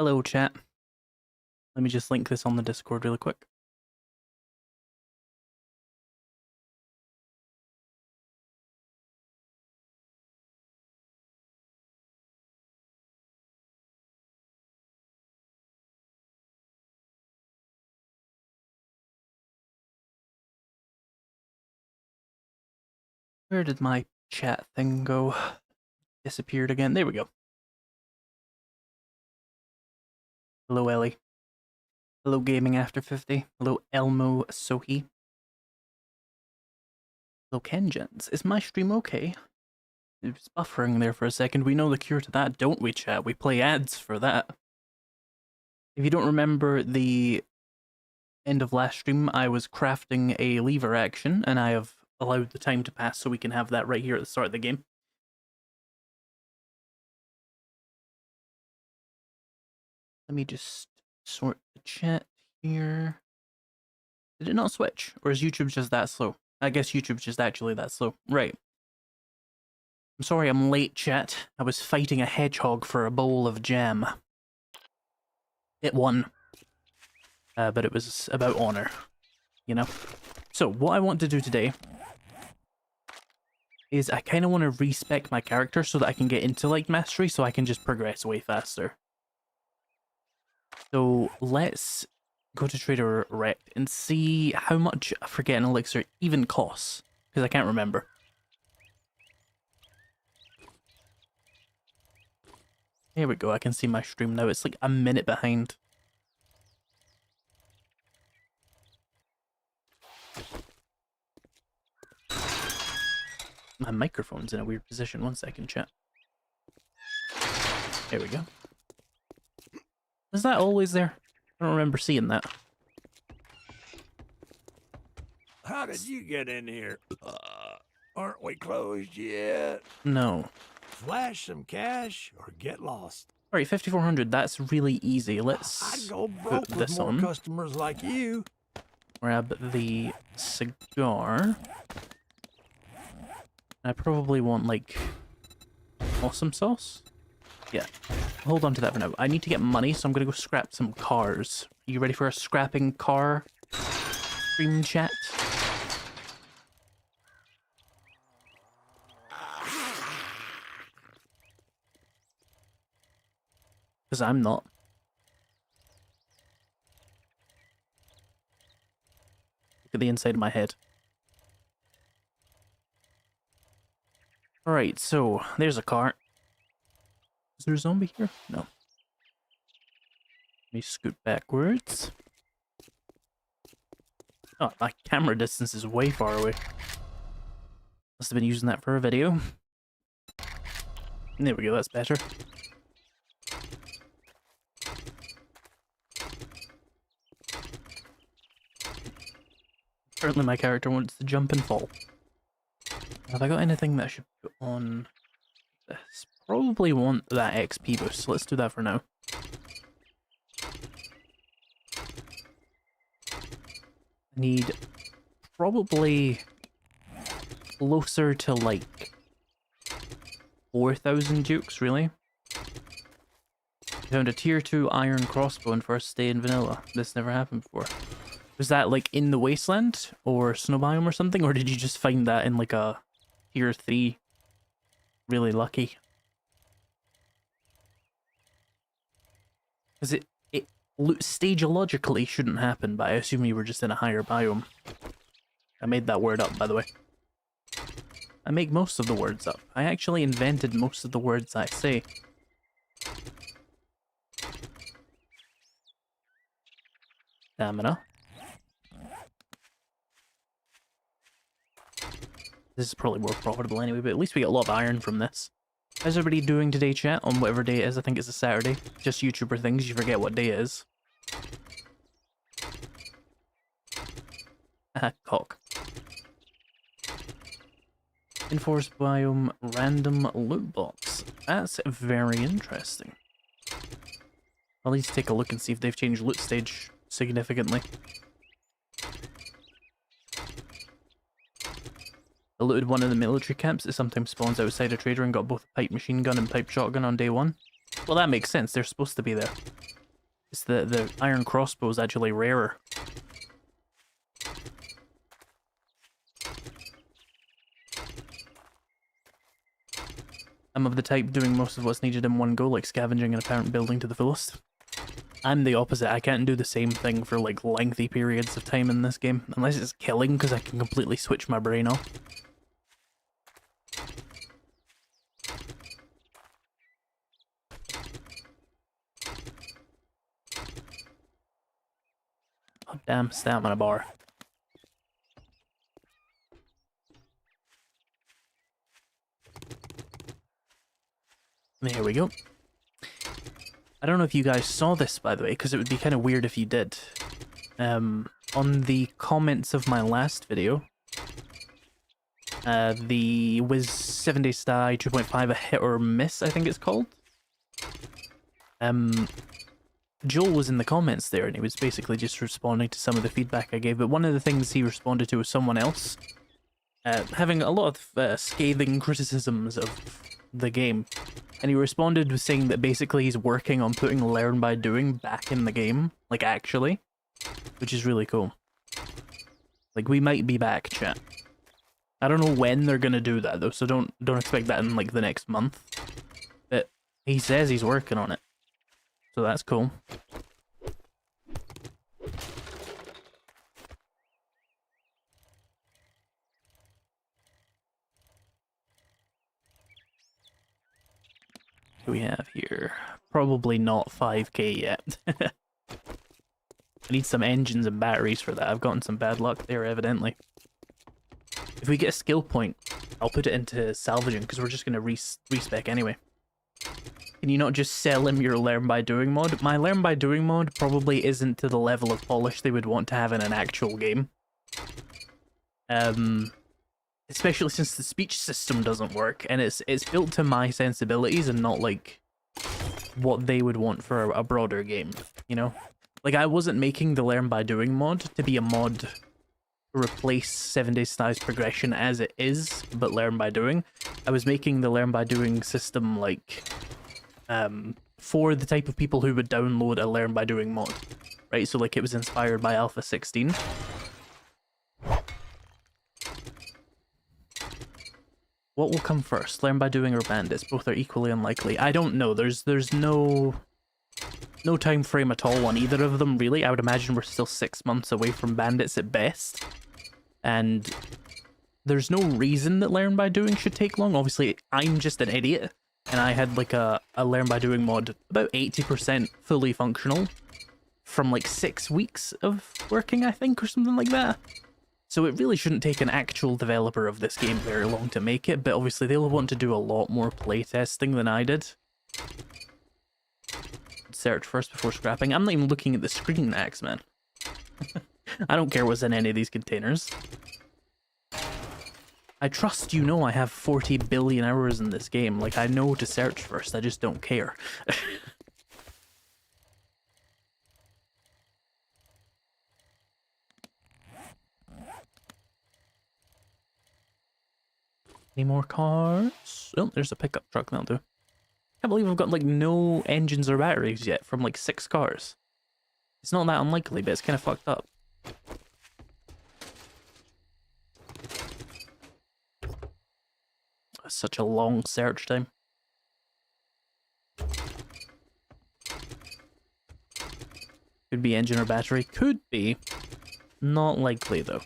Hello, chat. Let me just link this on the Discord really quick. Where did my chat thing go? Disappeared again. There we go. Hello, Ellie. Hello, Gaming After 50. Hello, Elmo Sohi. Hello, Kenjens. Is my stream okay? It was buffering there for a second. We know the cure to that, don't we, chat? We play ads for that. If you don't remember the end of last stream, I was crafting a lever action, and I have allowed the time to pass so we can have that right here at the start of the game. Let me just sort the chat here. Did it not switch? Or is YouTube just that slow? I guess YouTube's just actually that slow. Right. I'm sorry I'm late, chat. I was fighting a hedgehog for a bowl of jam. It won. But it was about honor, you know? So, what I want to do today is I kind of want to respec my character so that I can get into Light Mastery so I can just progress way faster. So, let's go to Trader Rect and see how much a Forgotten Elixir even costs, because I can't remember. Here we go, I can see my stream now. It's like a minute behind. My microphone's in a weird position. 1 second, chat. There we go. Is that always there? I don't remember seeing that. How did you get in here? Aren't we closed yet? No. Flash some cash or get lost. Alright, 5400. That's really easy. Let's I'd go put broke with this more on. customers like you. Grab the cigar. I probably want, like, awesome sauce? Yeah. Hold on to that for now. I need to get money, so I'm gonna go scrap some cars. Are you ready for a scrapping car stream, chat? Because I'm not. Look at the inside of my head. Alright, so there's a car. Is there a zombie here? No. Let me scoot backwards. Oh, my camera distance is way far away. Must have been using that for a video. There we go, that's better. Apparently my character wants to jump and fall. Have I got anything that I should put on this? Probably want that XP boost, so let's do that for now. I need probably closer to like 4,000 dukes, really. Found a tier 2 iron crossbow in first day in vanilla. This never happened before. Was that like in the wasteland or snow biome or something, or did you just find that in like a tier 3? Really lucky. Because it stageologically shouldn't happen, but I assume you were just in a higher biome. I made that word up, by the way. I make most of the words up. I actually invented most of the words I say. Stamina. This is probably more profitable anyway, but at least we get a lot of iron from this. How's everybody doing today, chat? On whatever day it is. I think it's a Saturday. Just YouTuber things, you forget what day it is. Ah, cock. Enforced biome random loot box. That's very interesting. I'll need to take a look and see if they've changed loot stage significantly. I looted one of the military camps. It sometimes spawns outside a trader and got both a pipe machine gun and pipe shotgun on day 1. Well, that makes sense. They're supposed to be there. It's the iron crossbow is actually rarer. I'm of the type doing most of what's needed in one go, like scavenging an apparent building to the fullest. I'm the opposite. I can't do the same thing for like lengthy periods of time in this game, unless it's killing, because I can completely switch my brain off. Oh, damn, stamina bar. There we go. I don't know if you guys saw this, by the way, because it would be kind of weird if you did. On the comments of my last video, the Wiz 7 Days to Die 2.5 a hit or miss, I think it's called. Joel was in the comments there, and he was basically just responding to some of the feedback I gave, but one of the things he responded to was someone else having a lot of scathing criticisms of the game. And he responded with saying that basically he's working on putting Learn by Doing back in the game, like actually, which is really cool. Like, we might be back, chat. I don't know when they're gonna do that though, so don't expect that in like the next month. But he says he's working on it, so that's cool. What do we have here? Probably not 5k yet. I need some engines and batteries for that. I've gotten some bad luck there, evidently. If we get a skill point, I'll put it into salvaging, because we're just going to respec anyway. Can you not just sell him your Learn by Doing mod? My Learn by Doing mod probably isn't to the level of polish they would want to have in an actual game. Especially since the speech system doesn't work, and it's built to my sensibilities and not like what they would want for a broader game, you know? Like, I wasn't making the Learn by Doing mod to be a mod to replace 7 Days to Die's progression as it is, but Learn by Doing. I was making the Learn by Doing system like for the type of people who would download a Learn by Doing mod, right? So like it was inspired by Alpha 16. What will come first, Learn by Doing or Bandits? Both are equally unlikely. I don't know. There's no time frame at all on either of them, really. I would imagine we're still 6 months away from Bandits at best. And there's no reason that Learn by Doing should take long. Obviously, I'm just an idiot, and I had like a Learn by Doing mod about 80% fully functional from like 6 weeks of working, I think, or something like that. So it really shouldn't take an actual developer of this game very long to make it, but obviously they'll want to do a lot more playtesting than I did. Search first before scrapping. I'm not even looking at the screen, Axeman. I don't care what's in any of these containers. I trust you know I have 40 billion hours in this game. Like, I know to search first, I just don't care. Any more cars? Oh, there's a pickup truck, that'll do. I can't believe I've got like no engines or batteries yet from like 6 cars. It's not that unlikely, but it's kind of fucked up. That's such a long search time. Could be engine or battery. Could be. Not likely though.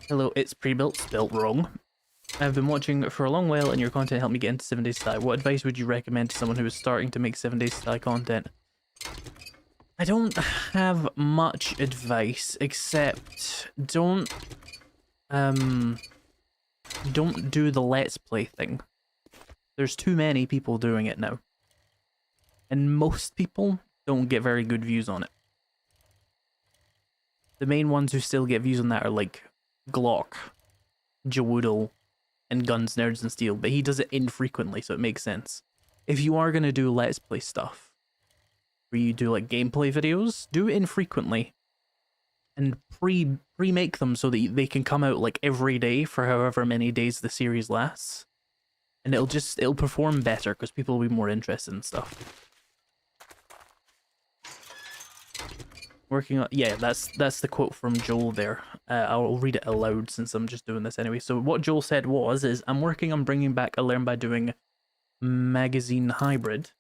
Hello, it's pre-built, spelt wrong. I've been watching for a long while and your content helped me get into 7 Days to Die. What advice would you recommend to someone who is starting to make 7 Days to Die content? I don't have much advice except don't do the let's play thing. There's too many people doing it now. And most people don't get very good views on it. The main ones who still get views on that are like Glock, Jawoodle, and Guns, Nerds, and Steel, but he does it infrequently, so it makes sense. If you are going to do Let's Play stuff, where you do like gameplay videos, do it infrequently. And pre-make them so that they can come out like every day for however many days the series lasts. And it'll perform better because people will be more interested in stuff. Working on, yeah, that's the quote from Joel there. I'll read it aloud since I'm just doing this anyway. So what Joel said is, I'm working on bringing back a learn by doing magazine hybrid.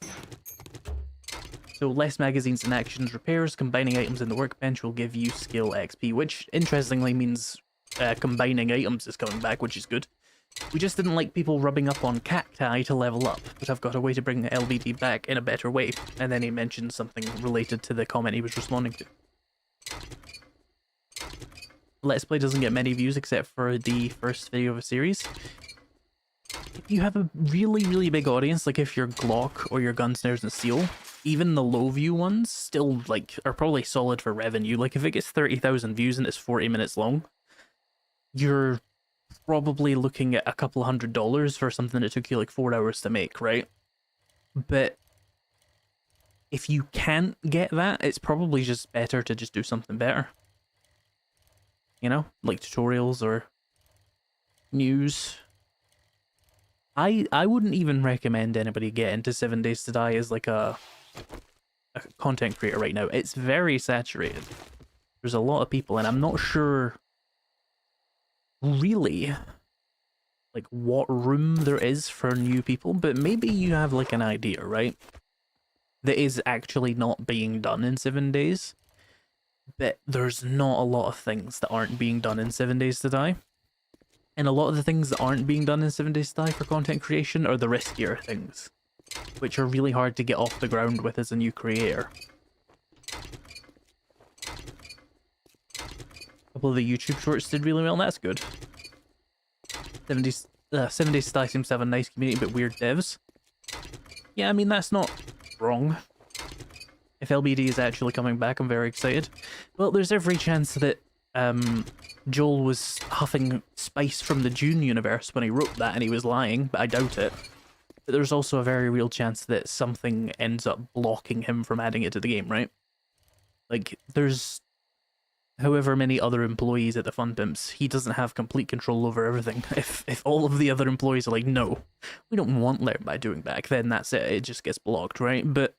So less magazines and actions repairs, combining items in the workbench will give you skill XP, which interestingly means combining items is coming back, which is good. We just didn't like people rubbing up on cacti to level up, but I've got a way to bring the LBD back in a better way. And then he mentioned something related to the comment he was responding to. Let's Play doesn't get many views except for the first video of a series. If you have a really, really big audience, like if you're Glock or your Gunsnares and Steel, even the low view ones still like are probably solid for revenue. Like if it gets 30,000 views and it's 40 minutes long, you're probably looking at a couple $100 for something that took you like 4 hours to make, right? But if you can't get that, it's probably just better to just do something better. You know, like tutorials or news. I wouldn't even recommend anybody get into 7 Days to Die as like a content creator right now. It's very saturated. There's a lot of people, and I'm not sure really like what room there is for new people, but maybe you have like an idea, right? That is actually not being done in 7 days. But there's not a lot of things that aren't being done in 7 Days to Die. And a lot of the things that aren't being done in 7 Days to Die for content creation are the riskier things, which are really hard to get off the ground with as a new creator. A couple of the YouTube shorts did really well, and that's good. 7 Days to Die seems to have a nice community, but weird devs. Yeah, I mean, that's not wrong. If LBD is actually coming back, I'm very excited. Well, there's every chance that Joel was huffing spice from the Dune universe when he wrote that and he was lying, but I doubt it. But there's also a very real chance that something ends up blocking him from adding it to the game, right? Like, there's however many other employees at the Fun Pimps, he doesn't have complete control over everything. If all of the other employees are like, no, we don't want Learn by Doing back, then that's it, it just gets blocked, right? But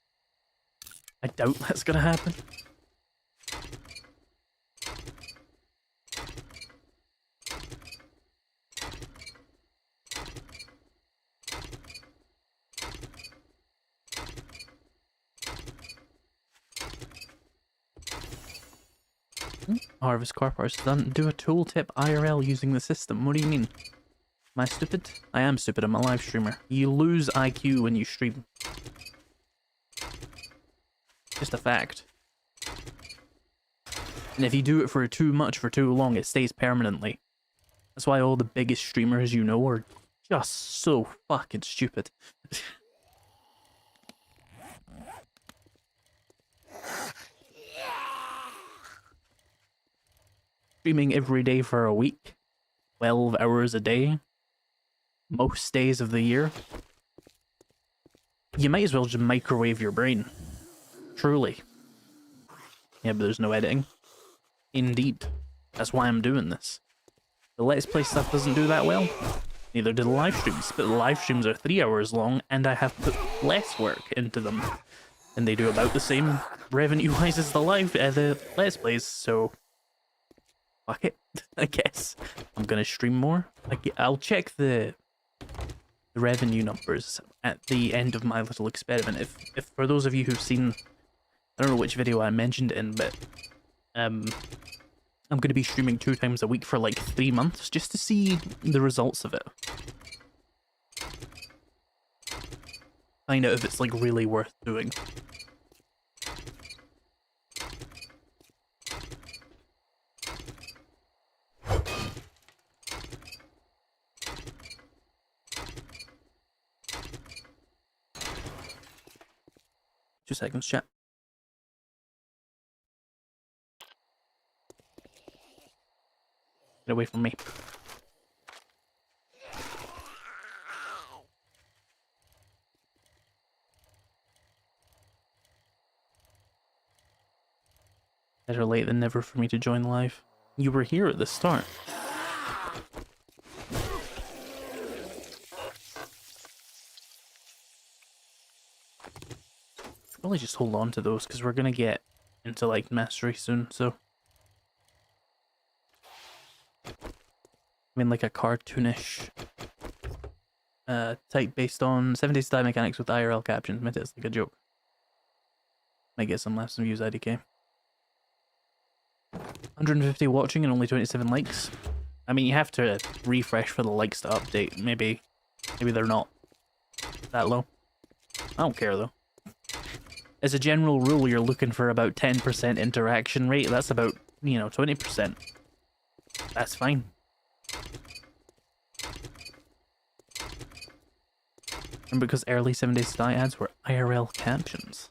I doubt that's gonna happen. Harvest car parts done. Do a tooltip IRL using the system. What do you mean? Am I stupid? I am stupid. I'm a live streamer. You lose IQ when you stream. Just a fact. And if you do it for too much for too long, it stays permanently. That's why all the biggest streamers you know are just so fucking stupid. Streaming every day for a week, 12 hours a day, most days of the year. You might as well just microwave your brain. Truly. Yeah, but there's no editing. Indeed. That's why I'm doing this. The Let's Play stuff doesn't do that well. Neither do the live streams, but the live streams are 3 hours long and I have put less work into them. And they do about the same revenue-wise as the Let's Plays, so fuck it, I guess. I'm gonna stream more. I'll check the revenue numbers at the end of my little experiment. If for those of you who've seen, I don't know which video I mentioned it in, but I'm gonna be streaming 2 times a week for like 3 months just to see the results of it. Find out if it's like really worth doing. Two seconds, chat. Get away from me. Better late than never for me to join live. You were here at the start. Probably just hold on to those because we're gonna get into like mastery soon. So, I mean, like a cartoonish type based on 7 Days to Die mechanics with IRL captions. Admit it's like a joke. Might get some laughs and views, IDK. 150 watching and only 27 likes. I mean, you have to refresh for the likes to update. Maybe they're not that low. I don't care though. As a general rule, you're looking for about 10% interaction rate. That's about, 20%. That's fine. And because early 7 Days to Die ads were IRL captions.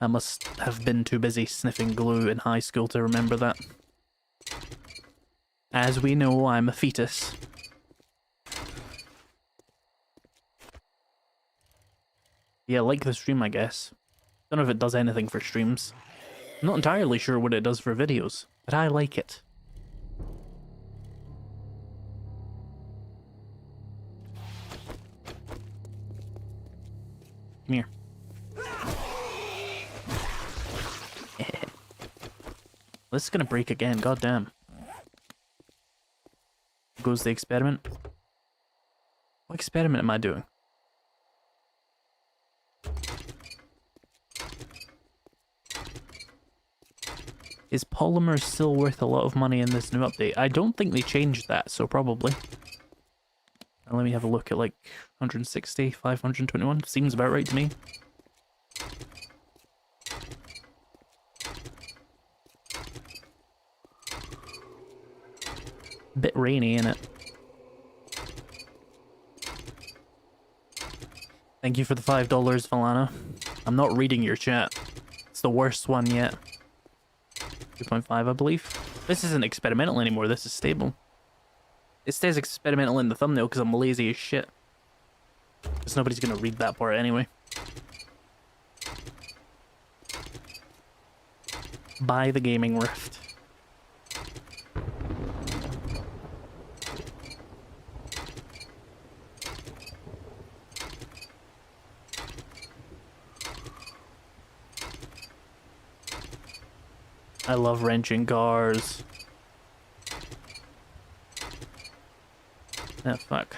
I must have been too busy sniffing glue in high school to remember that. As we know, I'm a fetus. Yeah, like the stream, I guess. Don't know if it does anything for streams. I'm not entirely sure what it does for videos, but I like it. Come here. This is gonna break again, goddamn. Goes the experiment. What experiment am I doing? Is polymer still worth a lot of money in this new update? I don't think they changed that, so probably. Now let me have a look at like 160, 521. Seems about right to me. Bit rainy, innit? Thank you for the $5, Valana. I'm not reading your chat. It's the worst one yet. 2.5, I believe. This isn't experimental anymore, this is stable. It stays experimental in the thumbnail because I'm lazy as shit. Because nobody's gonna read that part anyway. Buy the Gaming Rift. I love wrenching cars. Ah, fuck.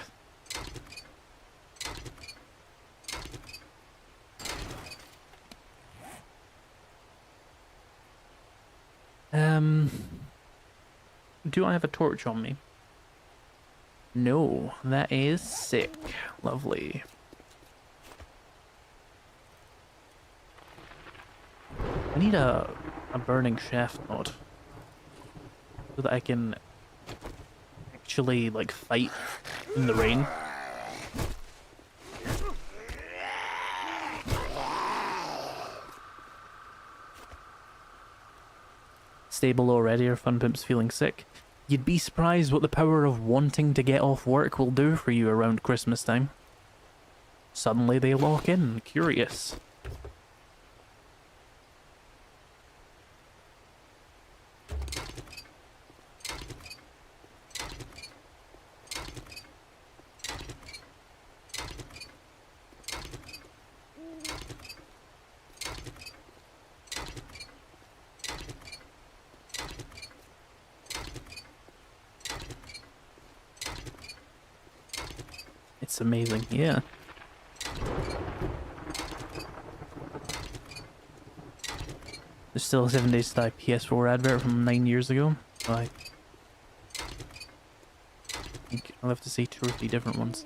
Do I have a torch on me? No, that is sick. Lovely. I need a burning shaft mod so that I can actually like fight in the rain. Stable already, or Fun Pimp's feeling sick. You'd be surprised what the power of wanting to get off work will do for you around Christmas time. Suddenly they lock in, curious. It's amazing, yeah. There's still a 7 Days to Die PS4 advert from 9 years ago. I think I'll have to see 2 or 3 different ones.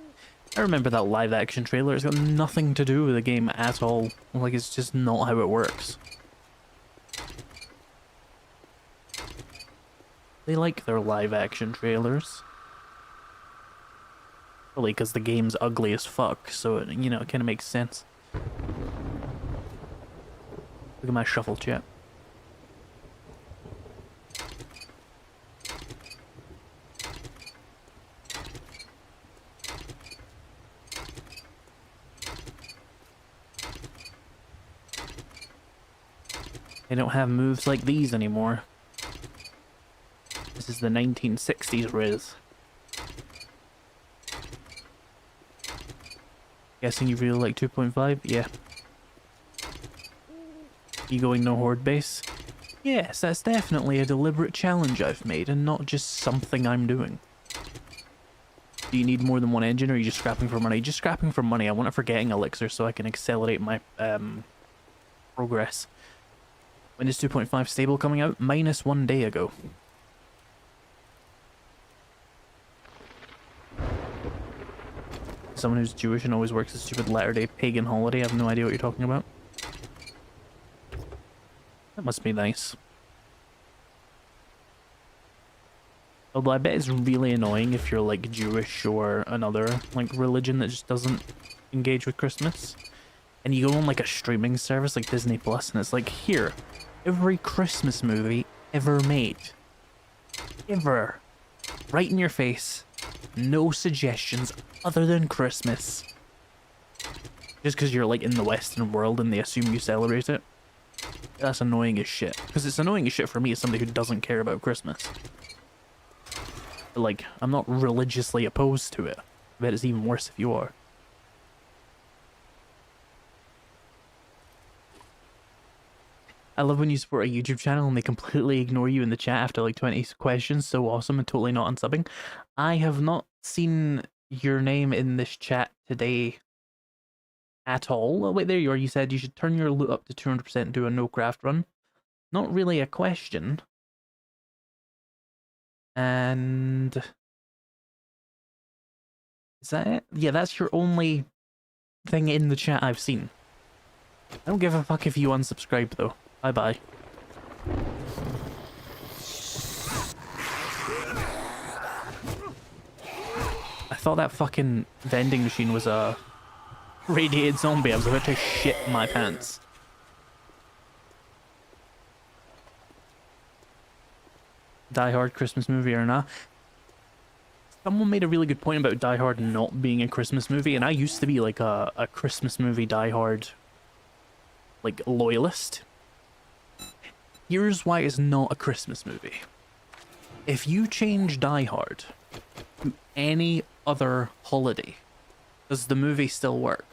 I remember that live action trailer. It's got nothing to do with the game at all. Like, it's just not how it works. They like their live action trailers. Probably because the game's ugly as fuck, so it, it kind of makes sense. Look at my shuffle chat. They don't have moves like these anymore. This is the 1960s Riz. Guessing you really like 2.5? Yeah. You going no horde base? Yes, that's definitely a deliberate challenge I've made, and not just something I'm doing. Do you need more than one engine, or are you just scrapping for money? Just scrapping for money. I want it for getting elixir so I can accelerate my progress. When is 2.5 stable coming out? Minus 1 day ago. Someone who's Jewish and always works a stupid Latter-day pagan holiday. I have no idea what you're talking about. That must be nice. Although I bet it's really annoying if you're like Jewish or another like religion that just doesn't engage with Christmas. And you go on like a streaming service like Disney Plus and it's like, here, every Christmas movie ever made. Ever. Right in your face. No suggestions other than Christmas. Just because you're like in the Western world and they assume you celebrate it. That's annoying as shit. Because it's annoying as shit for me as somebody who doesn't care about Christmas. But, like, I'm not religiously opposed to it. I bet it's even worse if you are. I love when you support a YouTube channel and they completely ignore you in the chat after like 20 questions. So awesome and totally not unsubbing. I have not seen your name in this chat today at all. Oh, wait, there you are. You said you should turn your loot up to 200% and do a no craft run. Not really a question. And is that it? Yeah, that's your only thing in the chat I've seen. I don't give a fuck if you unsubscribe though. Bye bye. I thought that fucking vending machine was a radiated zombie. I was about to shit my pants. Die Hard Christmas movie or not? Someone made a really good point about Die Hard not being a Christmas movie, and I used to be like a Christmas movie Die Hard like loyalist. Here's why it's not a Christmas movie. If you change Die Hard to any other holiday, does the movie still work?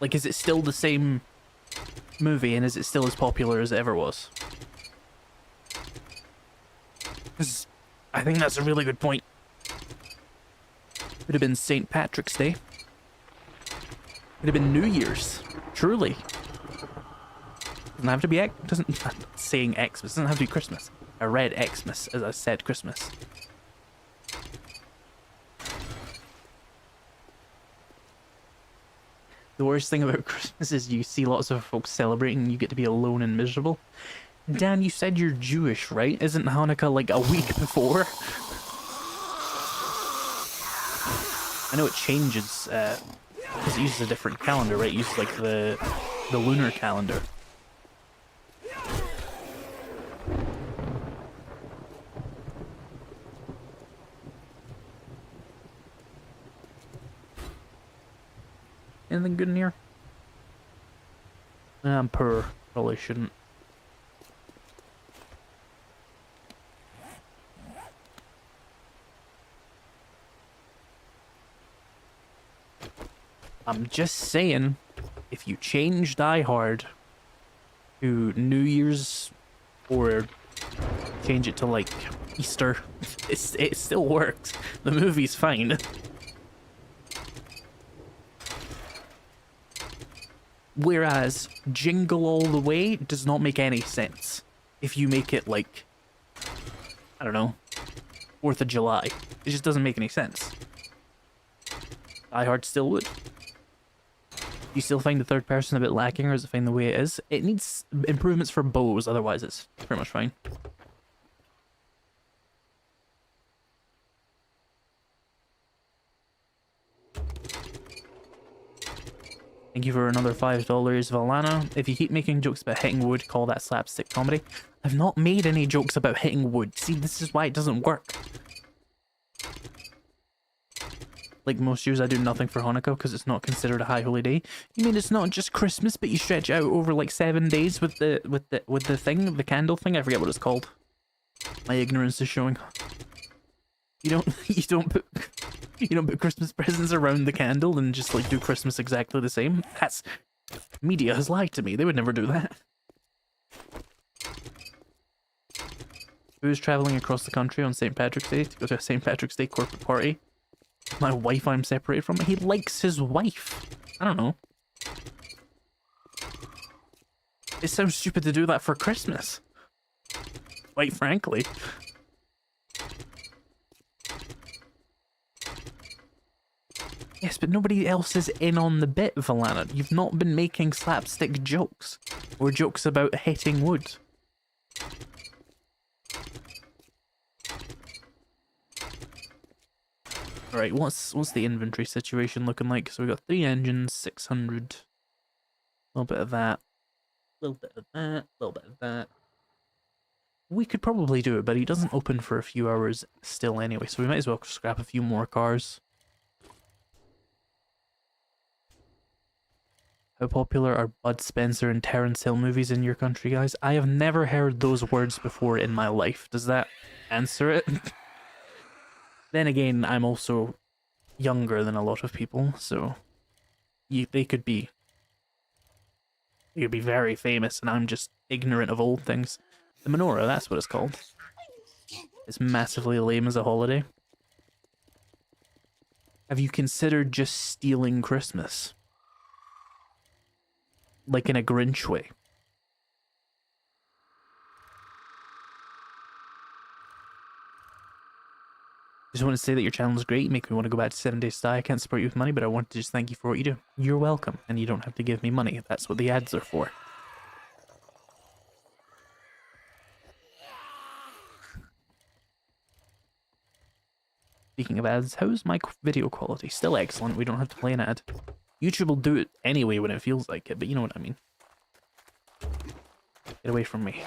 Like, is it still the same movie and is it still as popular as it ever was? Because I think that's a really good point. Could have been St. Patrick's Day. Could have been New Year's. Truly. Doesn't have to be X. Doesn't saying Xmas. Doesn't have to be Christmas. I read Xmas as I said Christmas. The worst thing about Christmas is you see lots of folks celebrating and you get to be alone and miserable. Dan, you said you're Jewish, right? Isn't Hanukkah like a week before? I know it changes because it uses a different calendar, right? It uses like the lunar calendar. Anything good in here? I'm poor. Probably shouldn't. I'm just saying, if you change Die Hard to New Year's or change it to like Easter, it still works. The movie's fine. Whereas Jingle All the Way does not make any sense if you make it like, I don't know, 4th of July. It just doesn't make any sense. Die Hard still would. You still find the third person a bit lacking, or is it fine the way it is? It needs improvements for bows, otherwise it's pretty much fine. Thank you for another $5, Valana. If you keep making jokes about hitting wood, call that slapstick comedy. I've not made any jokes about hitting wood. See, this is why it doesn't work. Like most Jews, I do nothing for Hanukkah because it's not considered a high holy day. You mean it's not just Christmas, but you stretch it out over like 7 days with the thing, the candle thing? I forget what it's called. My ignorance is showing. You don't put Christmas presents around the candle and just like do Christmas exactly the same. That's media has lied to me. They would never do that. Who's traveling across the country on St. Patrick's Day to go to a St. Patrick's Day corporate party? My wife I'm separated from. He likes his wife. I don't know. It sounds stupid to do that for Christmas. Quite frankly. Yes, but nobody else is in on the bit, Valana. You've not been making slapstick jokes. Or jokes about hitting wood. Alright, what's the inventory situation looking like? So we got 3 engines, 600. A little bit of that. A little bit of that. A little bit of that. We could probably do it, but he doesn't open for a few hours still anyway, so we might as well scrap a few more cars. How popular are Bud Spencer and Terence Hill movies in your country, guys? I have never heard those words before in my life. Does that answer it? Then again, I'm also younger than a lot of people, so they could be very famous, and I'm just ignorant of old things. The menorah, that's what it's called. It's massively lame as a holiday. Have you considered just stealing Christmas? Like in a Grinch way? Just want to say that your channel is great. You make me want to go back to 7 Days to Die. I can't support you with money, but I want to just thank you for what you do. You're welcome, and you don't have to give me money. That's what the ads are for. Speaking of ads, how's my video quality? Still excellent. We don't have to play an ad. YouTube will do it anyway when it feels like it, but you know what I mean. Get away from me.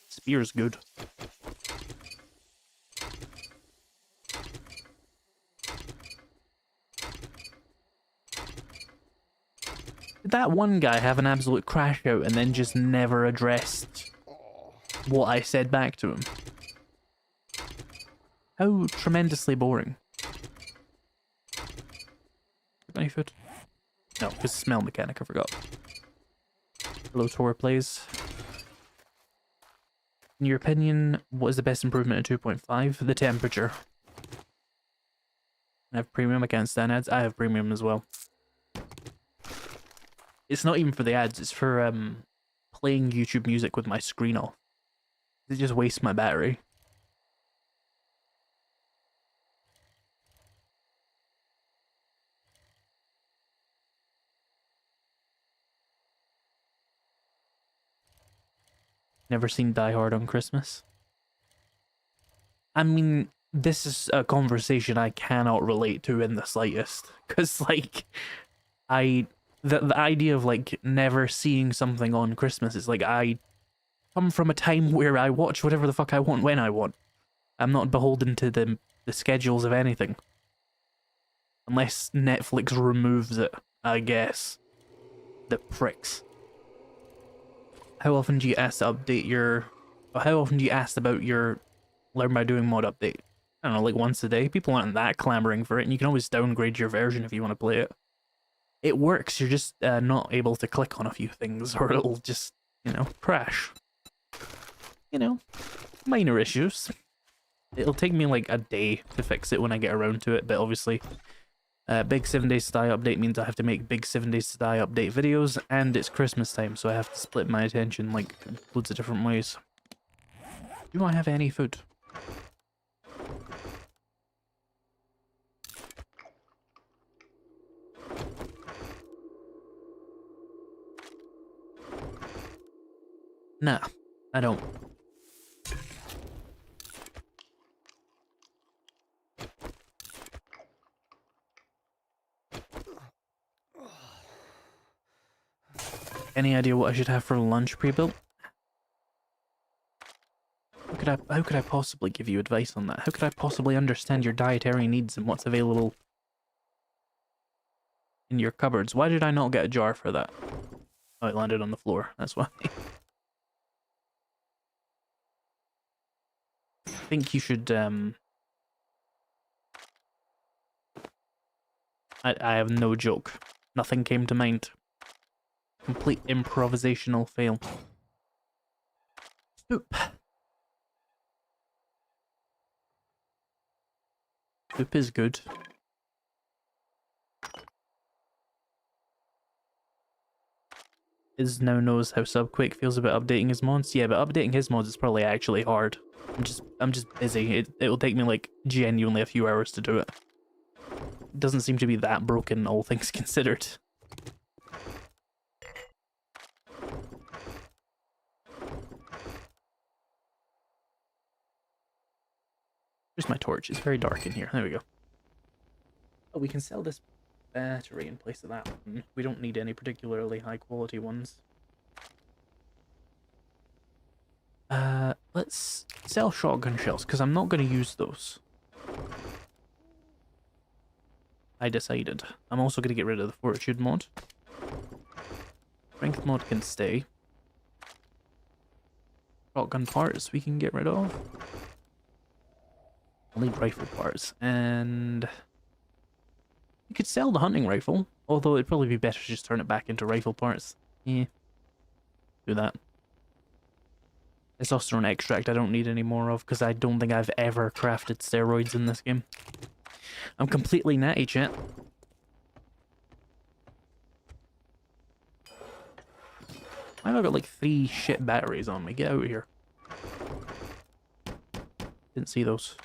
Spear's good. Did that one guy have an absolute crash out and then just never addressed what I said back to him? How tremendously boring. Any food? No, because smell mechanic, I forgot. Hello, Tor plays. In your opinion, what is the best improvement in 2.5? The temperature. I have premium, I can't stand ads. I have premium as well. It's not even for the ads, it's for playing YouTube music with my screen off. It just wastes my battery. Never seen Die Hard on Christmas? I mean, this is a conversation I cannot relate to in the slightest. Because, like, the idea of, like, never seeing something on Christmas is, like, I come from a time where I watch whatever the fuck I want when I want. I'm not beholden to the schedules of anything. Unless Netflix removes it, I guess. The pricks. How often do you ask to update your... How often do you ask about your Learn by Doing mod update? I don't know, like once a day? People aren't that clamoring for it, and you can always downgrade your version if you want to play it. It works, you're just not able to click on a few things, or it'll just, you know, crash. You know, minor issues. It'll take me like a day to fix it when I get around to it, but obviously... big 7 Days to Die update means I have to make big 7 Days to Die update videos, and it's Christmas time, so I have to split my attention like loads of different ways. Do I have any food? Nah, I don't. Any idea what I should have for lunch pre-built? How could I possibly give you advice on that? How could I possibly understand your dietary needs and what's available in your cupboards? Why did I not get a jar for that? Oh, it landed on the floor, that's why. I think you should, I I have no joke. Nothing came to mind. Complete improvisational fail. Soup. Soup is good. Is now knows how Subquake feels about updating his mods. Yeah, but updating his mods is probably actually hard. I'm just busy. It'll take me like genuinely a few hours to do it. It doesn't seem to be that broken, all things considered. Where's my torch? It's very dark in here. There we go. Oh, we can sell this battery in place of that one. We don't need any particularly high quality ones. Let's sell shotgun shells, because I'm not going to use those. I decided. I'm also going to get rid of the Fortitude mod. Strength mod can stay. Shotgun parts we can get rid of. I'll need rifle parts, and you could sell the hunting rifle, although it'd probably be better to just turn it back into rifle parts. Yeah, do that. Testosterone extract I don't need any more of, because I don't think I've ever crafted steroids in this game. I'm completely natty, chat. Why have I got like 3 shit batteries on me? Get out of here. Didn't see those.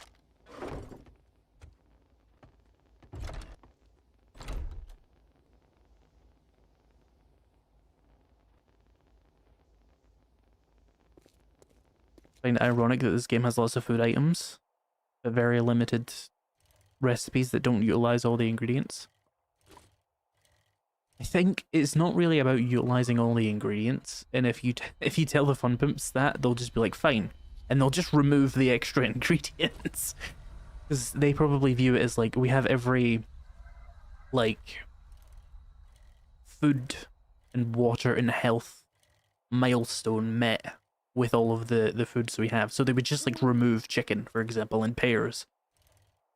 I find it ironic that this game has lots of food items, but very limited recipes that don't utilize all the ingredients. I think it's not really about utilizing all the ingredients, and if you tell the fun pimps that, they'll just be like, fine, and they'll just remove the extra ingredients, because they probably view it as like, we have every like food and water and health milestone met with all of the foods we have, so they would just like remove chicken, for example, in pairs.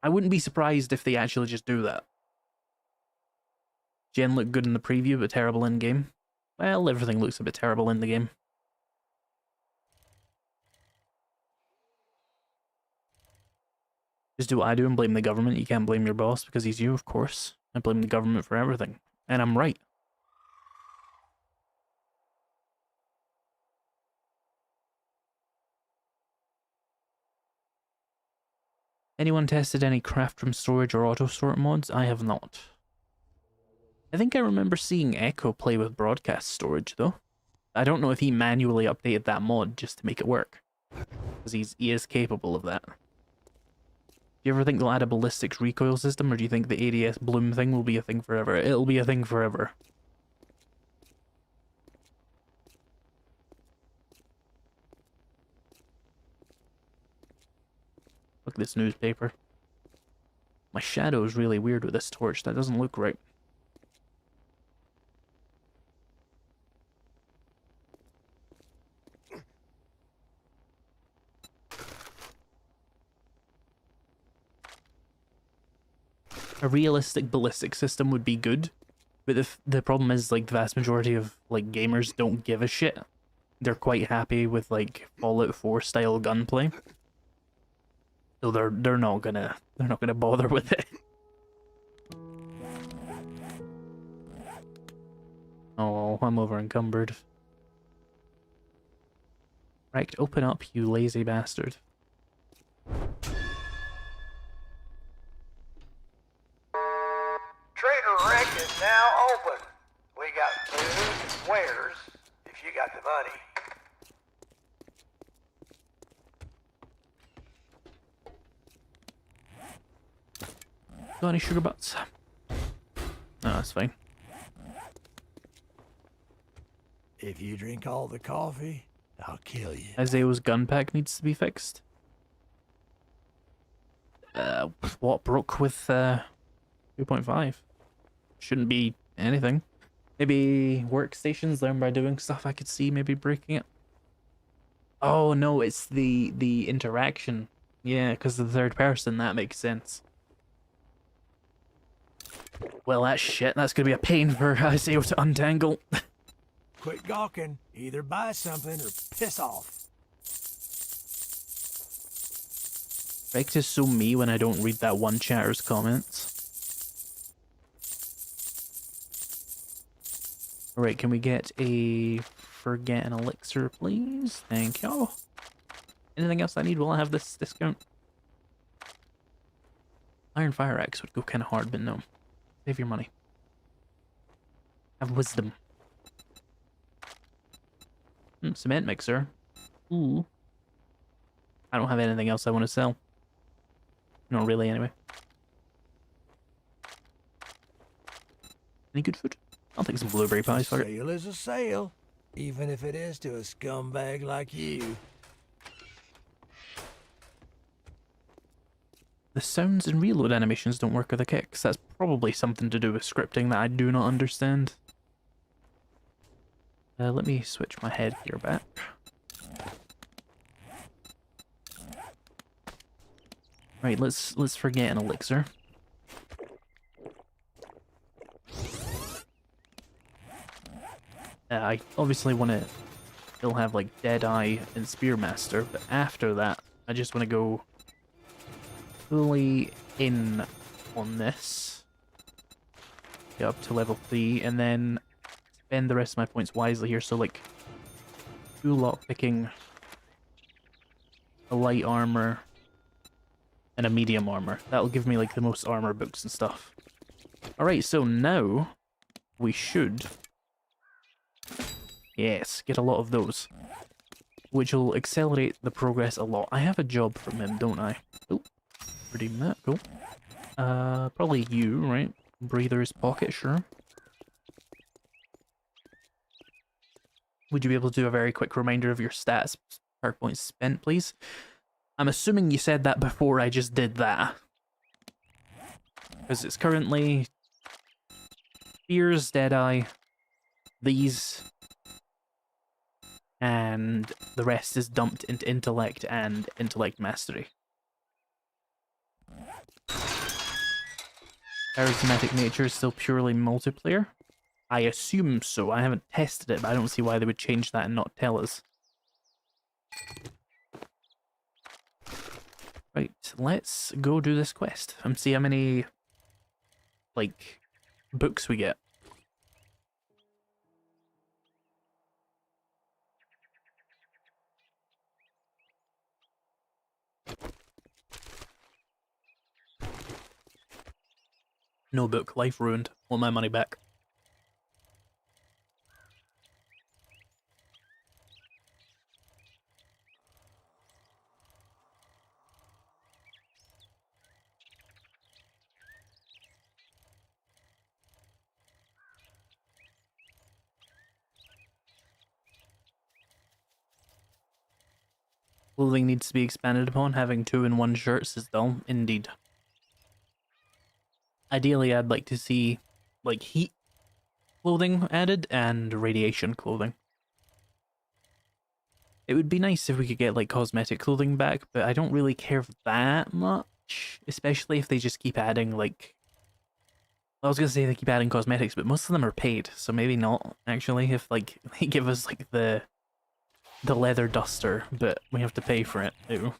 I wouldn't be surprised if they actually just do that. Gen looked good in the preview, but terrible in game. Well, everything looks a bit terrible in the game. Just do what I do and blame the government. You can't blame your boss because he's you, of course. I blame the government for everything. And I'm right. Anyone tested any craft from storage or auto sort mods? I have not. I think I remember seeing Echo play with broadcast storage though. I don't know if he manually updated that mod just to make it work, because he is capable of that. Do you ever think they'll add a ballistics recoil system, or do you think the ADS bloom thing will be a thing forever? It'll be a thing forever. Look at this newspaper. My shadow is really weird with this torch. That doesn't look right. A realistic ballistic system would be good, but the problem is, like, the vast majority of like gamers don't give a shit. They're quite happy with like Fallout 4 style gunplay. So they're not gonna bother with it. Oh, I'm over encumbered. Right, open up, you lazy bastard. Trader Rick is now open. We got food and wares if you got the money. Got any sugar butts? No, that's fine. If you drink all the coffee, I'll kill you. Isaiah's gun pack needs to be fixed. What broke with 2.5? Shouldn't be anything. Maybe workstations learn by doing stuff. I could see maybe breaking it. Oh no, it's the interaction. Yeah, because the third person, that makes sense. Well, that's shit. That's gonna be a pain for Isaiah to untangle. Quit gawking. Either buy something or piss off. Rex is so me when I don't read that one chatter's comments. Alright, can we get a forget an elixir, please? Thank you. Anything else I need while I have this discount? Iron Fire Axe would go kind of hard, but no. Save your money. Have wisdom. Cement mixer. Ooh. I don't have anything else I want to sell. Not really, anyway. Any good food? I'll take some blueberry pies for it. Sale is a sale, even if it is to a scumbag like you. The sounds and reload animations don't work with the kicks. That's probably something to do with scripting that I do not understand. Let me switch my head here back. Right, let's forget an elixir. I obviously want to still have like Deadeye and Spearmaster, but after that, I just want to go fully in on this. Get up to level 3, and then spend the rest of my points wisely here. So like, 2 lockpicking, a light armor, and a medium armor. That'll give me like the most armor books and stuff. Alright, so now we should, yes, get a lot of those, which will accelerate the progress a lot. I have a job from him, don't I? Oh, redeem that, cool. Probably you, right? Breather's pocket, sure. Would you be able to do a very quick reminder of your stats per point spent, please? I'm assuming you said that before I just did that. Because it's currently Spears, Deadeye, these, and the rest is dumped into Intellect and Intellect Mastery. Charismatic Nature is still purely multiplayer? I assume so. I haven't tested it, but I don't see why they would change that and not tell us. Right, let's go do this quest and see how many, like, books we get. No book, life ruined. Want my money back. Clothing needs to be expanded upon. Having 2-in-1 shirts is dull, indeed. Ideally, I'd like to see, like, heat clothing added and radiation clothing. It would be nice if we could get, like, cosmetic clothing back, but I don't really care that much, especially if they just keep adding, like... I was gonna say they keep adding cosmetics, but most of them are paid, so maybe not, actually, if, like, they give us, like, the leather duster, but we have to pay for it too.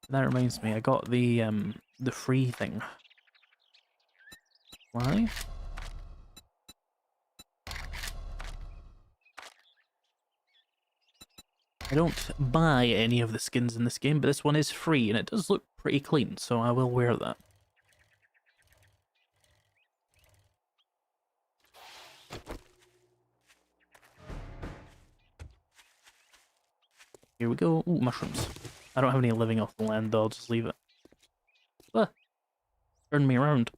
That reminds me, I got the free thing. Why? I don't buy any of the skins in this game, but this one is free, and it does look pretty clean, so I will wear that. Here we go. Ooh, mushrooms. I don't have any living off the land, though. I'll just leave it. Ah, turn me around.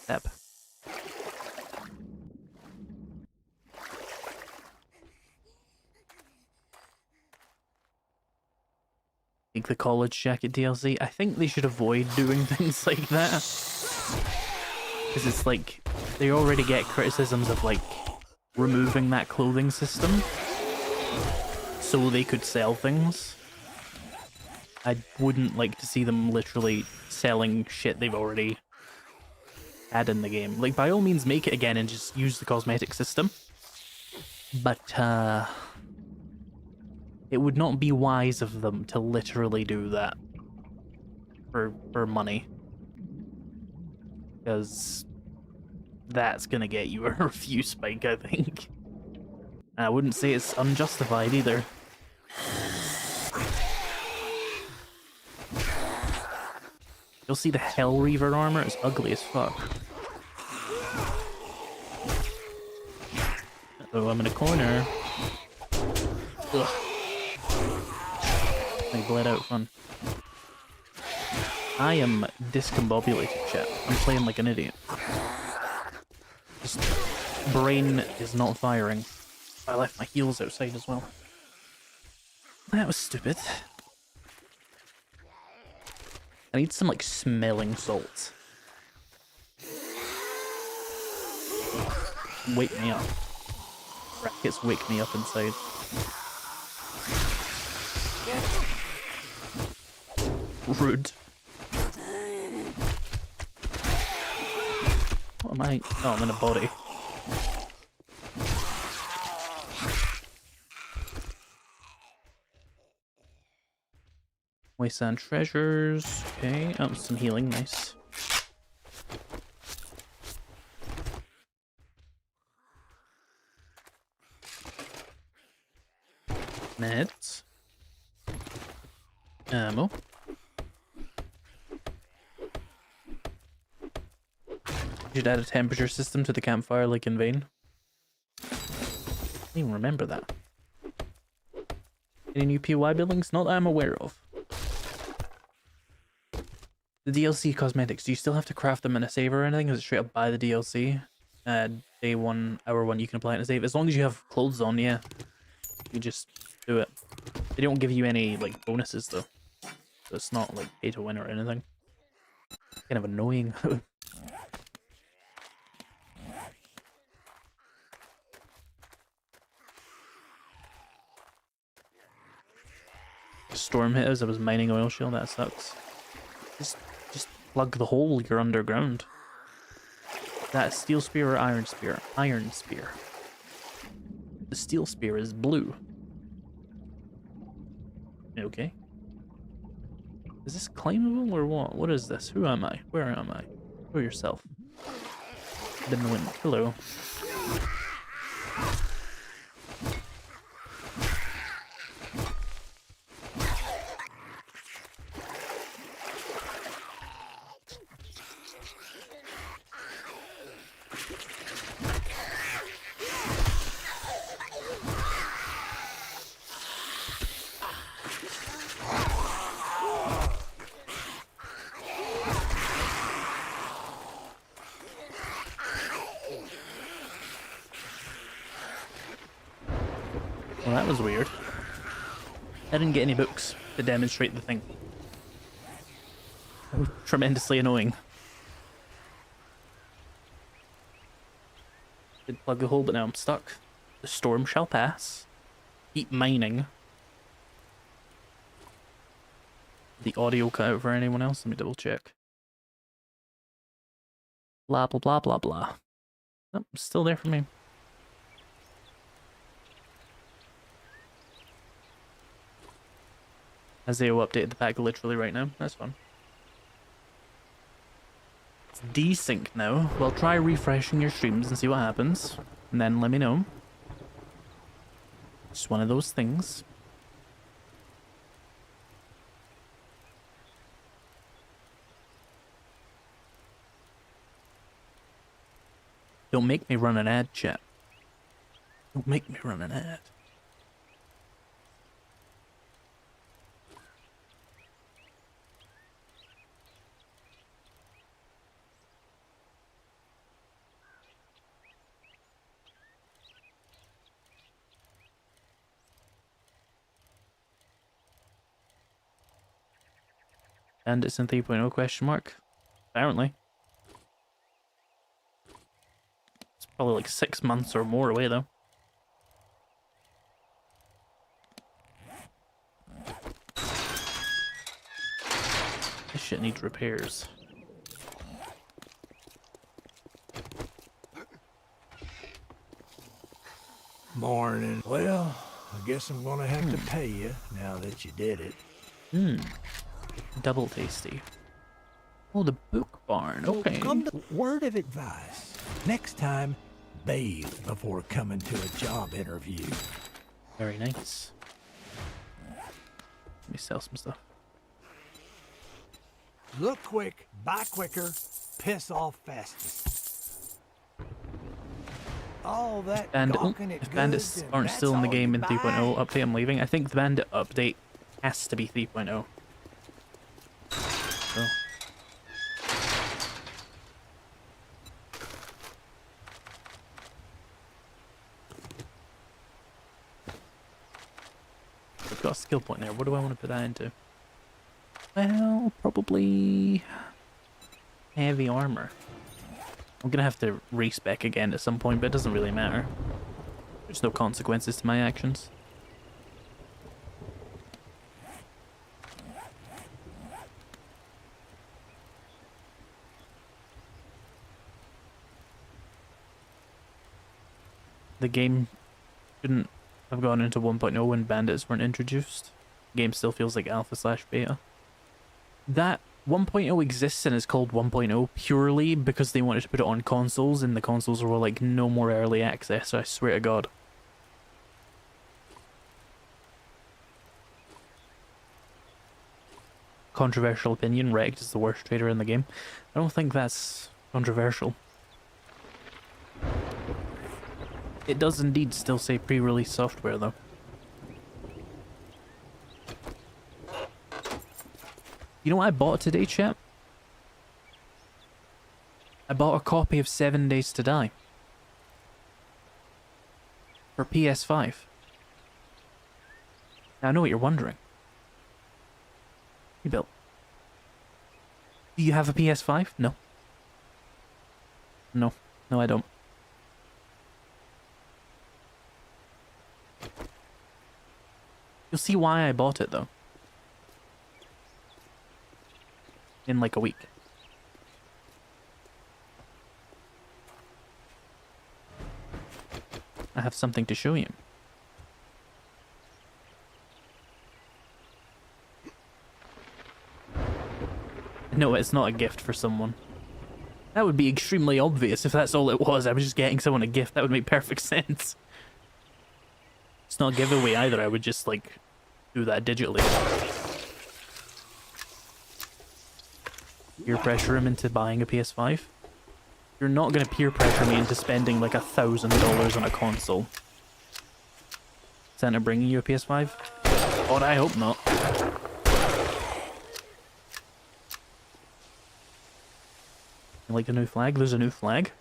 Step. Like the college jacket DLC. I think they should avoid doing things like that. Because it's like, they already get criticisms of like removing that clothing system so they could sell things. I wouldn't like to see them literally selling shit they've already had in the game. Like, by all means, make it again and just use the cosmetic system. But, it would not be wise of them to literally do that for money. Because that's gonna get you a review spike, I think. And I wouldn't say it's unjustified either. You'll see the Hell Reaver armor is ugly as fuck. Oh, I'm in a corner. Ugh. I bled out fun. I am discombobulated, chat. I'm playing like an idiot. Just brain is not firing. I left my heels outside as well. That was stupid. I need some, like, smelling salts. Wake me up. Brackets wake me up inside. Rude. What am I? Oh, I'm in a body. Wasteland treasures. Okay. Oh, some healing. Nice. Meds. Ammo. You should add a temperature system to the campfire like in Vane. I don't even remember that. Any new POI buildings? Not that I'm aware of. The DLC cosmetics, do you still have to craft them in a save or anything? Is it straight up buy the DLC? Day 1, hour 1, you can apply it in a save. As long as you have clothes on, yeah. You just do it. They don't give you any, like, bonuses, though. So it's not, like, pay to win or anything. Kind of annoying. Storm hit us, I was mining oil shale, that sucks. Just plug the hole, you're underground. That steel spear or iron spear? Iron spear. The steel spear is blue. Okay. Is this claimable or what? What is this? Who am I? Where am I? Show yourself. Benoit. Hello. Well, that was weird. I didn't get any books to demonstrate the thing. Tremendously annoying. Did plug the hole, but now I'm stuck. The storm shall pass. Keep mining. The audio cut out for anyone else? Let me double check. Blah, blah, blah, blah, blah. Nope, still there for me. Azeo updated the pack literally right now. That's fun. It's desync now. Well, try refreshing your streams and see what happens. And then let me know. It's one of those things. Don't make me run an ad, chat. Don't make me run an ad. And it's in 3.0 question mark? Apparently. Probably like 6 months or more away though. This shit needs repairs. Morning. Well, I guess I'm gonna have to pay you now that you did it. Double tasty. Oh, the book barn. Okay. Come to word of advice. Next time, bathe before coming to a job interview. Very nice. Let me sell some stuff. Look quick, buy quicker, piss off fastest. All that gawking at If bandits goods, and aren't that's still in the all game you in 3.0 buy? update, I'm leaving. I think the bandit update has to be 3.0. So. I've got a skill point there. What do I want to put that into? Well, probably heavy armor. I'm gonna have to respec again at some point, but it doesn't really matter. There's no consequences to my actions. The game shouldn't have gone into 1.0 when bandits weren't introduced. The game still feels like alpha/beta. That 1.0 exists and is called 1.0 purely because they wanted to put it on consoles, and the consoles were like, no more early access, I swear to God. Controversial opinion, Wrecked is the worst trader in the game. I don't think that's controversial. It does indeed still say pre-release software though. You know what I bought today, chat? I bought a copy of 7 Days to Die. For PS5. Now I know what you're wondering. You built. Do you have a PS5? No. No. No, I don't. You'll see why I bought it though. In like a week. I have something to show you. No, it's not a gift for someone. That would be extremely obvious if that's all it was. I was just getting someone a gift. That would make perfect sense. It's not a giveaway either. I would just, like, do that digitally. Peer pressure him into buying a PS5? You're not going to peer pressure me into spending like $1,000 on a console. Santa bringing you a PS5? God, I hope not. You like the new flag? There's a new flag?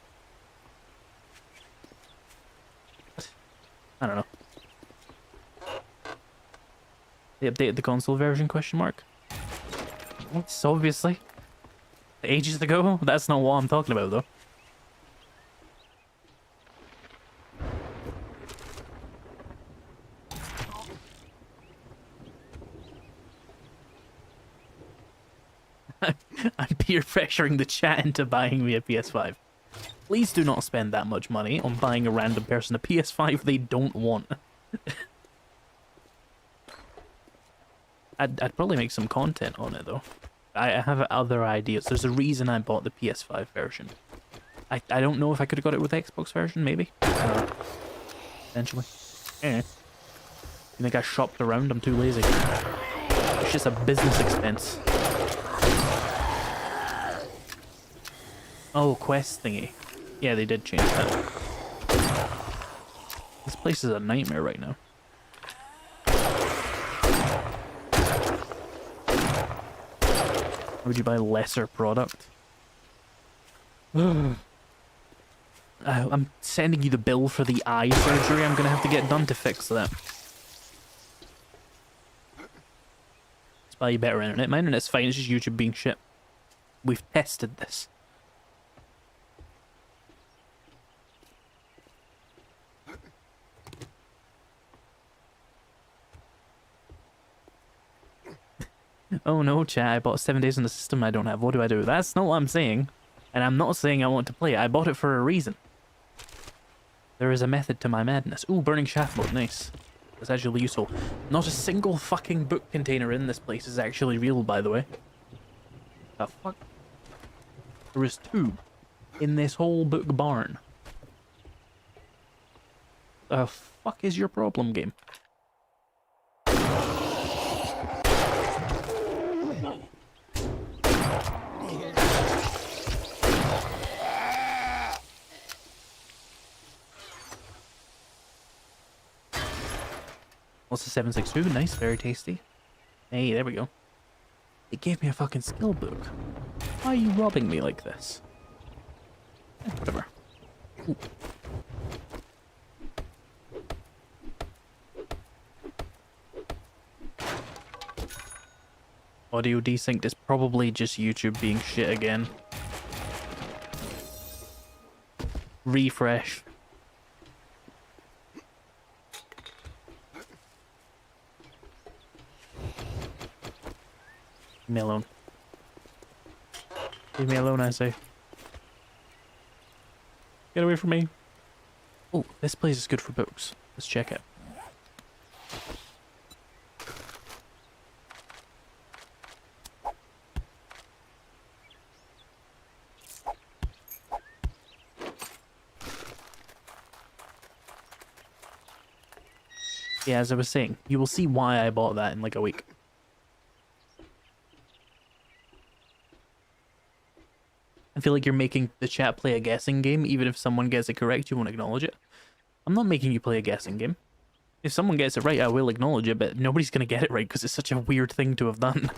I don't know. They updated the console version, question mark? Yes, obviously. Ages ago? That's not what I'm talking about, though. I'm peer pressuring the chat into buying me a PS5. Please do not spend that much money on buying a random person a PS5 they don't want. I'd probably make some content on it, though. I have other ideas. There's a reason I bought the PS5 version. I don't know if I could have got it with the Xbox version, maybe? Potentially. You think I shopped around? I'm too lazy. It's just a business expense. Oh, quest thingy. Yeah, they did change that. This place is a nightmare right now. Would you buy lesser product? I'm sending you the bill for the eye surgery I'm gonna have to get done to fix that. Let's buy you better internet. My internet's fine, it's just YouTube being shit. We've tested this. Oh no, chat, I bought 7 days on the system I don't have. What do I do? That's not what I'm saying. And I'm not saying I want to play it. I bought it for a reason. There is a method to my madness. Ooh, burning shaft mode, nice. That's actually useful. Not a single fucking book container in this place is actually real, by the way. The fuck? There is 2 in this whole book barn. The fuck is your problem, game? What's the 762? Nice, very tasty. Hey, there we go. It gave me a fucking skill book. Why are you robbing me like this? Whatever. Ooh. Audio desynced is probably just YouTube being shit again. Refresh. Leave me alone. Leave me alone, I say. Get away from me. Oh, this place is good for books. Let's check it. Yeah, as I was saying, you will see why I bought that in like a week. I feel like you're making the chat play a guessing game. Even if someone gets it correct, you won't acknowledge it. I'm not making you play a guessing game. If someone gets it right, I will acknowledge it, but nobody's going to get it right because it's such a weird thing to have done.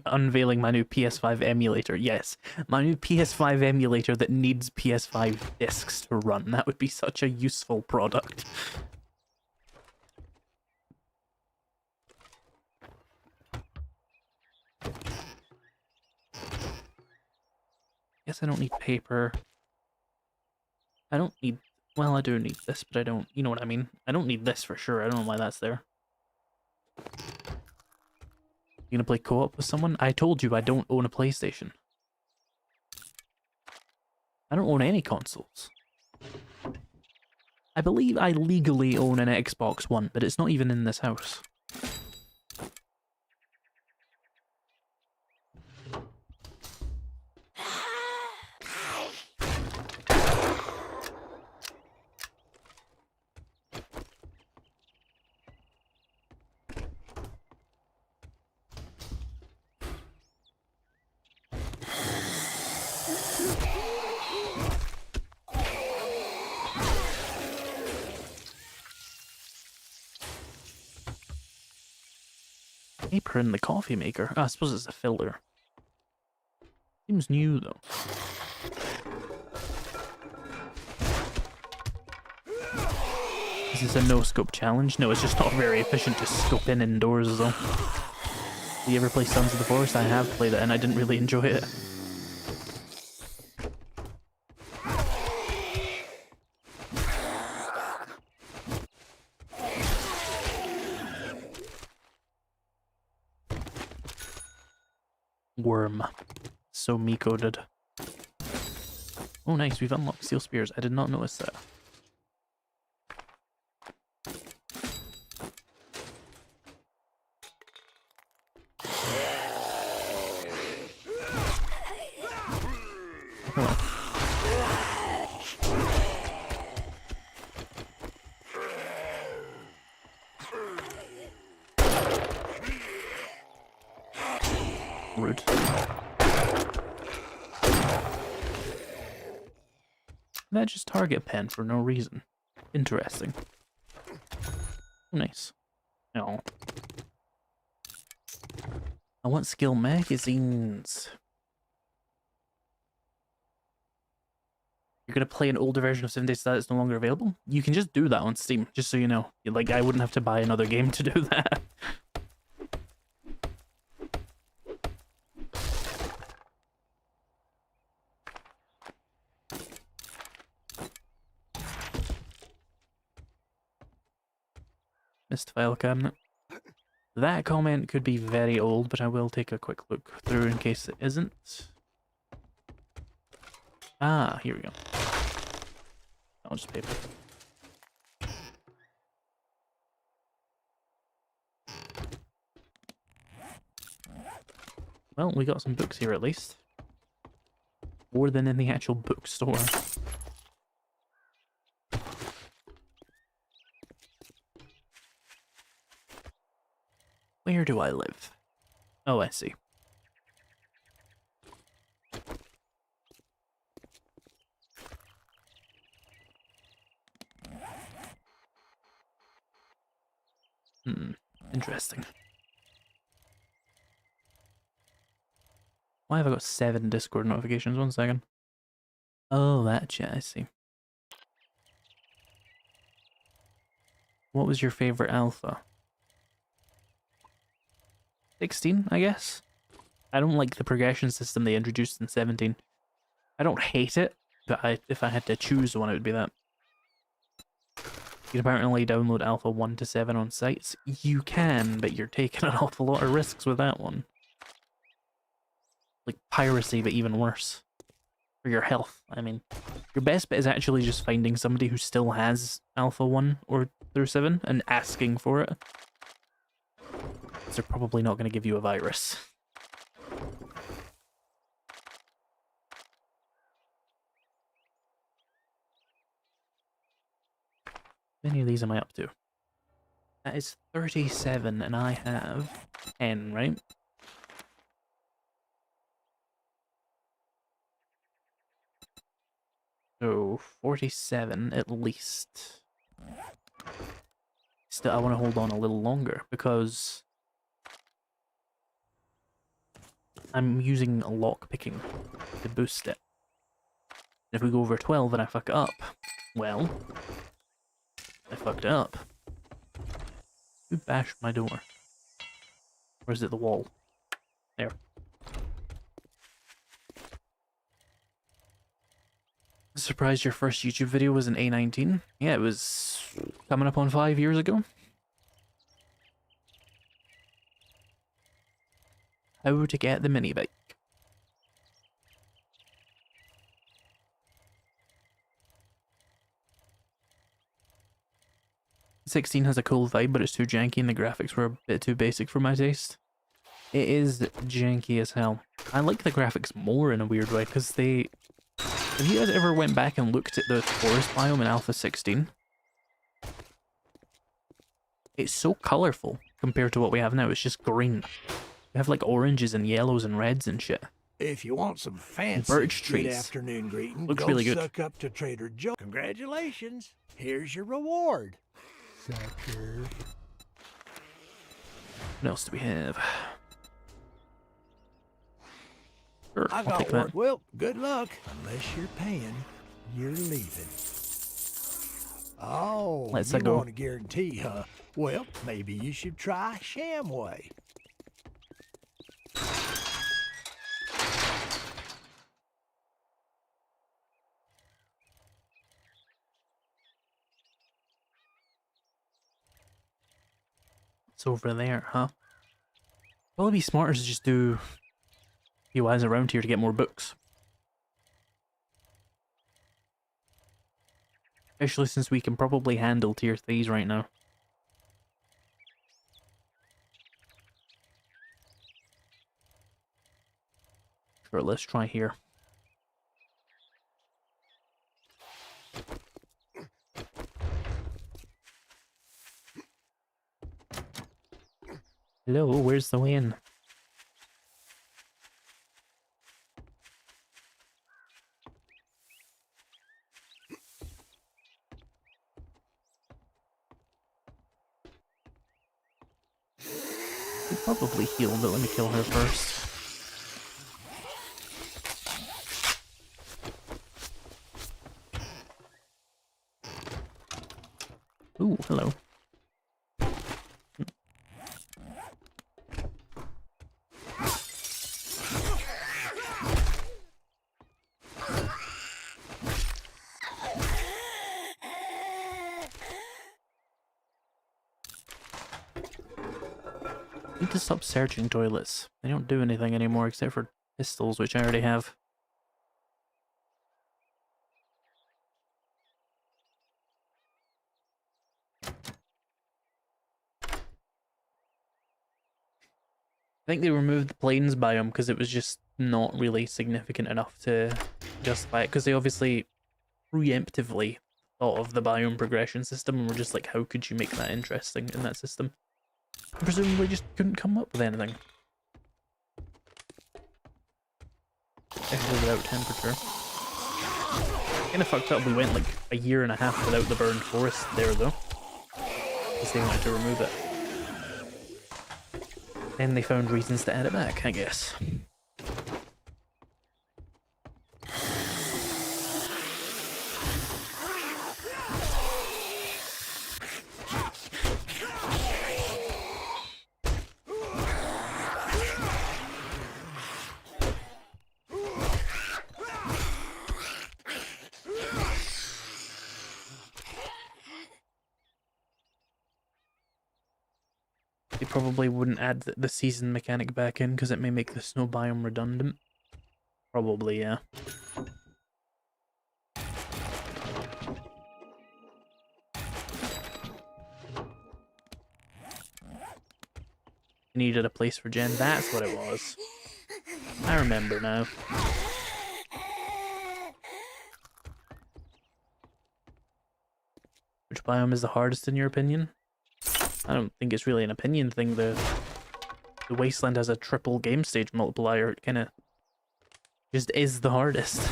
Unveiling my new PS5 emulator. Yes, my new PS5 emulator that needs PS5 discs to run. That would be such a useful product. Guess I don't need paper. I don't need... Well, I do need this, but I don't... You know what I mean? I don't need this for sure. I don't know why that's there. You gonna play co-op with someone? I told you I don't own a PlayStation. I don't own any consoles. I believe I legally own an Xbox One, but it's not even in this house. Paper in the coffee maker. Oh, I suppose it's a filter. Seems new though. Is this a no-scope challenge? No, it's just not very efficient to scope in indoors though. Do you ever play Sons of the Forest? I have played it and I didn't really enjoy it. Worm. So me-coded. Oh nice, we've unlocked steel spears. I did not notice that. Rude. That just target pen for no reason. Interesting. Nice. No. I want skill magazines. You're gonna play an older version of 7 Days to Die that's no longer available? You can just do that on Steam, just so you know. Like, I wouldn't have to buy another game to do that. Missed file cabinet. That comment could be very old, but I will take a quick look through in case it isn't. Ah, here we go. I'll just paper. Well, we got some books here at least. More than in the actual bookstore. Where do I live? Oh, I see. Interesting. Why have I got 7 Discord notifications? 1 second. Oh, that chat, I see. What was your favorite alpha? 16, I guess? I don't like the progression system they introduced in 17. I don't hate it, but if I had to choose one, it would be that. You can apparently download Alpha 1 to 7 on sites. You can, but you're taking an awful lot of risks with that one. Like piracy, but even worse. For your health, I mean. Your best bet is actually just finding somebody who still has Alpha 1 or through 7 and asking for it. Because they're probably not going to give you a virus. How many of these am I up to? That is 37 and I have 10, right? So 47 at least. Still, I want to hold on a little longer because I'm using lock picking to boost it. If we go over 12 and I fuck it up, well, I fucked it up. Who bashed my door? Or is it the wall? There. Surprised your first YouTube video was an A19? Yeah, it was coming up on 5 years ago. How to get the mini bike. '16 has a cool vibe, but it's too janky and the graphics were a bit too basic for my taste. It is janky as hell. I like the graphics more in a weird way, because they... Have you guys ever went back and looked at the forest biome in Alpha 16? It's so colourful compared to what we have now. It's just green. We have like oranges and yellows and reds and shit. If you want some fancy Birch trees. good-afternoon greeting, Looks go really good. suck up to Trader Joe. Congratulations. Here's your reward. Sucker. What else do we have? Sure, I I'll got take work. that. Well, good luck. Unless you're paying, you're leaving. Oh, Let's you go. want a guarantee, huh? Well, maybe you should try Shamway. It's over there, huh? Well, it'd be smarter to just do a few eyes around here to get more books. Especially since we can probably handle tier 3s right now. Sure, let's try here. Hello, where's the way in? Could probably heal, but let me kill her first. Ooh, hello. Need to stop searching toilets. They don't do anything anymore except for pistols, which I already have. I think they removed the plains biome because it was just not really significant enough to justify it, because they obviously preemptively thought of the biome progression system and were just like, how could you make that interesting in that system? And presumably just couldn't come up with anything. Especially without temperature. Kinda fucked up, we went like a year and a half without the burned forest there though. Because they wanted to remove it. Then they found reasons to add it back, I guess. They probably wouldn't add the season mechanic back in because it may make the snow biome redundant. Probably, yeah. Needed a place for Jen, that's what it was. I remember now. Which biome is the hardest in your opinion? I don't think it's really an opinion thing. The Wasteland has a triple game stage multiplier. It kinda just is the hardest.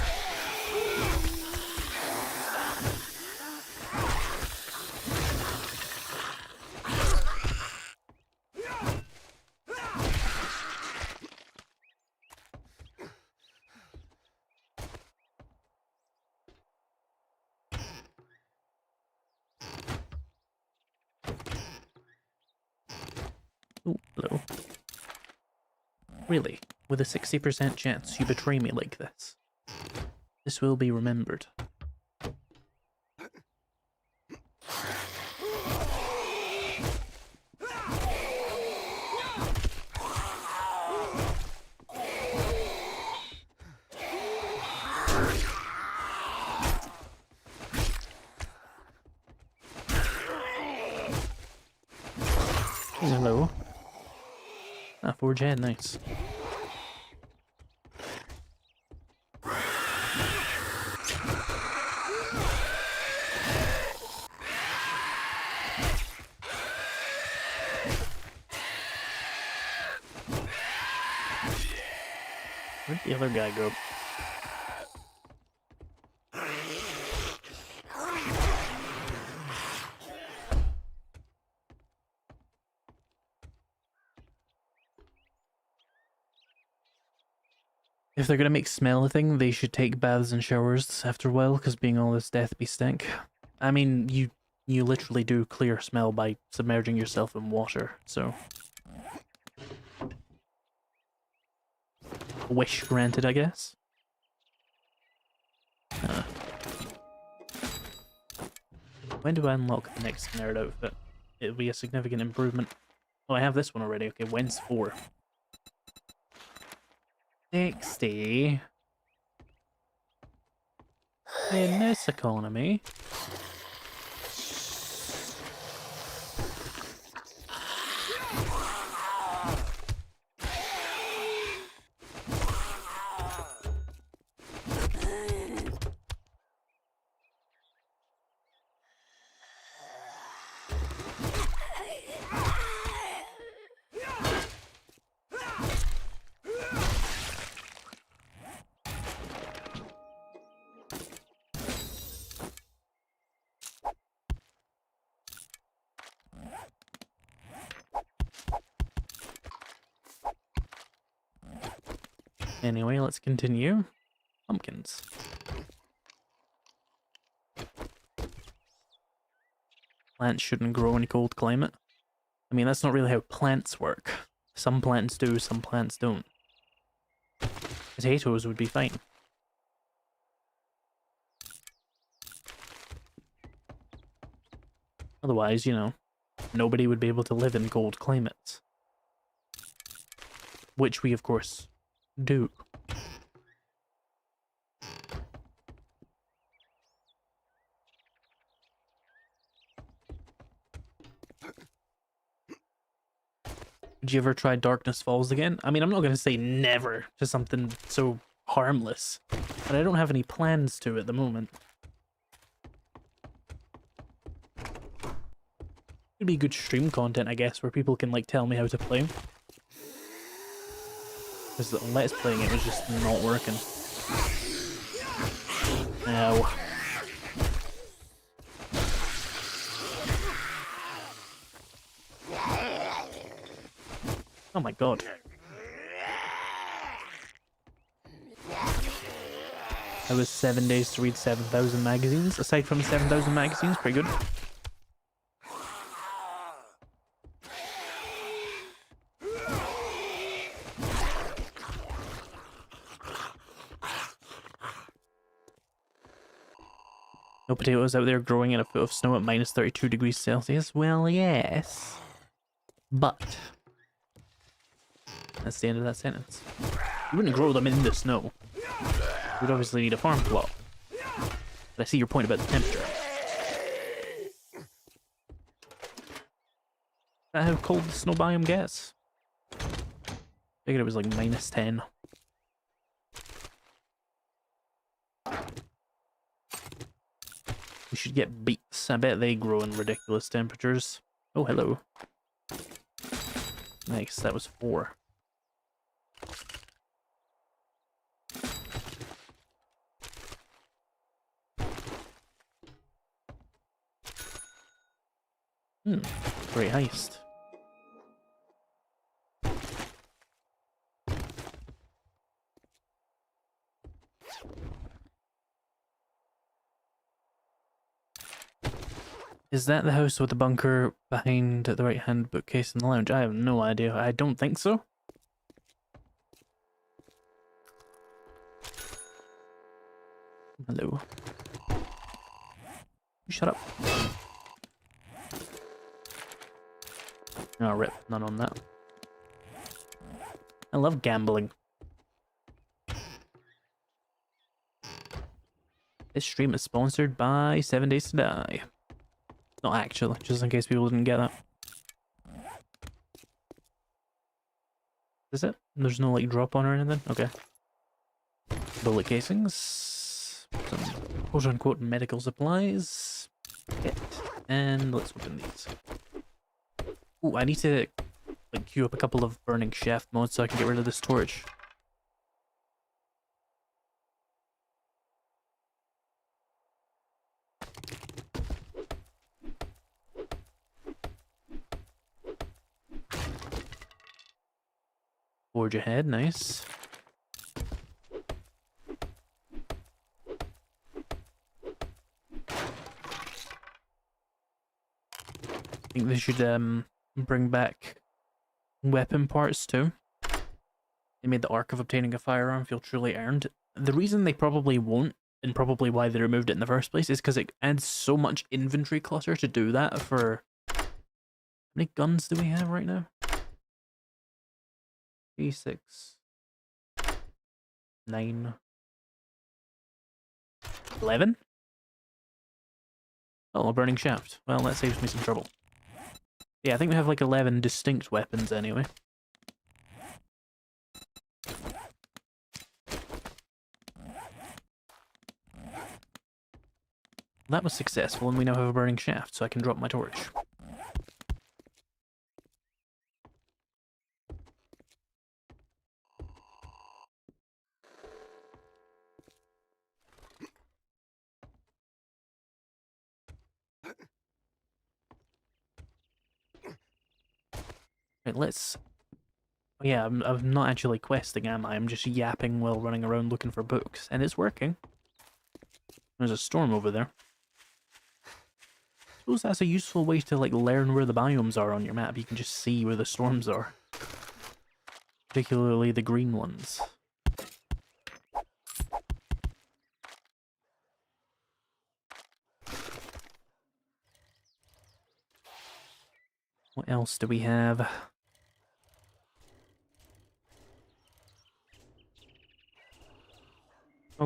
Ooh, hello. Really? With a 60% chance you betray me like this? This will be remembered. Hello. Ah, Forge Head, nice. Where'd the other guy go? If they're gonna make smell a thing, they should take baths and showers after a while, because being all this death be stink. I mean, you literally do clear smell by submerging yourself in water, so... Wish granted, I guess. When do I unlock the next nerd outfit? It'll be a significant improvement. Oh, I have this one already. Okay, when's 4? 60. In this economy. Anyway, let's continue. Pumpkins. Plants shouldn't grow in a cold climate. I mean, that's not really how plants work. Some plants do, some plants don't. Potatoes would be fine. Otherwise, you know, nobody would be able to live in cold climates. which we of course do. Would you ever try Darkness Falls again? I mean, I'm not going to say never to something so harmless, but I don't have any plans to at the moment. It'd be good stream content, I guess, where people can like tell me how to play. Because the Let's Playing it was just not working. Ow. Oh my god. That was 7 days to read 7,000 magazines. Aside from 7,000 magazines, pretty good. No potatoes out there growing in a foot of snow at minus 32 degrees Celsius? Well, yes. But that's the end of that sentence. You wouldn't grow them in the snow. You'd obviously need a farm plot. But I see your point about the temperature. Is that how cold the snow biome gets? I figured it was like minus 10. We should get beets. I bet they grow in ridiculous temperatures. Oh, hello. Nice, that was 4. Great heist. Is that the house with the bunker behind the right-hand bookcase in the lounge? I have no idea. I don't think so. Hello. You shut up. Oh, rip. None on that. I love gambling. This stream is sponsored by 7 Days to Die. Not actually, just in case people didn't get that. Is it? There's no like drop on or anything? Okay. Bullet casings. Some quote unquote medical supplies. Kit. And let's open these. Ooh, I need to like queue up a couple of burning shaft mods so I can get rid of this torch. Forge ahead, nice. I think they should bring back weapon parts too. They made the arc of obtaining a firearm feel truly earned. The reason they probably won't, and probably why they removed it in the first place, is because it adds so much inventory clutter to do that for... How many guns do we have right now? 3, 6, 9, 11? Oh, a burning shaft. Well, that saves me some trouble. Yeah, I think we have like 11 distinct weapons anyway. That was successful, and we now have a burning shaft, so I can drop my torch. Right, let's... Oh, yeah, I'm not actually questing, am I? I'm just yapping while running around looking for books, and it's working. There's a storm over there. I suppose that's a useful way to like learn where the biomes are on your map. You can just see where the storms are. Particularly the green ones. What else do we have?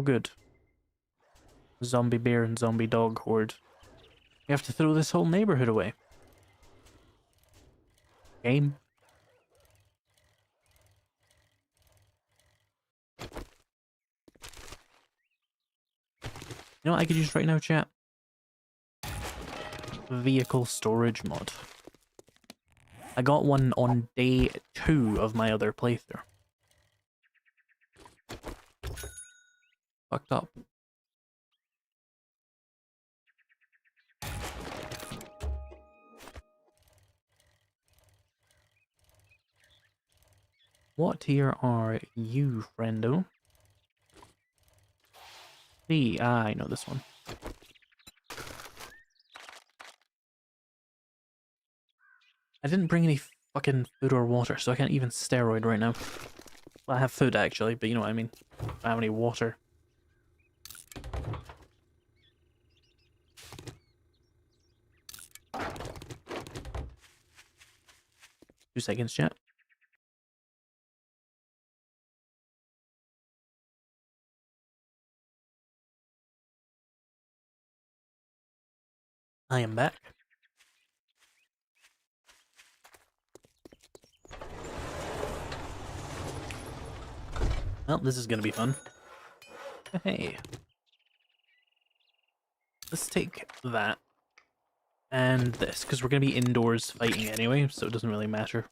Oh, good. Zombie bear and zombie dog horde. You have to throw this whole neighborhood away. Game. You know what I could use right now, chat? Vehicle storage mod. I got one on day 2 of my other playthrough. Fucked up. What tier are you, friendo? I know this one. I didn't bring any fucking food or water, so I can't even steroid right now. Well, I have food actually, but you know what I mean. I don't have any water. Two seconds, chat. I am back. Well, this is gonna be fun. Hey. Let's take that. And this, because we're gonna be indoors fighting anyway, so it doesn't really matter.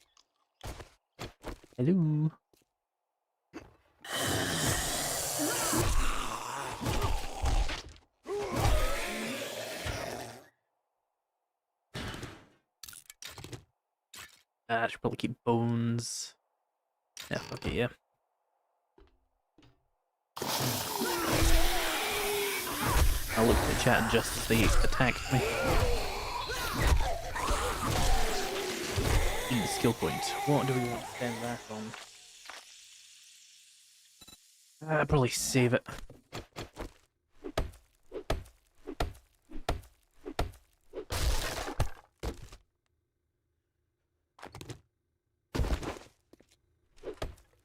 Hello. I should probably keep bones. Yeah, okay, yeah. I looked at the chat just as they attacked me. Need the skill point. What do we want to spend that on? I'd probably save it.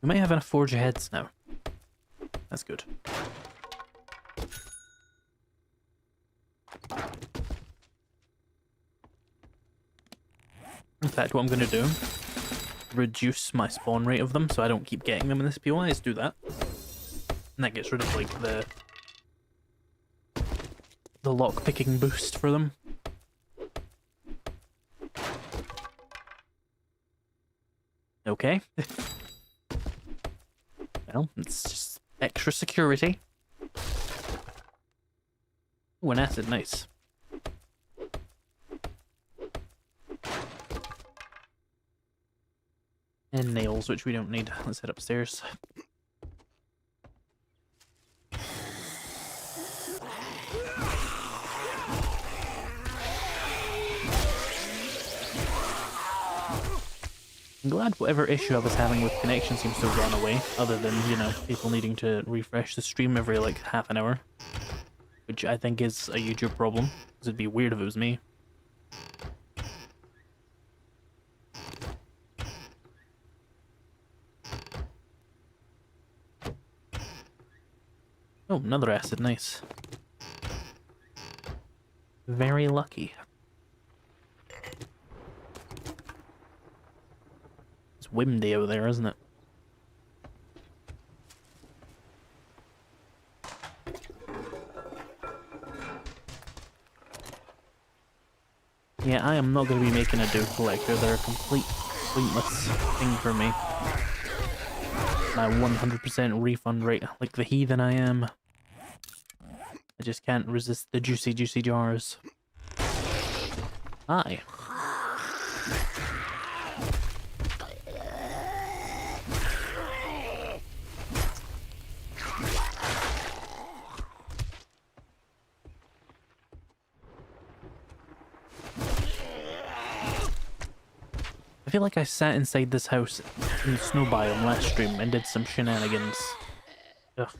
We might have enough forge heads now. That's good. In fact, what I'm going to do, reduce my spawn rate of them so I don't keep getting them in this POI, is do that. And that gets rid of, like, the lock-picking boost for them. Okay. Well, it's just extra security. Ooh, an acid, nice. And nails, which we don't need. Let's head upstairs. I'm glad whatever issue I was having with connection seems to have gone away, other than, you know, people needing to refresh the stream every, like, half an hour. Which I think is a YouTube problem, because it'd be weird if it was me. Oh, another acid, nice. Very lucky. It's windy out there, isn't it? Yeah, I am not going to be making a Duke Collector. They're a complete pointless thing for me. My 100% refund rate, like the heathen I am. I just can't resist the juicy, juicy jars. Hi. I feel like I sat inside this house in the snow biome last stream and did some shenanigans. Ugh.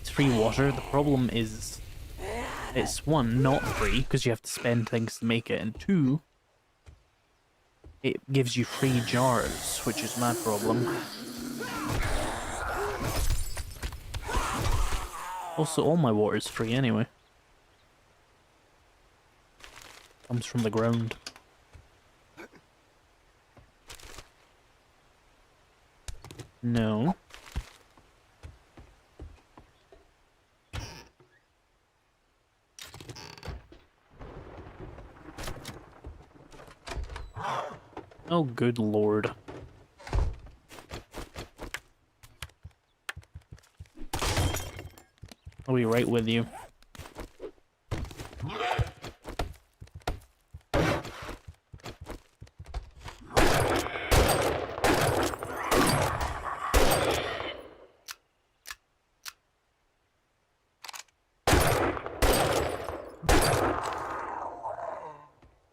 It's free water. The problem is it's one, not free, because you have to spend things to make it, and two, it gives you free jars, which is my problem. Also, all my water is free anyway. Comes from the ground. No. Oh, good lord. I'll be right with you.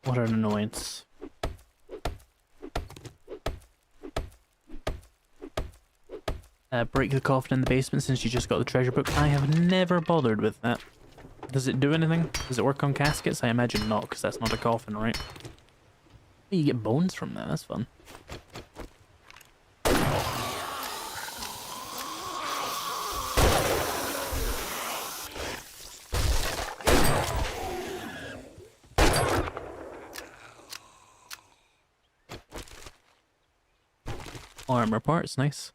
What an annoyance. Break the coffin in the basement since you just got the treasure book. I have never bothered with that. Does it do anything? Does it work on caskets? I imagine not, because that's not a coffin, right? You get bones from that, that's fun. Armor parts, nice.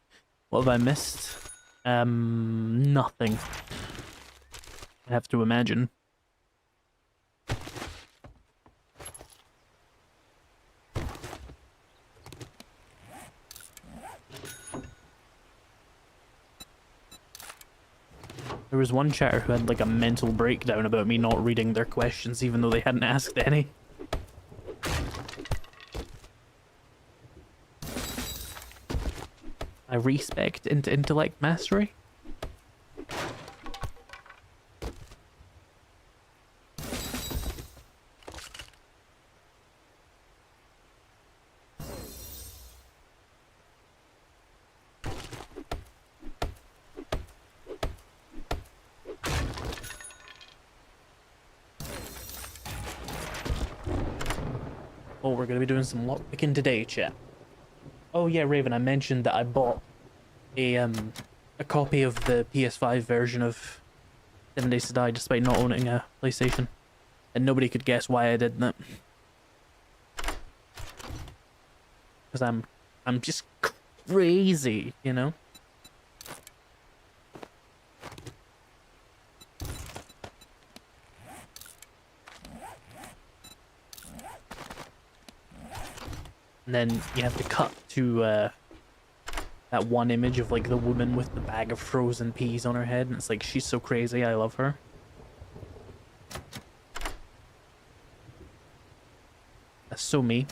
What have I missed? Nothing. I have to imagine. There was one chatter who had like a mental breakdown about me not reading their questions even though they hadn't asked any. I respect into intellect mastery. Oh, we're gonna be doing some lockpicking today, chat. Oh yeah, Raven, I mentioned that I bought a copy of the PS5 version of 7 Days to Die despite not owning a PlayStation. And nobody could guess why I did that. Because I'm just crazy, you know? And then you have to cut to that one image of like the woman with the bag of frozen peas on her head, and it's like, she's so crazy, I love her. That's so me.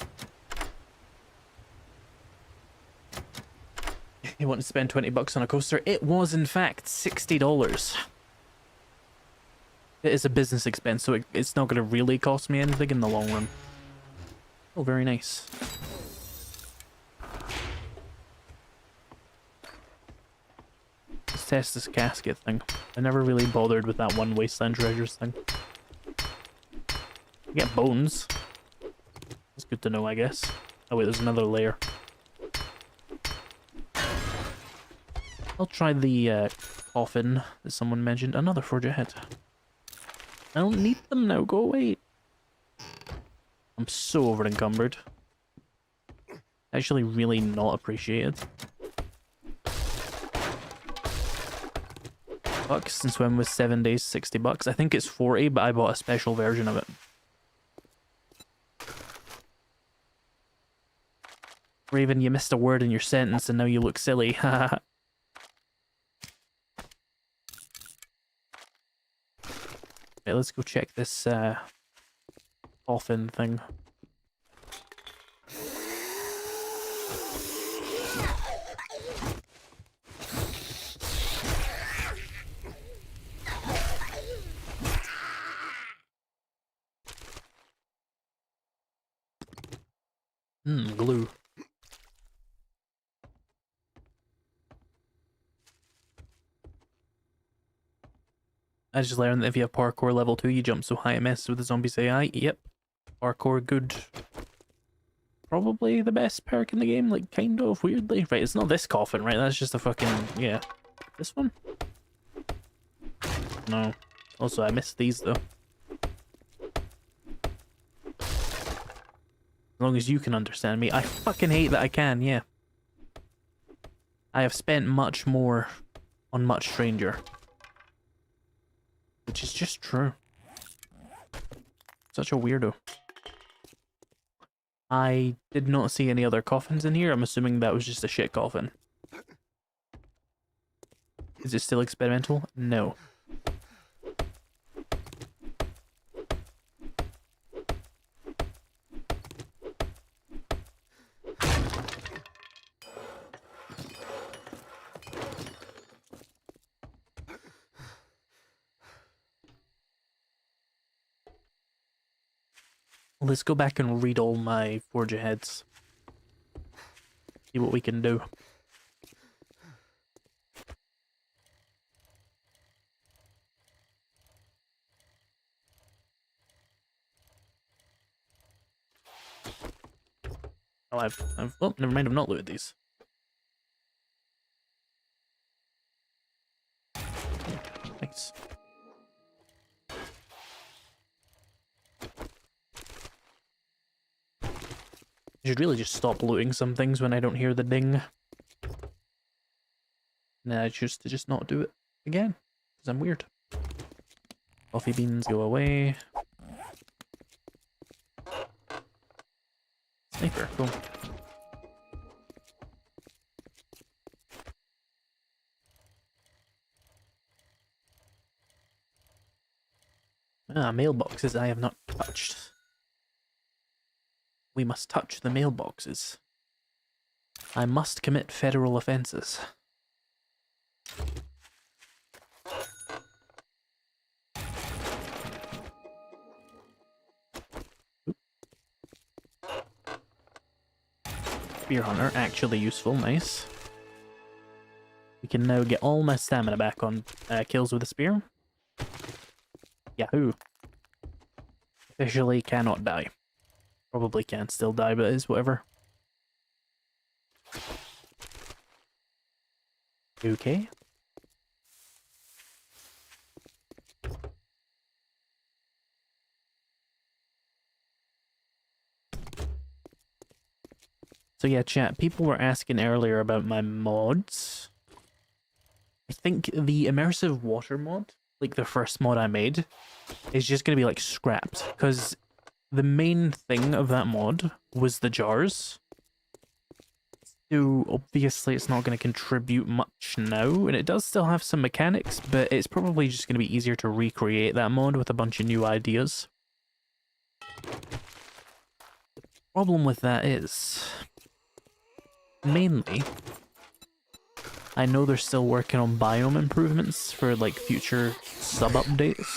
You want to spend 20 bucks on a coaster? It was in fact $60. It is a business expense, so it's not going to really cost me anything in the long run. Oh, very nice. Let's test this casket thing. I never really bothered with that one Wasteland Treasures thing. You get bones. That's good to know, I guess. Oh wait, there's another layer. I'll try the coffin that someone mentioned. Another forge ahead. I don't need them now, go away. I'm so over encumbered. Actually really not appreciated. Bucks, since when was 7 days 60 bucks? I think it's 40, but I bought a special version of it. Raven, you missed a word in your sentence and now you look silly. Haha. Okay, let's go check this coffin thing. Glue. I just learned that if you have parkour level 2, you jump so high it messes with the zombies AI. Yep. Parkour good. Probably the best perk in the game, like, kind of, weirdly. Right, it's not this coffin, right? That's just a fucking, yeah. This one? No. Also, I missed these, though. As long as you can understand me. I fucking hate that I can, yeah. I have spent much more on Much Stranger. Which is just true. Such a weirdo. I did not see any other coffins in here. I'm assuming that was just a shit coffin. Is it still experimental? No. Let's go back and read all my Forge Aheads. See what we can do. Oh, oh, never mind, I've not looted these. Nice. I should really just stop looting some things when I don't hear the ding. Nah, I choose to just not do it again, because I'm weird. Coffee beans go away. Sniper, cool. Ah, mailboxes I have not touched. We must touch the mailboxes. I must commit federal offenses. Oop. Spear Hunter, actually useful, nice. We can now get all my stamina back on kills with a spear. Yahoo! Officially cannot die. Probably can still die, but it is whatever. Okay. So yeah, chat, people were asking earlier about my mods. I think the immersive water mod, like the first mod I made, is just going to be like scrapped, because the main thing of that mod was the jars. So obviously it's not going to contribute much now, and it does still have some mechanics, but it's probably just going to be easier to recreate that mod with a bunch of new ideas. The problem with that is, mainly, I know they're still working on biome improvements for like future sub-updates.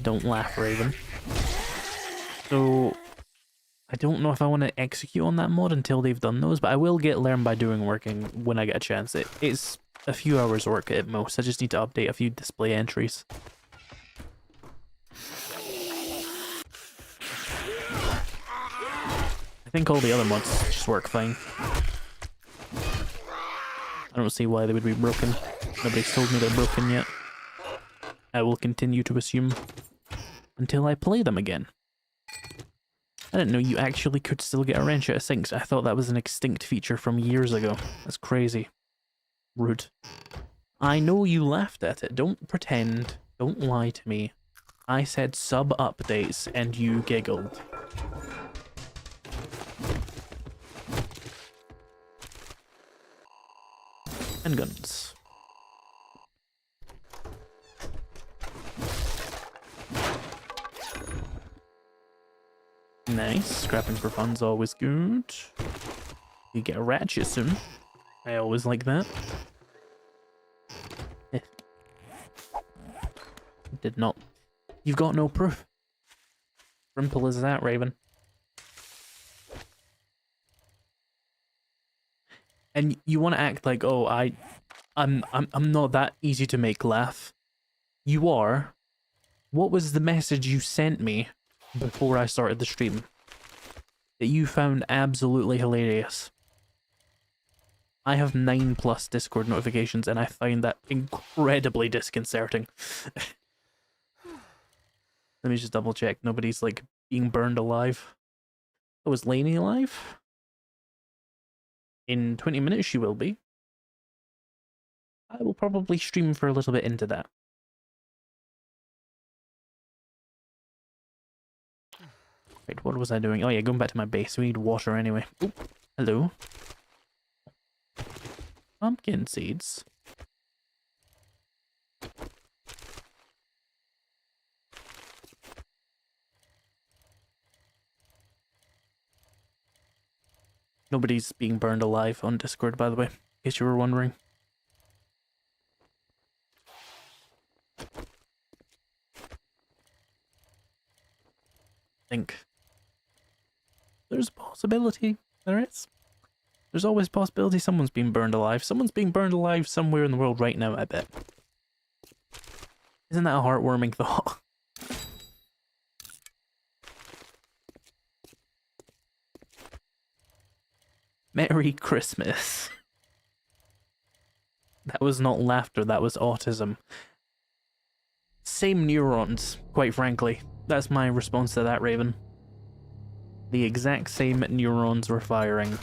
Don't laugh, Raven. So I don't know if I want to execute on that mod until they've done those, but I will get Learn by Doing working when I get a chance. It's a few hours work at most. I just need to update a few display entries. I think all the other mods just work fine. I don't see why they would be broken. Nobody's told me they're broken yet. I will continue to assume until I play them again. I didn't know you actually could still get a wrench out of sinks. I thought that was an extinct feature from years ago. That's crazy. Rude. I know you laughed at it. Don't pretend. Don't lie to me. I said sub-updates and you giggled. Handguns. Nice. Scrapping for fun's always good. You get a ratchet soon. I always like that. Did not. You've got no proof. Simple as that, Raven. And you want to act like, oh, I'm not that easy to make laugh. You are. What was the message you sent me before I started the stream that you found absolutely hilarious? I have 9+ Discord notifications, and I find that incredibly disconcerting. Let me just double check. Nobody's, like, being burned alive. Oh, is Lainey alive? In 20 minutes she will be. I will probably stream for a little bit into that. Right, what was I doing? Oh yeah, going back to my base. We need water anyway. Oh, hello. Pumpkin seeds. Nobody's being burned alive on Discord, by the way, in case you were wondering. Think. There's a possibility. There is. There's always a possibility someone's being burned alive. Someone's being burned alive somewhere in the world right now, I bet. Isn't that a heartwarming thought? Merry Christmas. That was not laughter, that was autism. Same neurons, quite frankly. That's my response to that, Raven. The exact same neurons were firing.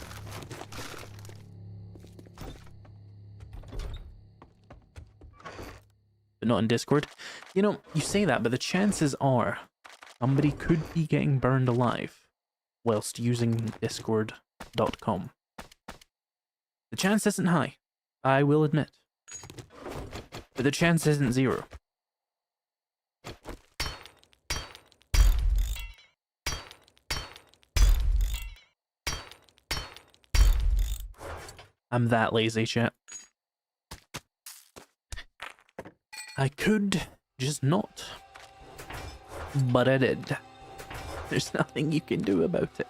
But not in Discord. You know, you say that, but the chances are somebody could be getting burned alive whilst using Discord.com. The chance isn't high, I will admit. But the chance isn't zero. I'm that lazy, chat. I could just not. But I did. There's nothing you can do about it.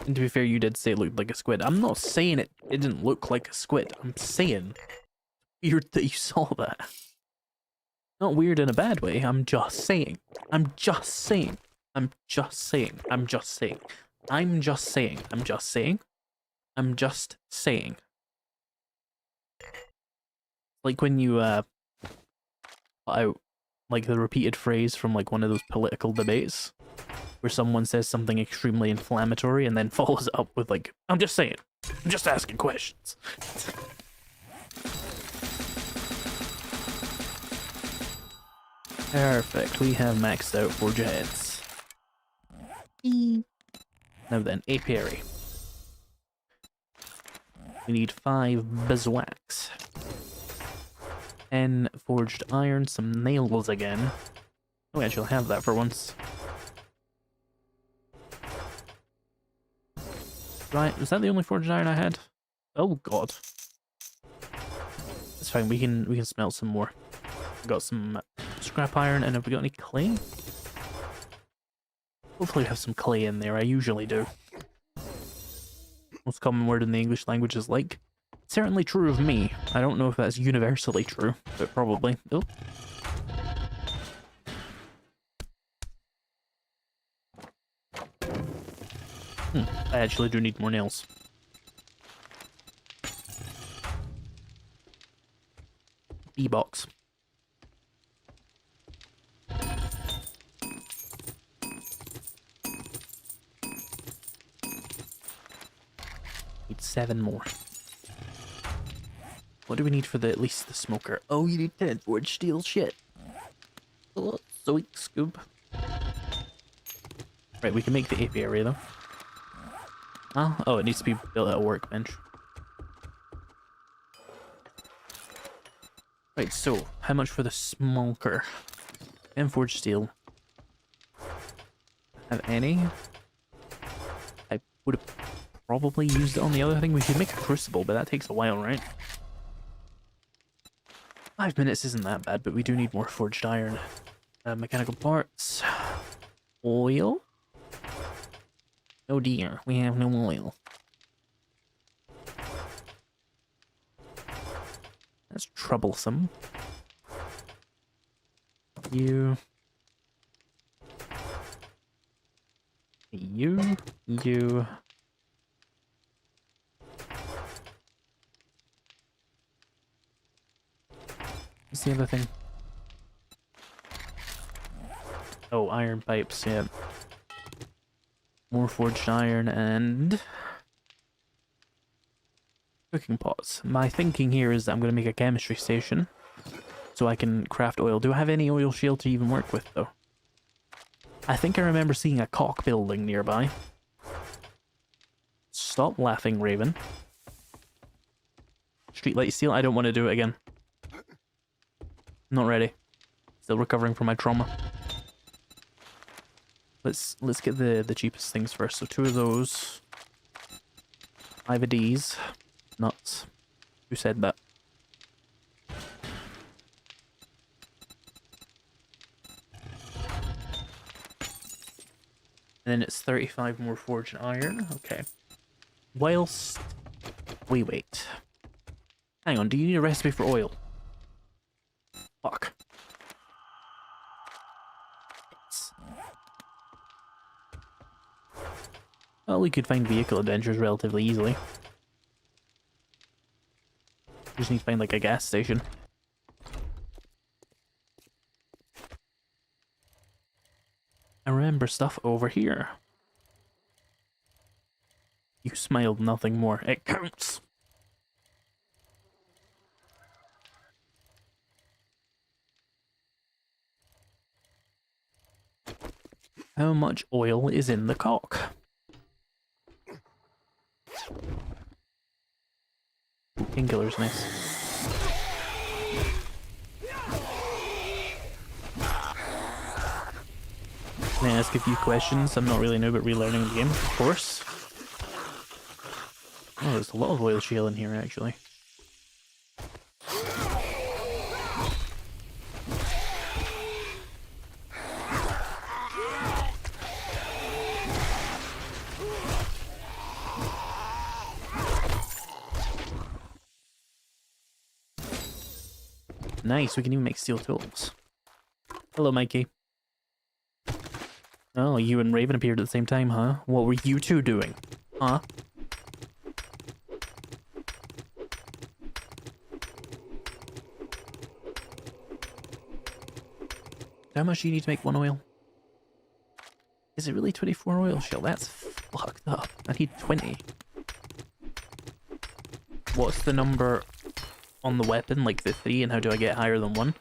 And to be fair, you did say it looked like a squid. I'm not saying it didn't look like a squid. I'm saying weird that you saw that. Not weird in a bad way. I'm just saying. I'm just saying. I'm just saying. I'm just saying. I'm just saying. I'm just saying. I'm just saying. Like when you put out like the repeated phrase from like one of those political debates where someone says something extremely inflammatory and then follows it up with like, I'm just saying. I'm just asking questions. Perfect. We have maxed out Forge Heads. Now then, apiary. We need 5 beeswax. 10 forged iron, some nails again. Oh, we actually have that for once. Right, was that the only forged iron I had? Oh god. It's fine, we can smelt some more. We got some scrap iron, and have we got any clay? Hopefully we have some clay in there, I usually do. Most common word in the English language is like. Certainly true of me. I don't know if that's universally true, but probably. Oh. I actually do need more nails. B-box. Need 7 more. What do we need for at least the smoker? Oh, you need 10 forged steel shit. Oh, sweet scoop. Right, we can make the apiary though. Oh, it needs to be built at a workbench. Right, so how much for the smoker? And forged steel. Have any? I would have probably used it on the other thing. We could make a crucible, but that takes a while, right? 5 minutes isn't that bad, but we do need more forged iron. Mechanical parts. Oil? Oh dear, we have no oil. That's troublesome. You. What's the other thing? Oh, iron pipes, yeah. More forged iron and cooking pots. My thinking here is that I'm going to make a chemistry station so I can craft oil. Do I have any oil shale to even work with, though? I think I remember seeing a cock building nearby. Stop laughing, Raven. Streetlight steel, I don't want to do it again. Not ready. Still recovering from my trauma. Let's get the cheapest things first. So 2 of those. 5 of these. Nuts. Who said that? And then it's 35 more forged iron. Okay. Whilst we wait. Hang on, do you need a recipe for oil? Fuck. Well, we could find vehicle adventures relatively easily. Just need to find like a gas station. I remember stuff over here. You smiled, nothing more. It counts. How much oil is in the cock? Painkiller's nice. Can I ask a few questions? I'm not really new, but relearning the game, of course. Oh, there's a lot of oil shale in here, actually. Nice, we can even make steel tools. Hello, Mikey. Oh, you and Raven appeared at the same time, huh? What were you two doing? Huh? How much do you need to make 1 oil? Is it really 24 oil shell? That's fucked up. I need 20. What's the number on the weapon? Like the 3, and how do I get higher than 1?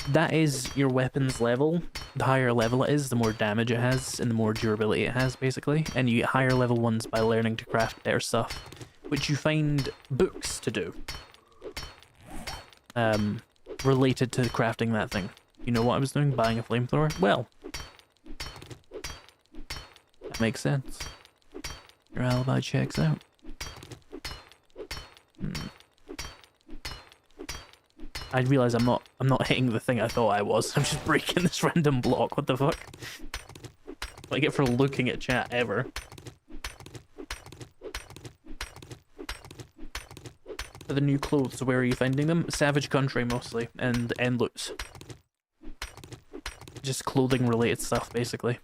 That is your weapon's level. The higher level it is, the more damage it has, and the more durability it has, basically. And you get higher level ones by learning to craft better stuff, which you find books to do. Related to crafting that thing. You know what I was doing? Buying a flamethrower? Well, that makes sense. Your alibi checks out. I realize I'm not hitting the thing I thought I was. I'm just breaking this random block. What the fuck? What I get for looking at chat ever. For the new clothes, where are you finding them? Savage Country mostly, and Endloots. Just clothing related stuff, basically.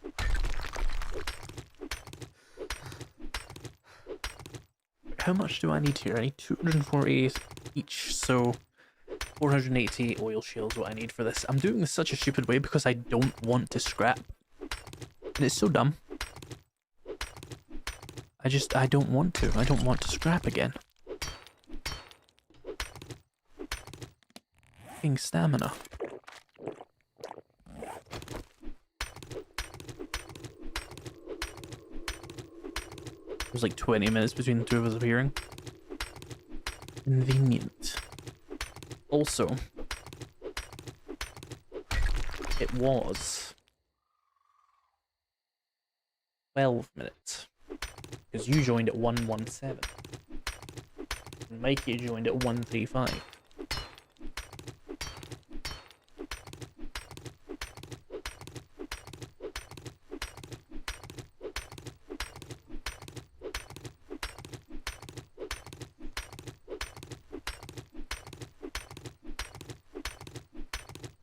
How much do I need here? I need 248 each, so 480 oil shields what I need for this. I'm doing this such a stupid way because I don't want to scrap. And it's so dumb. I don't want to. I don't want to scrap again. Fucking stamina. There's like 20 minutes between the two of us appearing. Convenient. Also, it was 12 minutes. Because you joined at 1:17. And Mikey joined at 1:35.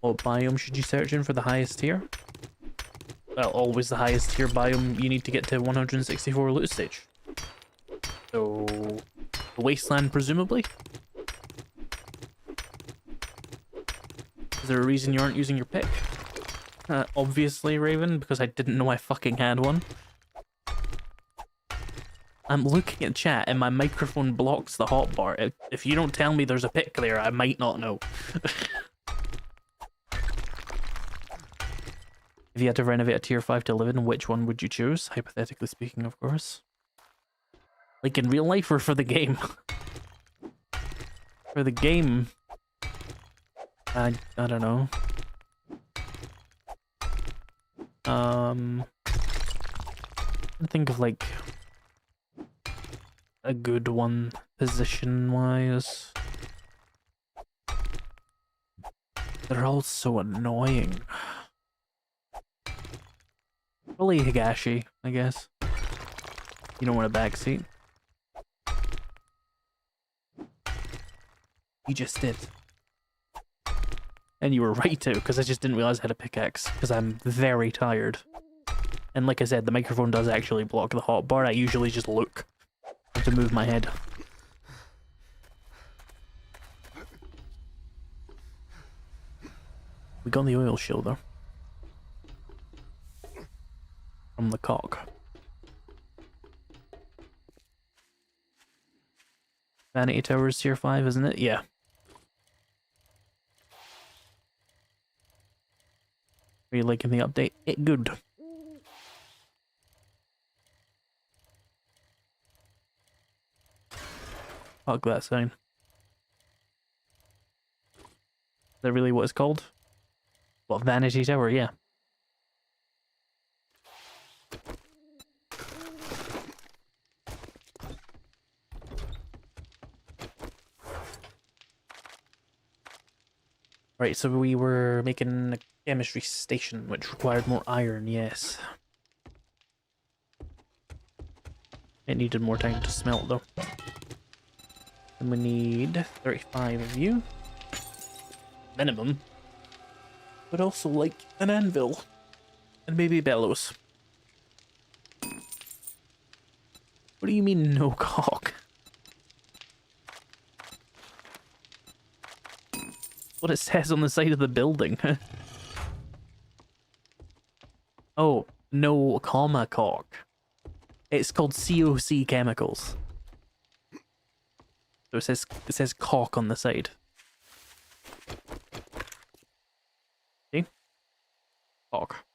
What biome should you search in for the highest tier? Well, always the highest tier biome you need to get to 164 loot stage. So, the wasteland presumably? Is there a reason you aren't using your pick? Obviously, Raven, because I didn't know I fucking had one. I'm looking at chat and my microphone blocks the hotbar. If you don't tell me there's a pick there, I might not know. If you had to renovate a tier 5 to live in, which one would you choose? Hypothetically speaking, of course. Like in real life or for the game? For the game, I don't know. I think of like a good one position-wise. They're all so annoying. Probably Higashi, I guess. You don't want a backseat. You just did. And you were right to, because I just didn't realize I had a pickaxe, because I'm very tired. And like I said, the microphone does actually block the hotbar. I usually just look to move my head. We got the oil shield though. From the cock. Vanity Towers tier 5, isn't it? Yeah. Are you liking the update? It good. Fuck that sign. Is that really what it's called? What, Vanity Tower? Yeah. Right, so we were making a chemistry station, which required more iron, yes. It needed more time to smelt, though. And we need 35 of you. Minimum. But also, like, an anvil. And maybe bellows. What do you mean, no cock? What it says on the side of the building. Oh, no comma cock. It's called COC Chemicals. So it says cock on the side. See? Cock.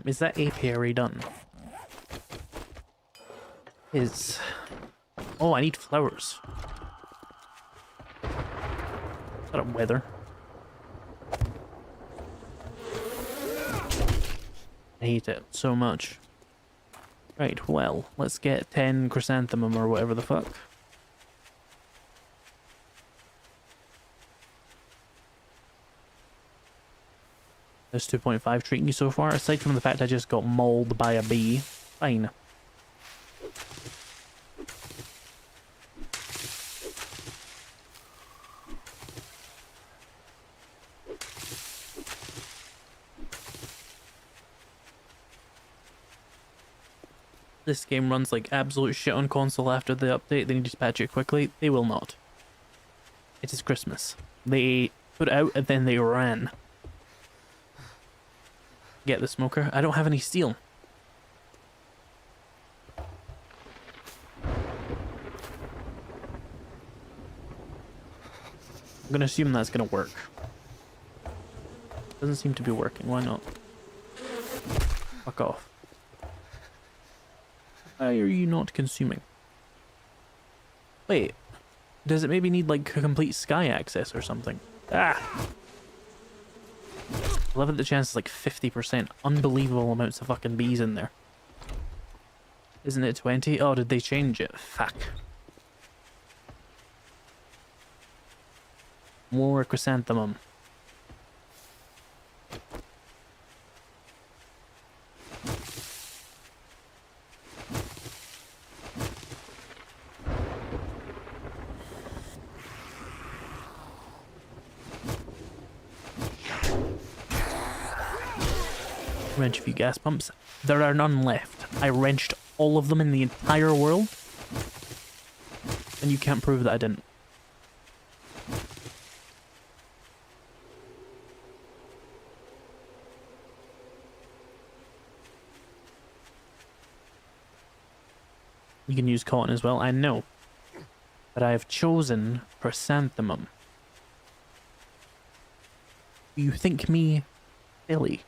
Is that apiary done? Oh, I need flowers. Is that a weather? I hate it so much. Right, well, let's get 10 chrysanthemum or whatever the fuck. This 2.5 treating you so far? Aside from the fact I just got mauled by a bee. Fine. This game runs like absolute shit on console after the update. They need to patch it quickly. They will not. It is Christmas. They put out and then they ran. Get the smoker. I don't have any steel. I'm gonna assume that's gonna work. Doesn't seem to be working. Why not? Fuck off. Why are you not consuming? Wait. Does it maybe need like a complete sky access or something? Ah! 11 the chance is like 50%. Unbelievable amounts of fucking bees in there. Isn't it 20? Oh, did they change it? Fuck. More chrysanthemum. Wrench a few gas pumps. There are none left. I wrenched all of them in the entire world. And you can't prove that I didn't. You can use cotton as well, I know. But I have chosen chrysanthemum. Do you think me silly?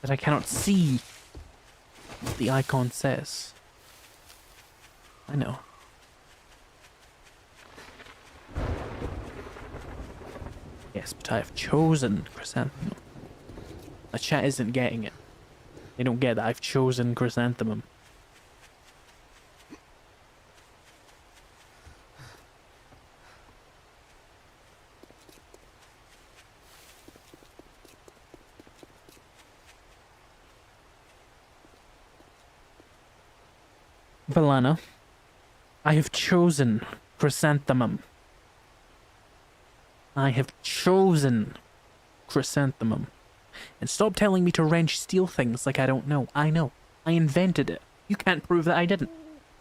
That I cannot see what the icon says. I know. Yes, but I have chosen chrysanthemum. The chat isn't getting it. They don't get that I've chosen chrysanthemum. Valana, I have chosen chrysanthemum. I have chosen chrysanthemum. And stop telling me to wrench steel things like I don't know. I know. I invented it. You can't prove that I didn't.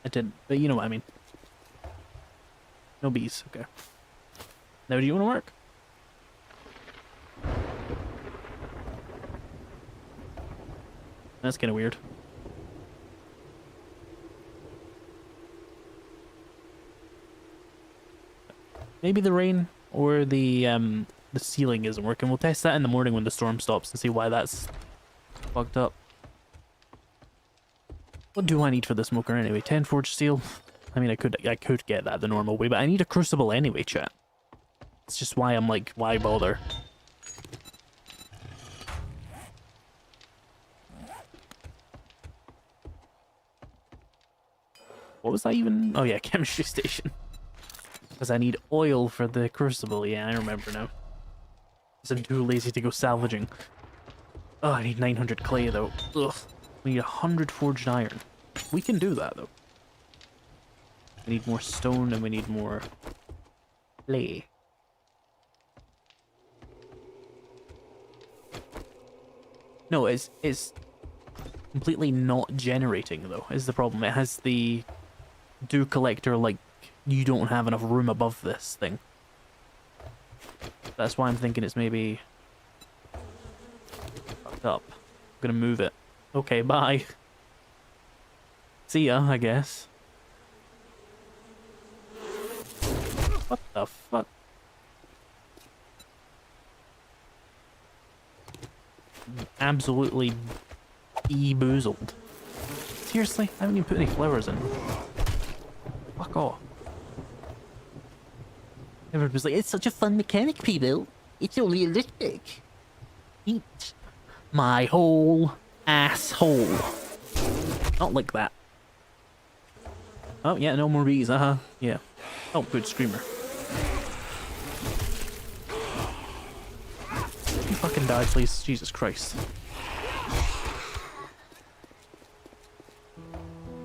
I didn't, but you know what I mean. No bees, okay. Now do you want to work? That's kind of weird. Maybe the rain or the ceiling isn't working. We'll test that in the morning when the storm stops and see why that's fucked up. What do I need for the smoker anyway? 10 forged steel. I mean, I could get that the normal way, but I need a crucible anyway, chat. It's just why I'm like, why bother? What was that even? Oh yeah, chemistry station. Because I need oil for the crucible. Yeah, I remember now. Because I'm too lazy to go salvaging. Oh, I need 900 clay though. Ugh. We need 100 forged iron. We can do that though. We need more stone and we need more clay. No, it's completely not generating though, is the problem. It has the dew collector, like, you don't have enough room above this thing. That's why I'm thinking it's maybe fucked up. I'm gonna move it. Okay, bye. See ya, I guess. What the fuck? Absolutely bee-boozled. Seriously? I haven't even put any flowers in. Fuck off. Everyone was like, it's such a fun mechanic, people. It's so realistic. Eat my whole asshole. Not like that. Oh, yeah, no more bees, yeah. Oh, good screamer. You fucking die, please. Jesus Christ.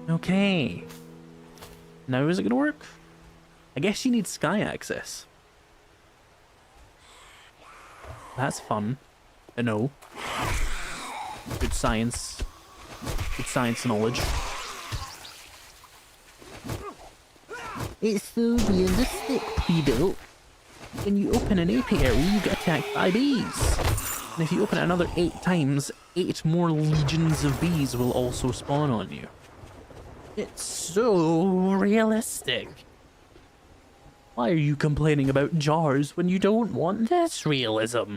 Okay. Now is it gonna work? I guess you need sky access. That's fun. I know. Good science. Good science knowledge. It's so realistic, people. When you open an apiary, you get attacked by bees. And if you open it another 8 times, 8 more legions of bees will also spawn on you. It's so realistic. Why are you complaining about jars when you don't want this realism?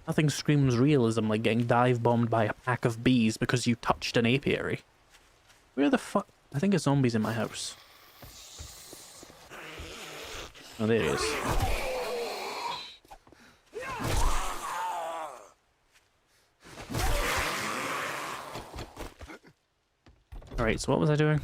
Nothing screams realism like getting dive-bombed by a pack of bees because you touched an apiary. Where the fuck? I think a zombie's in my house. Oh, there he is. Alright, so what was I doing?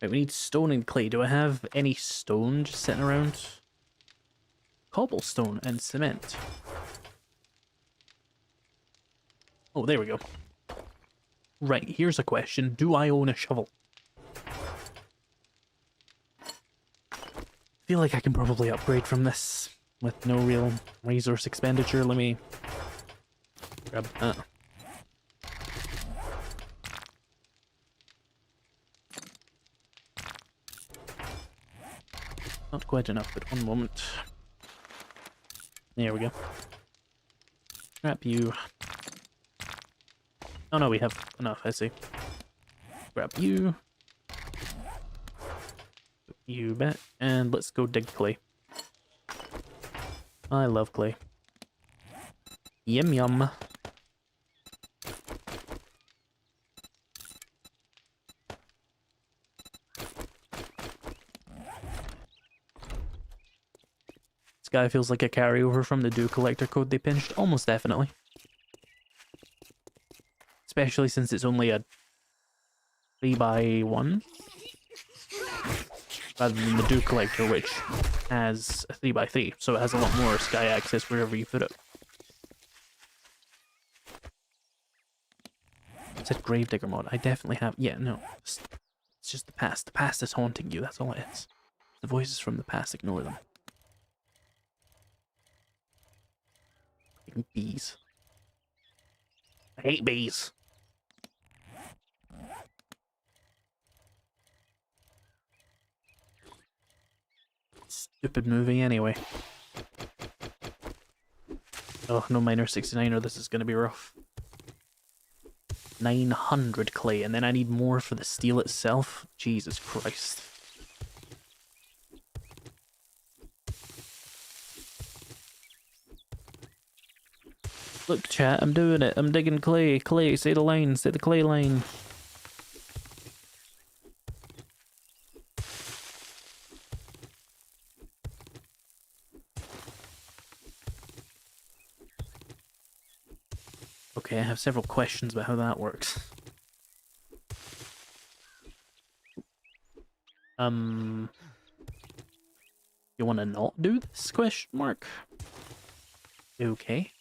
Right, we need stone and clay. Do I have any stone just sitting around? cobblestone and cement. Oh, there we go. Right, here's a question. Do I own a shovel? I feel like I can probably upgrade from this with no real resource expenditure. Let me grab that. Not quite enough, but one moment. There we go. Grab you. Oh no, we have enough, I see. Grab you. Put you back, and let's go dig clay. I love clay. Yum yum. This guy feels like a carryover from the Dew Collector code they pinched, almost definitely. Especially since it's only a 3x1. Rather than the Dew Collector, which has a 3x3, so it has a lot more sky access wherever you put it. It said Gravedigger mod. I definitely have. Yeah, no. It's just the past. The past is haunting you, that's all it is. The voices from the past, ignore them. Fucking bees. I hate bees. Stupid movie anyway. Oh, no Miner 69 or this is gonna be rough. 900 clay, and then I need more for the steel itself. Jesus Christ. Look, chat, I'm doing it. I'm digging clay. Clay, say the line. Say the clay line. Okay, I have several questions about how that works. You want to not do this? Question mark. Okay.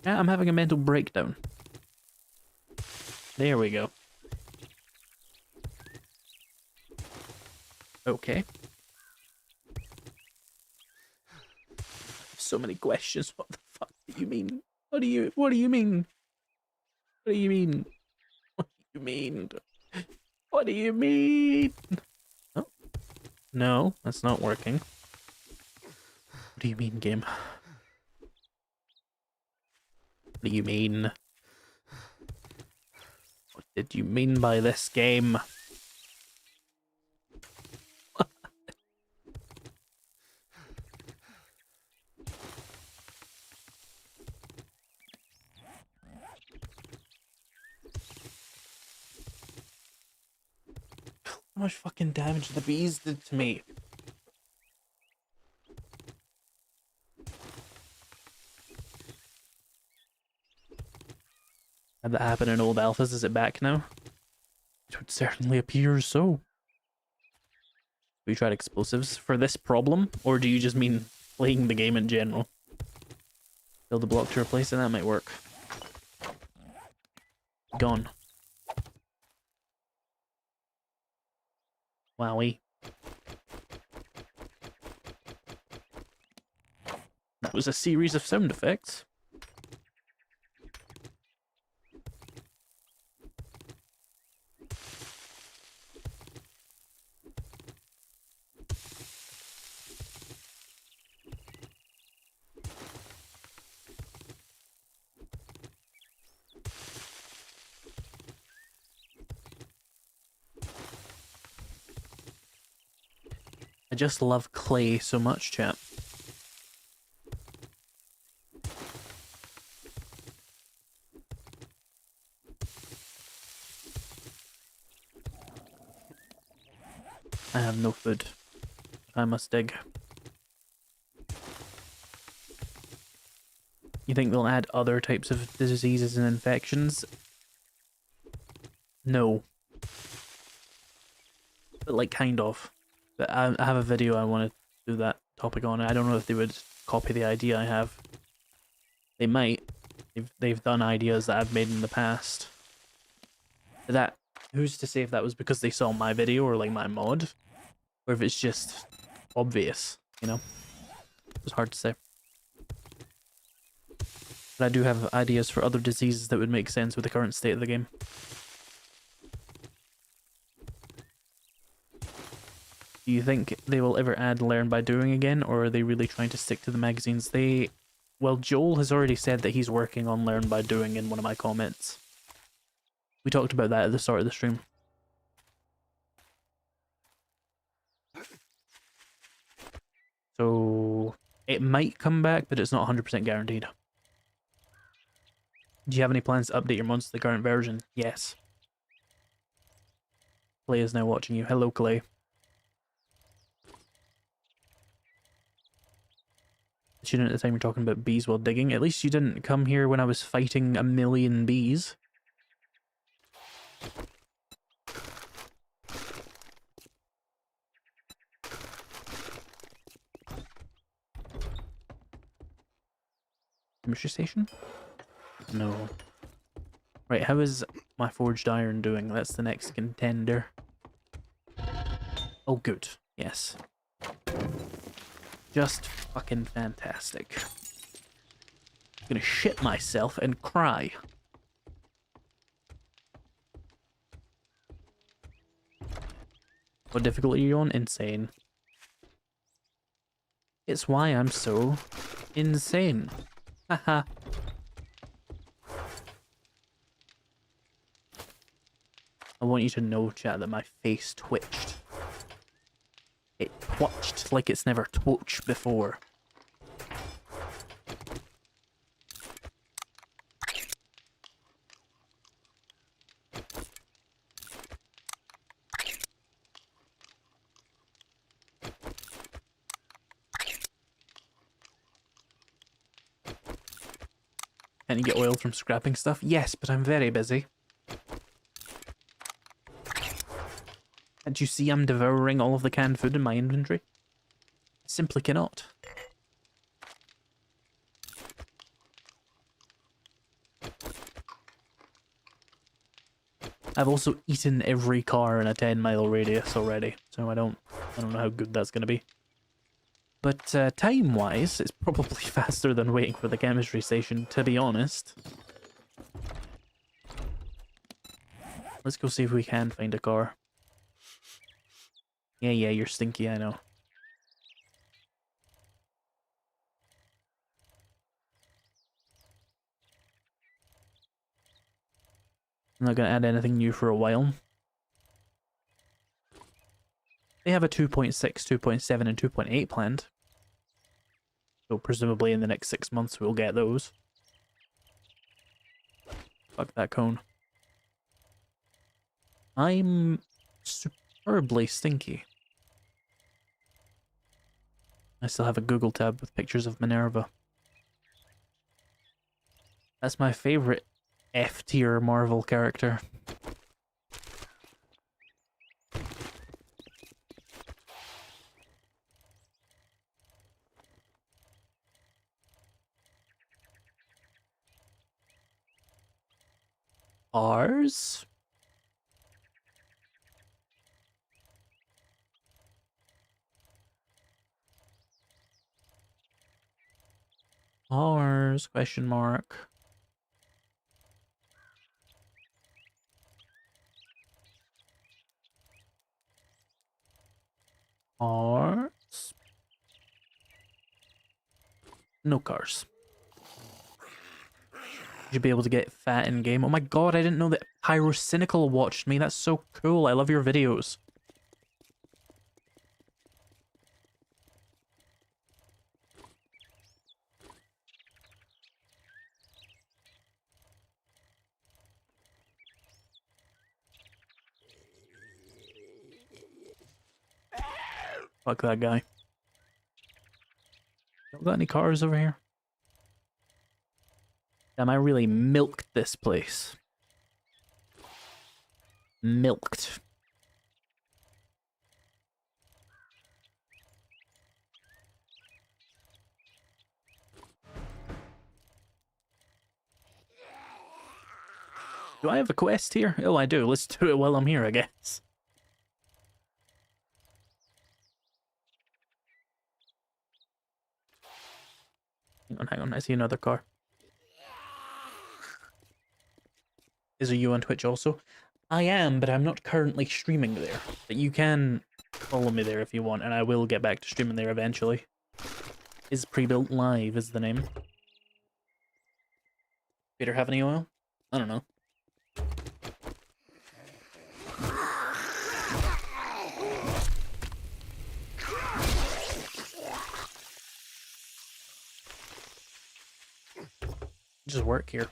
Yeah, I'm having a mental breakdown. There we go. Okay. So many questions. What the fuck do you mean? What do you mean? What do you mean? What do you mean? What do you mean? Oh. No, that's not working. What do you mean, game? What do you mean? What did you mean by this game? How much fucking damage the bees did to me? Had that happen in old alphas? Is it back now? It would certainly appear so. Have you tried explosives for this problem? Or do you just mean playing the game in general? Build a block to replace it? That might work. Gone. Wowie. That was a series of sound effects. I just love clay so much, chat. I have no food. I must dig. You think they'll add other types of diseases and infections? No. But like, kind of. But I have a video I want to do that, topic on it. I don't know if they would copy the idea I have. They might. They've done ideas that I've made in the past. But that, who's to say if that was because they saw my video or like my mod, or if it's just obvious, you know? It's hard to say. But I do have ideas for other diseases that would make sense with the current state of the game. Do you think they will ever add learn by doing again, or are they really trying to stick to the magazines? Well, Joel has already said that he's working on learn by doing in one of my comments. We talked about that at the start of the stream. So it might come back, but it's not 100% guaranteed. Do you have any plans to update your mods to the current version? Yes. Clay is now watching you. Hello, Clay. Shouldn't at the time you're talking about bees while digging. At least you didn't come here when I was fighting a million bees. Chemistry station? No. Right, how is my forged iron doing? That's the next contender. Oh, good. Yes. Just fucking fantastic. I'm gonna shit myself and cry. What difficulty are you on? Insane. It's why I'm so insane. Haha. I want you to know, chat, that my face twitched. It twitched like it's never twitched before. Can you get oil from scrapping stuff? Yes, but I'm very busy. Can't you see I'm devouring all of the canned food in my inventory? I simply cannot. I've also eaten every car in a 10-mile radius already, so I don't know how good that's gonna be. But time-wise, it's probably faster than waiting for the chemistry station, to be honest. Let's go see if we can find a car. Yeah, you're stinky, I know. I'm not gonna add anything new for a while. They have a 2.6, 2.7, and 2.8 planned. So presumably in the next 6 months we'll get those. Fuck that cone. I'm superbly stinky. I still have a Google tab with pictures of Minerva. That's my favorite F-tier Marvel character. Ours? Ours? Question mark. Ours? No cars. You should be able to get fat in game. Oh my god, I didn't know that Pyrocynical watched me. That's so cool. I love your videos. Fuck that guy. Don't got any cars over here? Damn, I really milked this place. Milked. Do I have a quest here? Oh, I do. Let's do it while I'm here, I guess. Hang on. I see another car. Is you on Twitch also? I am, but I'm not currently streaming there. But you can follow me there if you want, and I will get back to streaming there eventually. Is Pre-Built Live is the name. Peter have any oil? I don't know. Just work here.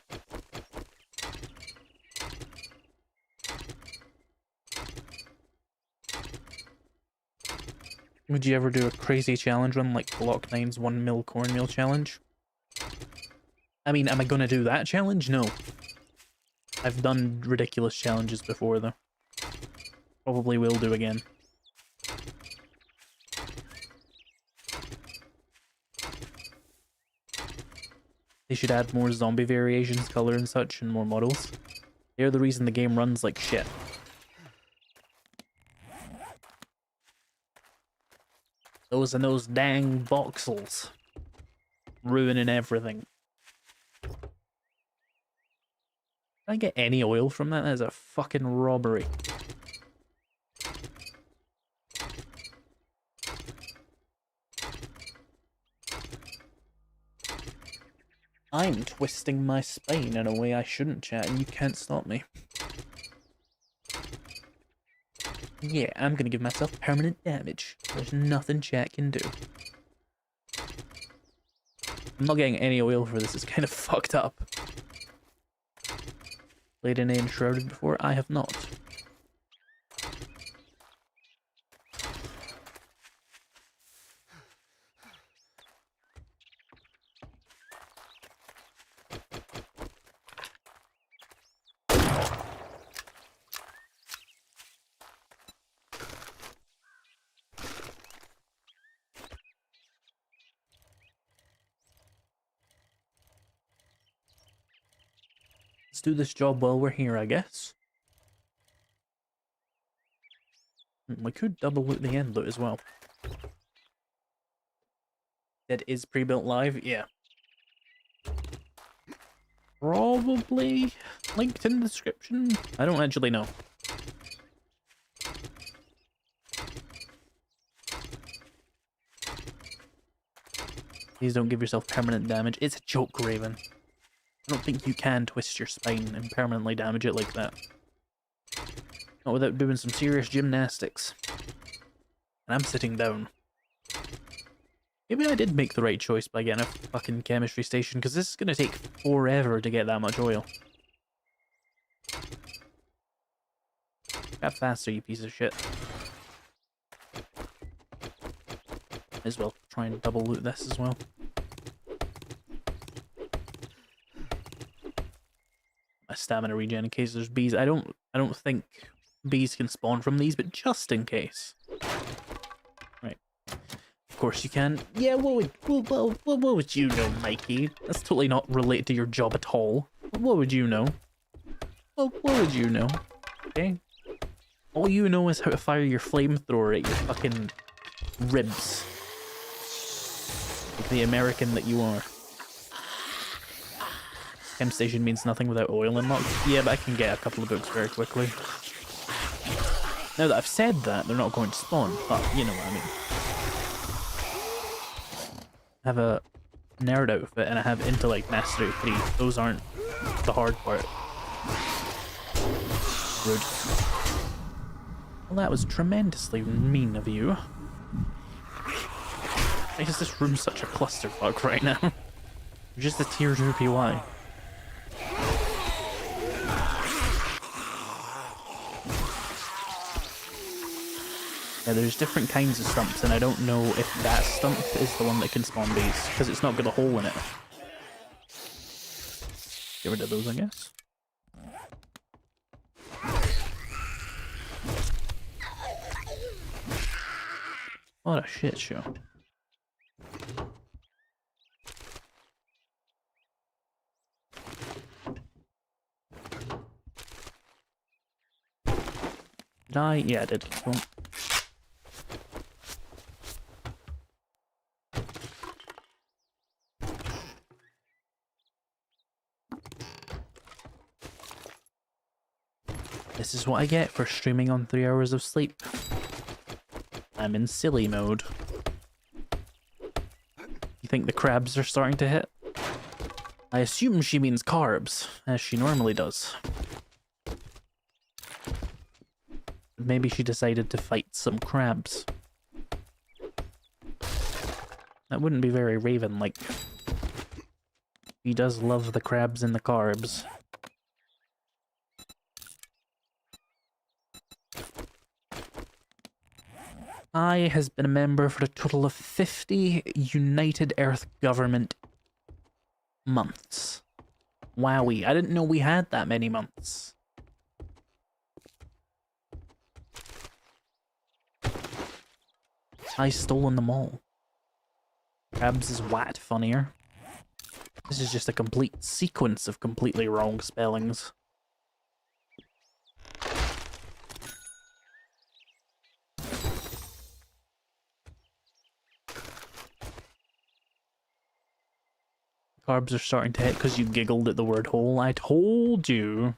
Would you ever do a crazy challenge one like Block 9's 1 mil cornmeal challenge? I mean, am I gonna do that challenge? No. I've done ridiculous challenges before though. Probably will do again. They should add more zombie variations, color and such, and more models. They're the reason the game runs like shit. Those and those dang voxels. Ruining everything. Did I get any oil from that? That is a fucking robbery. I'm twisting my spine in a way I shouldn't, chat, and you can't stop me. Yeah, I'm gonna give myself permanent damage. There's nothing chat can do. I'm not getting any oil for this, it's kind of fucked up. Played in Enshrouded before? I have not. Let's do this job while we're here, I guess. We could double loot the end loot as well. That is pre-built live? Yeah. Probably linked in the description? I don't actually know. Please don't give yourself permanent damage. It's a joke, Raven. I don't think you can twist your spine and permanently damage it like that. Not without doing some serious gymnastics. And I'm sitting down. Maybe I did make the right choice by getting a fucking chemistry station, because this is going to take forever to get that much oil. Got faster, you piece of shit. Might as well try and double loot this as well. My stamina regen in case there's bees. I don't think bees can spawn from these, but just in case. Right. Of course you can. Yeah, what would you know, Mikey? That's totally not related to your job at all. What would you know? What would you know? Okay. All you know is how to fire your flamethrower at your fucking ribs. Like the American that you are. Chem station means nothing without oil unlocked. Yeah, but I can get a couple of books very quickly. Now that I've said that, they're not going to spawn, but you know what I mean. I have a nerd outfit and I have intellect mastery 3. Those aren't the hard part. Rude. Well, that was tremendously mean of you. Why is this room such a clusterfuck right now? Just a tier 2 PY. Yeah, there's different kinds of stumps, and I don't know if that stump is the one that can spawn bees, because it's not got a hole in it. Get rid of those, I guess. What a shit show. Did I? Yeah, I did. Cool. This is what I get for streaming on 3 hours of sleep. I'm in silly mode. You think the crabs are starting to hit? I assume she means carbs, as she normally does. Maybe she decided to fight some crabs. That wouldn't be very Raven-like. He does love the crabs and the carbs. I has been a member for a total of 50 United Earth Government months. Wowie, I didn't know we had that many months. I stolen them all. Crabs is wat funnier. This is just a complete sequence of completely wrong spellings. Carbs are starting to hit because you giggled at the word hole. I told you.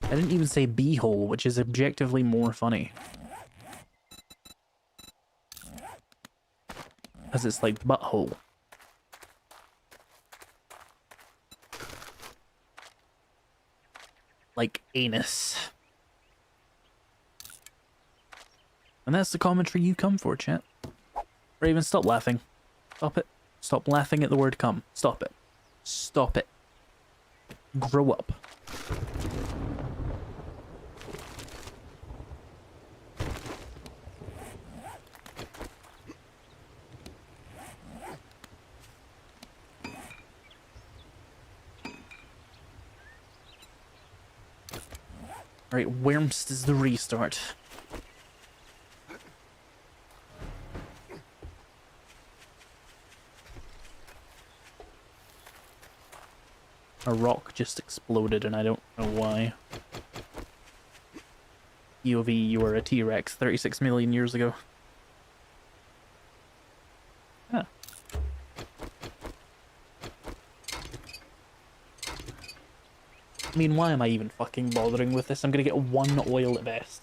I didn't even say beehole, which is objectively more funny. Because it's like butthole. Like anus. And that's the commentary you come for, chat. Raven, stop laughing. Stop it. Stop laughing at the word come. Stop it. Stop it. Grow up. Alright, where's is the restart? A rock just exploded and I don't know why. POV, you were a T-Rex 36 million years ago. Huh. I mean, why am I even fucking bothering with this? I'm gonna get one oil at best.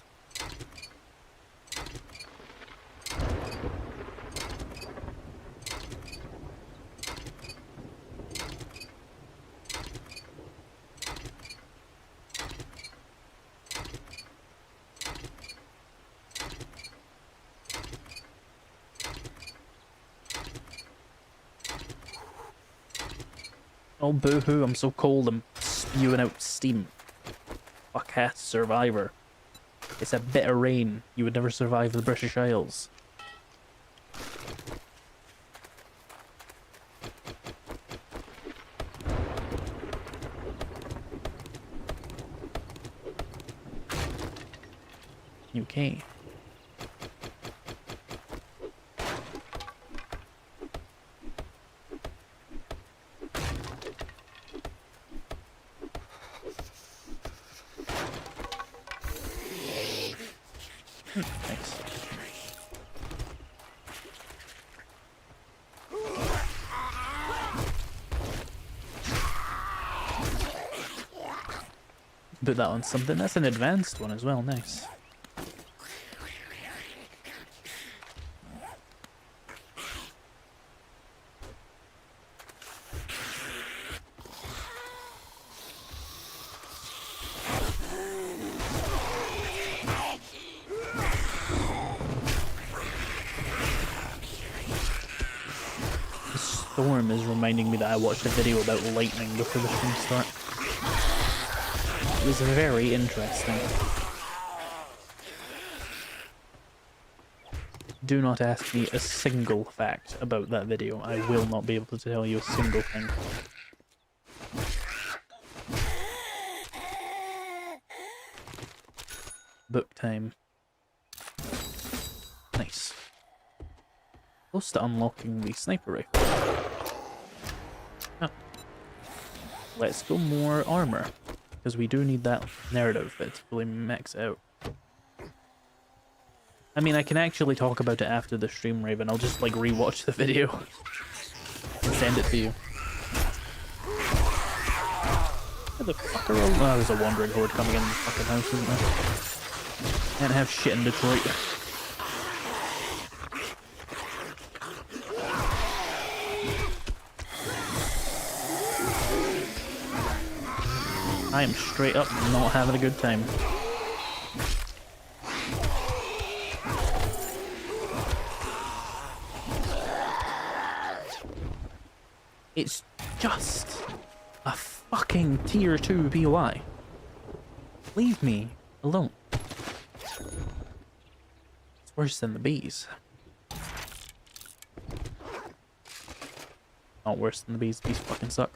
Oh, boo-hoo, I'm so cold, I'm spewing out steam. Fuck ass survivor. It's a bit of rain. You would never survive the British Isles. UK. Thanks. Put that on something. That's an advanced one as well. Nice. Storm is reminding me that I watched a video about lightning before the stream start. It was very interesting. Do not ask me a single fact about that video. I will not be able to tell you a single thing. Book time. Nice. Close to unlocking the sniper rifle. Oh. Let's go more armor. because we do need that nerd outfit to fully max out. I mean, I can actually talk about it after the stream, Raven. I'll just, like, rewatch the video and send it to you. Where the fuck are all... Oh, there's a wandering horde coming in the fucking house, isn't there? Can't have shit in Detroit. I am straight up not having a good time. It's just a fucking tier 2 POI. Leave me alone. It's worse than the bees. Not worse than the bees. The bees fucking suck.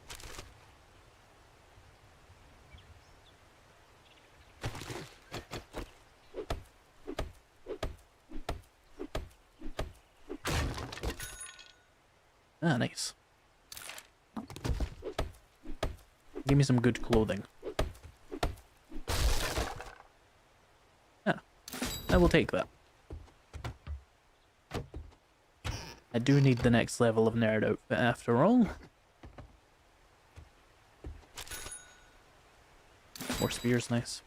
Ah, nice. Give me some good clothing. Yeah, I will take that. I do need the next level of nerd outfit after all. More spears, nice.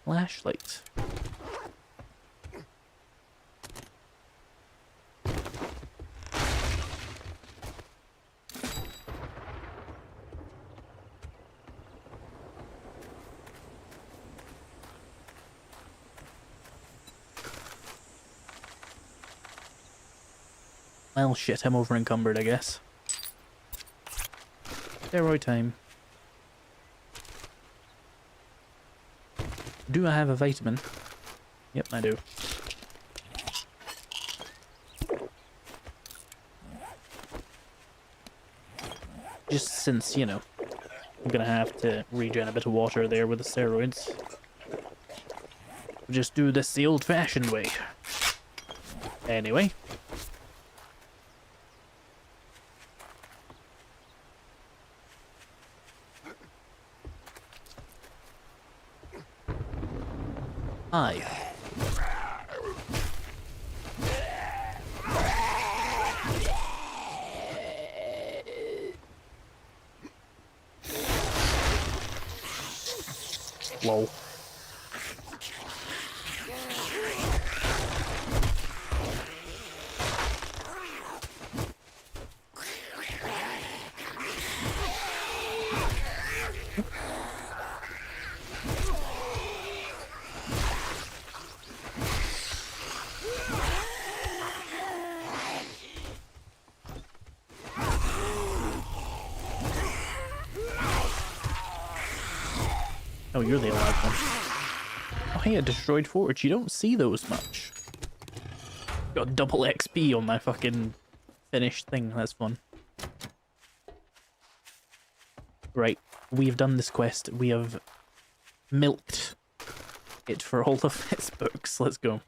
Flashlight. Well, shit, I'm over encumbered, I guess. Steroid time. Do I have a vitamin? Yep, I do. Just since, you know, I'm gonna have to regen a bit of water there with the steroids. Just do this the old-fashioned way. Anyway. Hi. Lol. Oh, you're the alive one. Oh, hey, a destroyed forge. You don't see those much. Got double XP on my fucking finished thing. That's fun. Right, we've done this quest. We have milked it for all of its books. Let's go.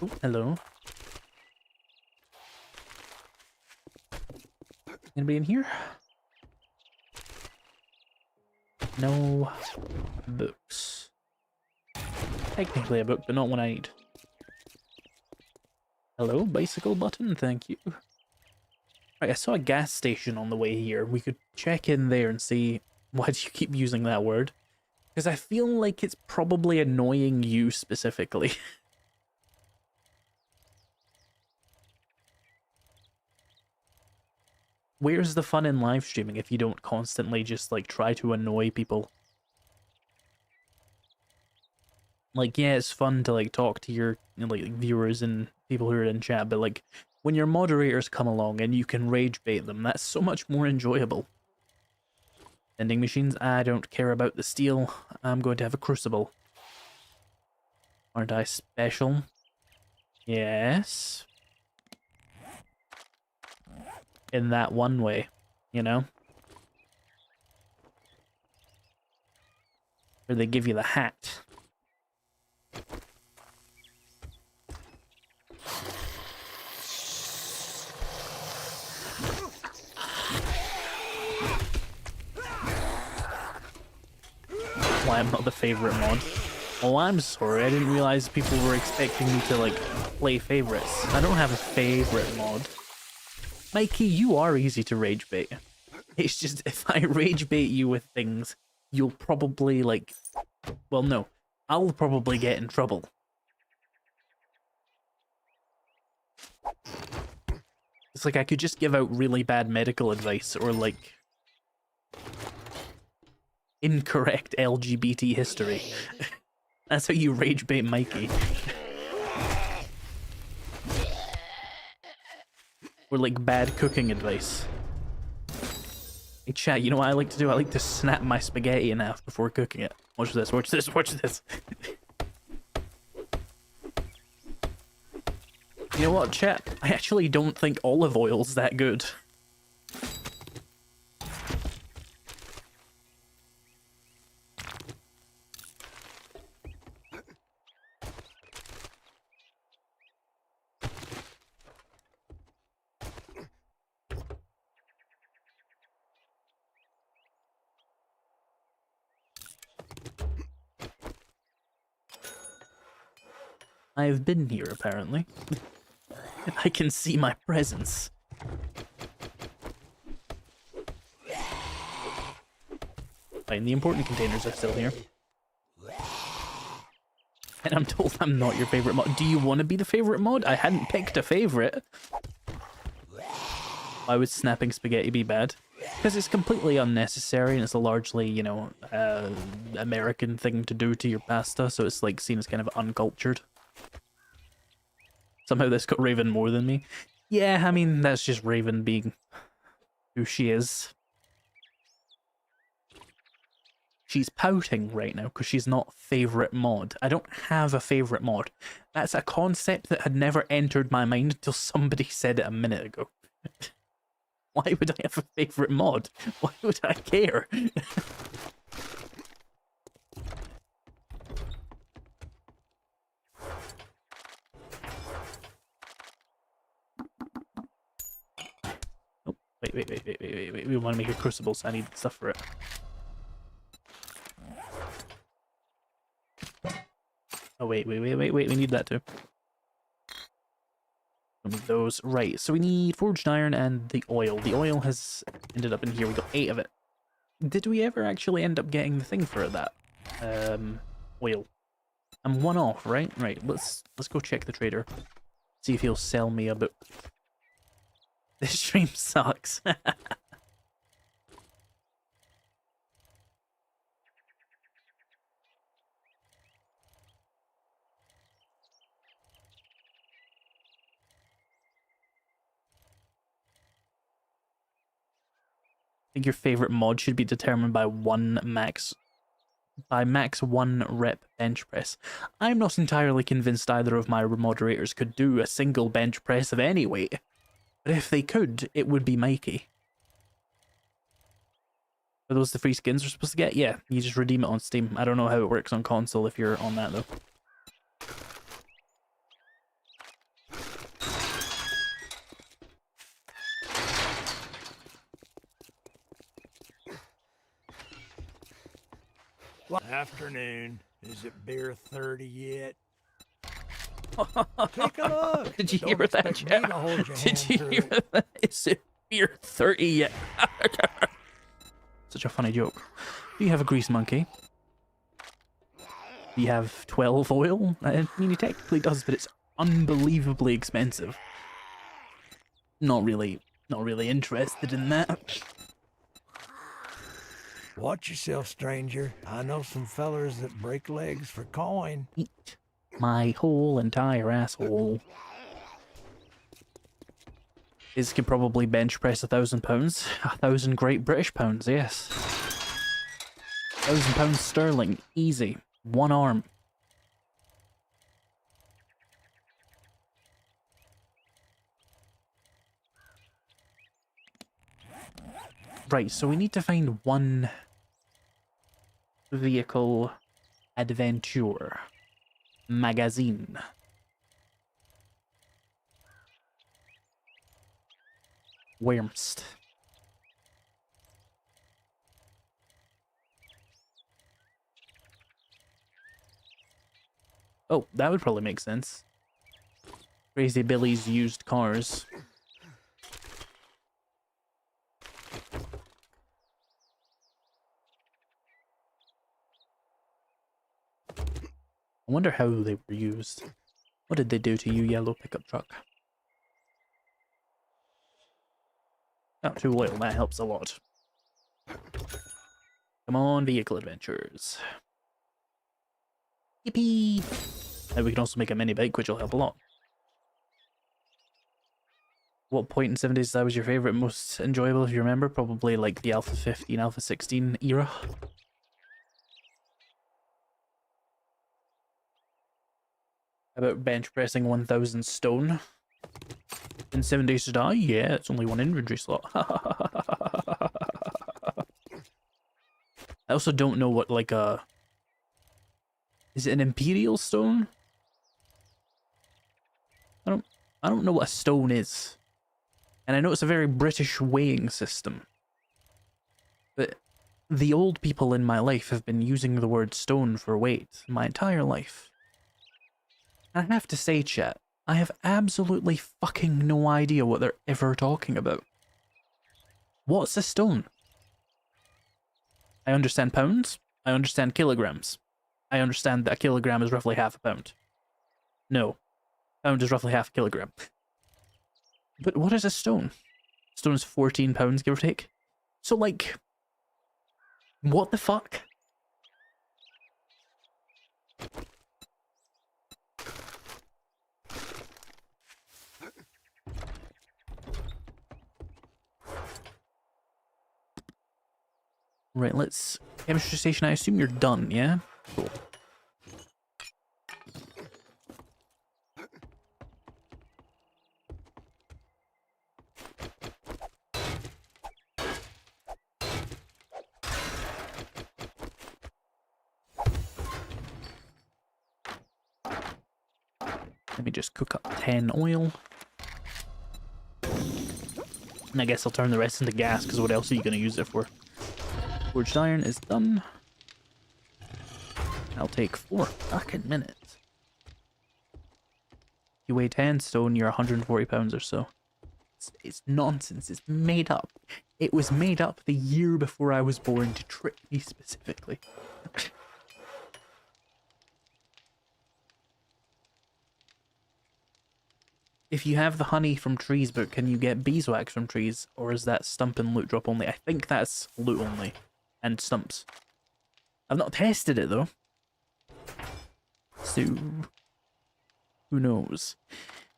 Oh, hello. Anybody in here? No books. Technically a book, but not one I need. Hello, bicycle button, thank you. Right, I saw a gas station on the way here. We could check in there and see why do you keep using that word? Because I feel like it's probably annoying you specifically. Where's the fun in live streaming if you don't constantly just, like, try to annoy people? Like, yeah, it's fun to, like, talk to your, you know, like, viewers and people who are in chat, but, like, when your moderators come along and you can rage bait them, that's so much more enjoyable. Vending machines, I don't care about the steel. I'm going to have a crucible. Aren't I special? Yes. In that one way, you know? where they give you the hat. Why I'm not the favorite mod. Oh, I'm sorry. I didn't realize people were expecting me to, like, play favorites. I don't have a favorite mod. Mikey, you are easy to rage bait. It's just, if I rage bait you with things, you'll probably, like... Well, no. I'll probably get in trouble. It's like I could just give out really bad medical advice, or, like... incorrect LGBT history. That's how you rage bait Mikey. Or like bad cooking advice. Hey chat, you know what I like to do? I like to snap my spaghetti in half before cooking it. Watch this, watch this, watch this. You know what, chat? I actually don't think olive oil's that good. I've been here, apparently. I can see my presence. Fine, the important containers are still here. And I'm told I'm not your favorite mod. Do you want to be the favorite mod? I hadn't picked a favorite. Why would snapping spaghetti be bad? Because it's completely unnecessary and it's a largely, you know, American thing to do to your pasta, so it's like seen as kind of uncultured. Somehow this got Raven more than me. Yeah, I mean, that's just Raven being who she is. She's pouting right now because she's not favorite mod. I don't have a favorite mod. That's a concept that had never entered my mind until somebody said it a minute ago. Why would I have a favorite mod? Why would I care? Oh, wait. We want to make a crucible, so I need stuff for it. Oh, wait. We need that too. Those. Right, so we need forged iron and the oil. The oil has ended up in here. We got 8 of it. Did we ever actually end up getting the thing for that? Oil. I'm 1 off, right? Right, let's go check the trader. See if he'll sell me a book. This stream sucks. I think your favorite mod should be determined by max 1 rep bench press. I'm not entirely convinced either of my moderators could do a single bench press of any weight. But if they could, it would be Mikey. Are those the free skins we're supposed to get? Yeah, you just redeem it on Steam. I don't know how it works on console if you're on that though. Afternoon. Is it beer 30 yet? Take a look. Did you Don't hear that, expect me chat? to hold your Did hand you through hear it. that? Is it beer 30 yet? Such a funny joke. Do you have a grease monkey? Do you have 12 oil? I mean, he technically does, but it's unbelievably expensive. Not really interested in that. Watch yourself, stranger. I know some fellers that break legs for coin. Eat my whole entire asshole. This could probably bench press 1,000 pounds. 1,000 Great British pounds, yes. 1,000 pounds sterling, easy. 1 arm. Right, so we need to find one vehicle adventure magazine. Wormst. Oh, that would probably make sense. Crazy Billy's used cars. I wonder how they were used. What did they do to you, yellow pickup truck? Not too oil, that helps a lot. Come on, vehicle adventures. Yippee! Now we can also make a mini bike, which will help a lot. What point in 70s that was your favourite, most enjoyable, if you remember? Probably like the Alpha 15, Alpha 16 era. About bench pressing 1000 stone. In 7 days to die? Yeah, it's only one inventory slot. I also don't know what, like, is it an imperial stone? I don't know what a stone is. And I know it's a very British weighing system. But the old people in my life have been using the word stone for weight my entire life. I have to say, chat, I have absolutely fucking no idea what they're ever talking about. What's a stone? I understand pounds. I understand kilograms. I understand that a kilogram is roughly half a pound. No. Pound is roughly half a kilogram. But what is a stone? Stone is 14 pounds, give or take. So, like, what the fuck? Right, let's... Chemistry station, I assume you're done, yeah? Cool. Let me just cook up 10 oil. And I guess I'll turn the rest into gas, because what else are you going to use it for? Forged iron is done. I'll take 4 fucking minutes. You weigh 10 stone, you're 140 pounds or so. It's nonsense. It's made up. It was made up the year before I was born to trick me specifically. If you have the honey from trees book, can you get beeswax from trees? Or is that stump and loot drop only? I think that's loot only. And stumps. I've not tested it though. So, who knows?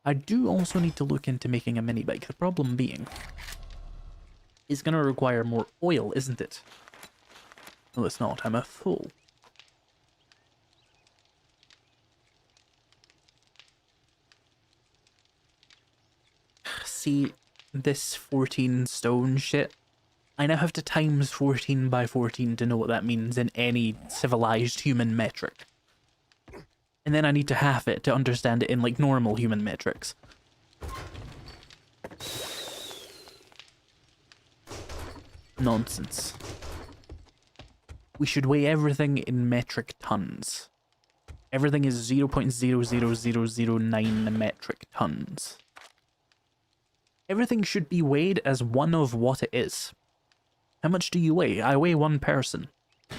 I do also need to look into making a mini bike. The problem being, it's going to require more oil, isn't it? No, it's not. I'm a fool. See, this 14 stone shit, I now have to times 14 by 14 to know what that means in any civilized human metric. And then I need to half it to understand it in, like, normal human metrics. Nonsense. We should weigh everything in metric tons. Everything is 0.00009 metric tons. Everything should be weighed as one of what it is. How much do you weigh? I weigh 1 person. How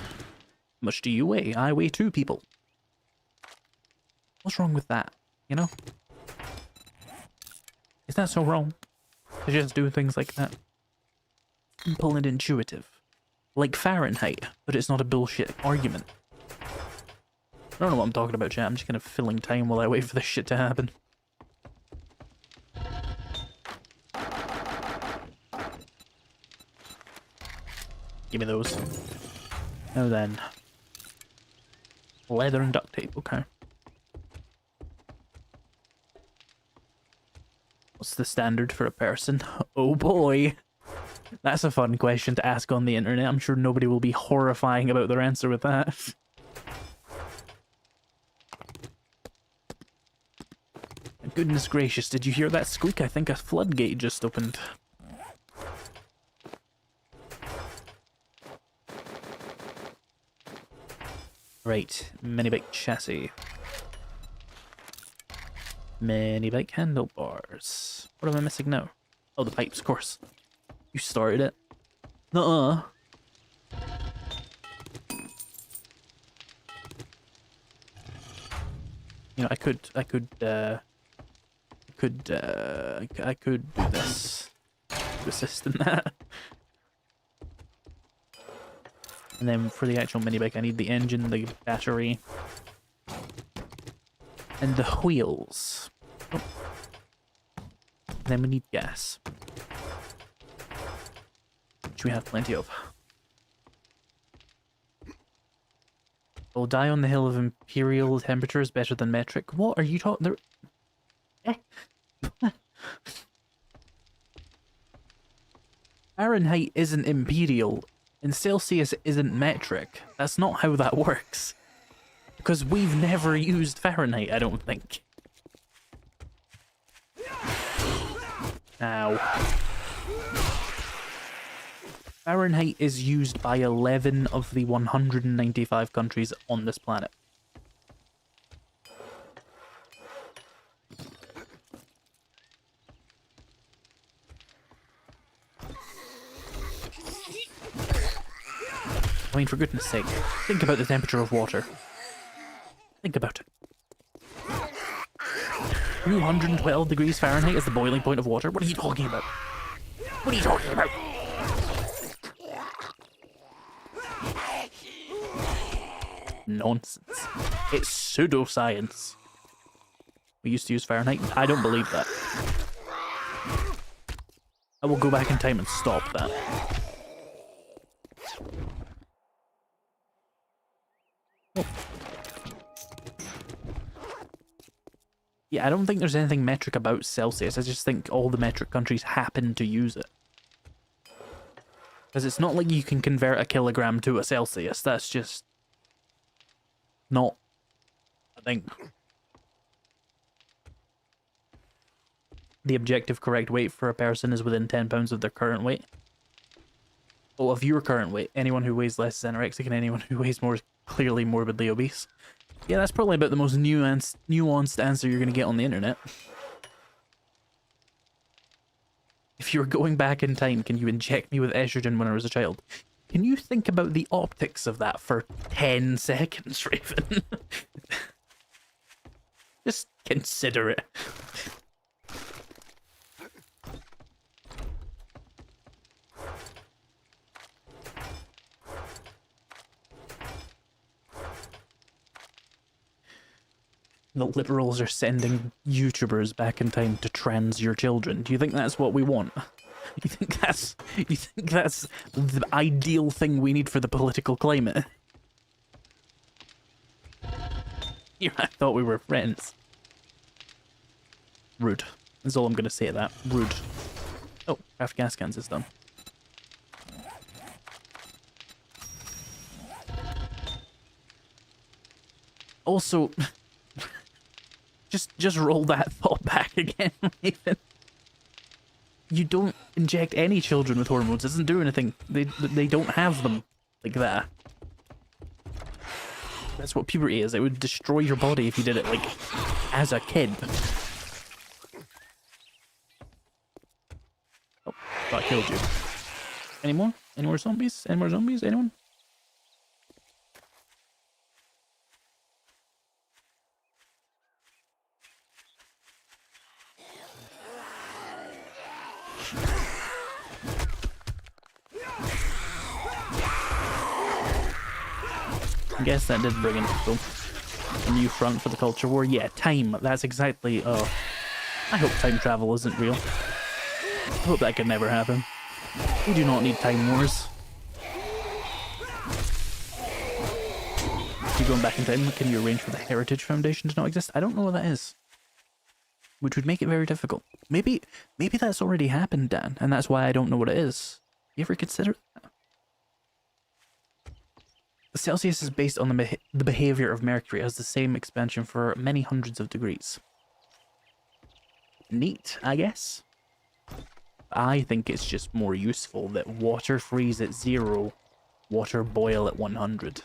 much do you weigh? I weigh 2 people. What's wrong with that? You know? Is that so wrong? To just do things like that? Simple and intuitive. Like Fahrenheit, but it's not a bullshit argument. I don't know what I'm talking about, chat. I'm just kind of filling time while I wait for this shit to happen. Give me those. Now then. Leather and duct tape, okay. What's the standard for a person? Oh boy. That's a fun question to ask on the internet. I'm sure nobody will be horrifying about their answer with that. Goodness gracious, did you hear that squeak? I think a floodgate just opened. Right, mini bike chassis. Mini bike handlebars. What am I missing now? Oh, the pipes, of course. You started it. Nuh-uh. You know, I could do this to assist in that. And then for the actual mini bike, I need the engine, the battery, and the wheels. Oh. Then we need gas, which we have plenty of. I'll die on the hill of imperial temperature is better than metric. What are you talking? Fahrenheit isn't imperial, and Celsius isn't metric. That's not how that works. Because we've never used Fahrenheit, I don't think. Ow. Fahrenheit is used by 11 of the 195 countries on this planet. I mean, for goodness sake, think about the temperature of water. Think about it. 212 degrees Fahrenheit is the boiling point of water? What are you talking about? What are you talking about? Nonsense. It's pseudoscience. We used to use Fahrenheit. I don't believe that. I will go back in time and stop that. Oh. Yeah, I don't think there's anything metric about Celsius. I just think all the metric countries happen to use it. Because it's not like you can convert a kilogram to a Celsius. That's just not a thing. The objective correct weight for a person is within 10 pounds of their current weight. Well, of your current weight. Anyone who weighs less is anorexic, and anyone who weighs more is clearly morbidly obese. Yeah, that's probably about the most nuanced answer you're going to get on the internet. If you were going back in time, can you inject me with estrogen when I was a child? Can you think about the optics of that for 10 seconds, Raven? Just consider it. The liberals are sending YouTubers back in time to trans your children. Do you think that's what we want? You think that's the ideal thing we need for the political climate? Yeah, I thought we were friends. Rude. That's all I'm gonna say to that. Rude. Oh, craft gas cans is done. Also, just roll that thought back again, Nathan. You don't inject any children with hormones. It doesn't do anything. They don't have them like that. That's what puberty is. It would destroy your body if you did it, like, as a kid. Oh, that killed you. Any more? Any more zombies? Any more zombies? Anyone? I guess that did bring in people. A new front for the culture war. Yeah, time. That's exactly... I hope time travel isn't real. I hope that could never happen. We do not need time wars. If you're going back in time, can you arrange for the Heritage Foundation to not exist? I don't know what that is. Which would make it very difficult. Maybe that's already happened, Dan, and that's why I don't know what it is. You ever consider that? The Celsius is based on the behavior of Mercury as the same expansion for many hundreds of degrees. Neat, I guess. I think it's just more useful that water freeze at 0, water boil at 100.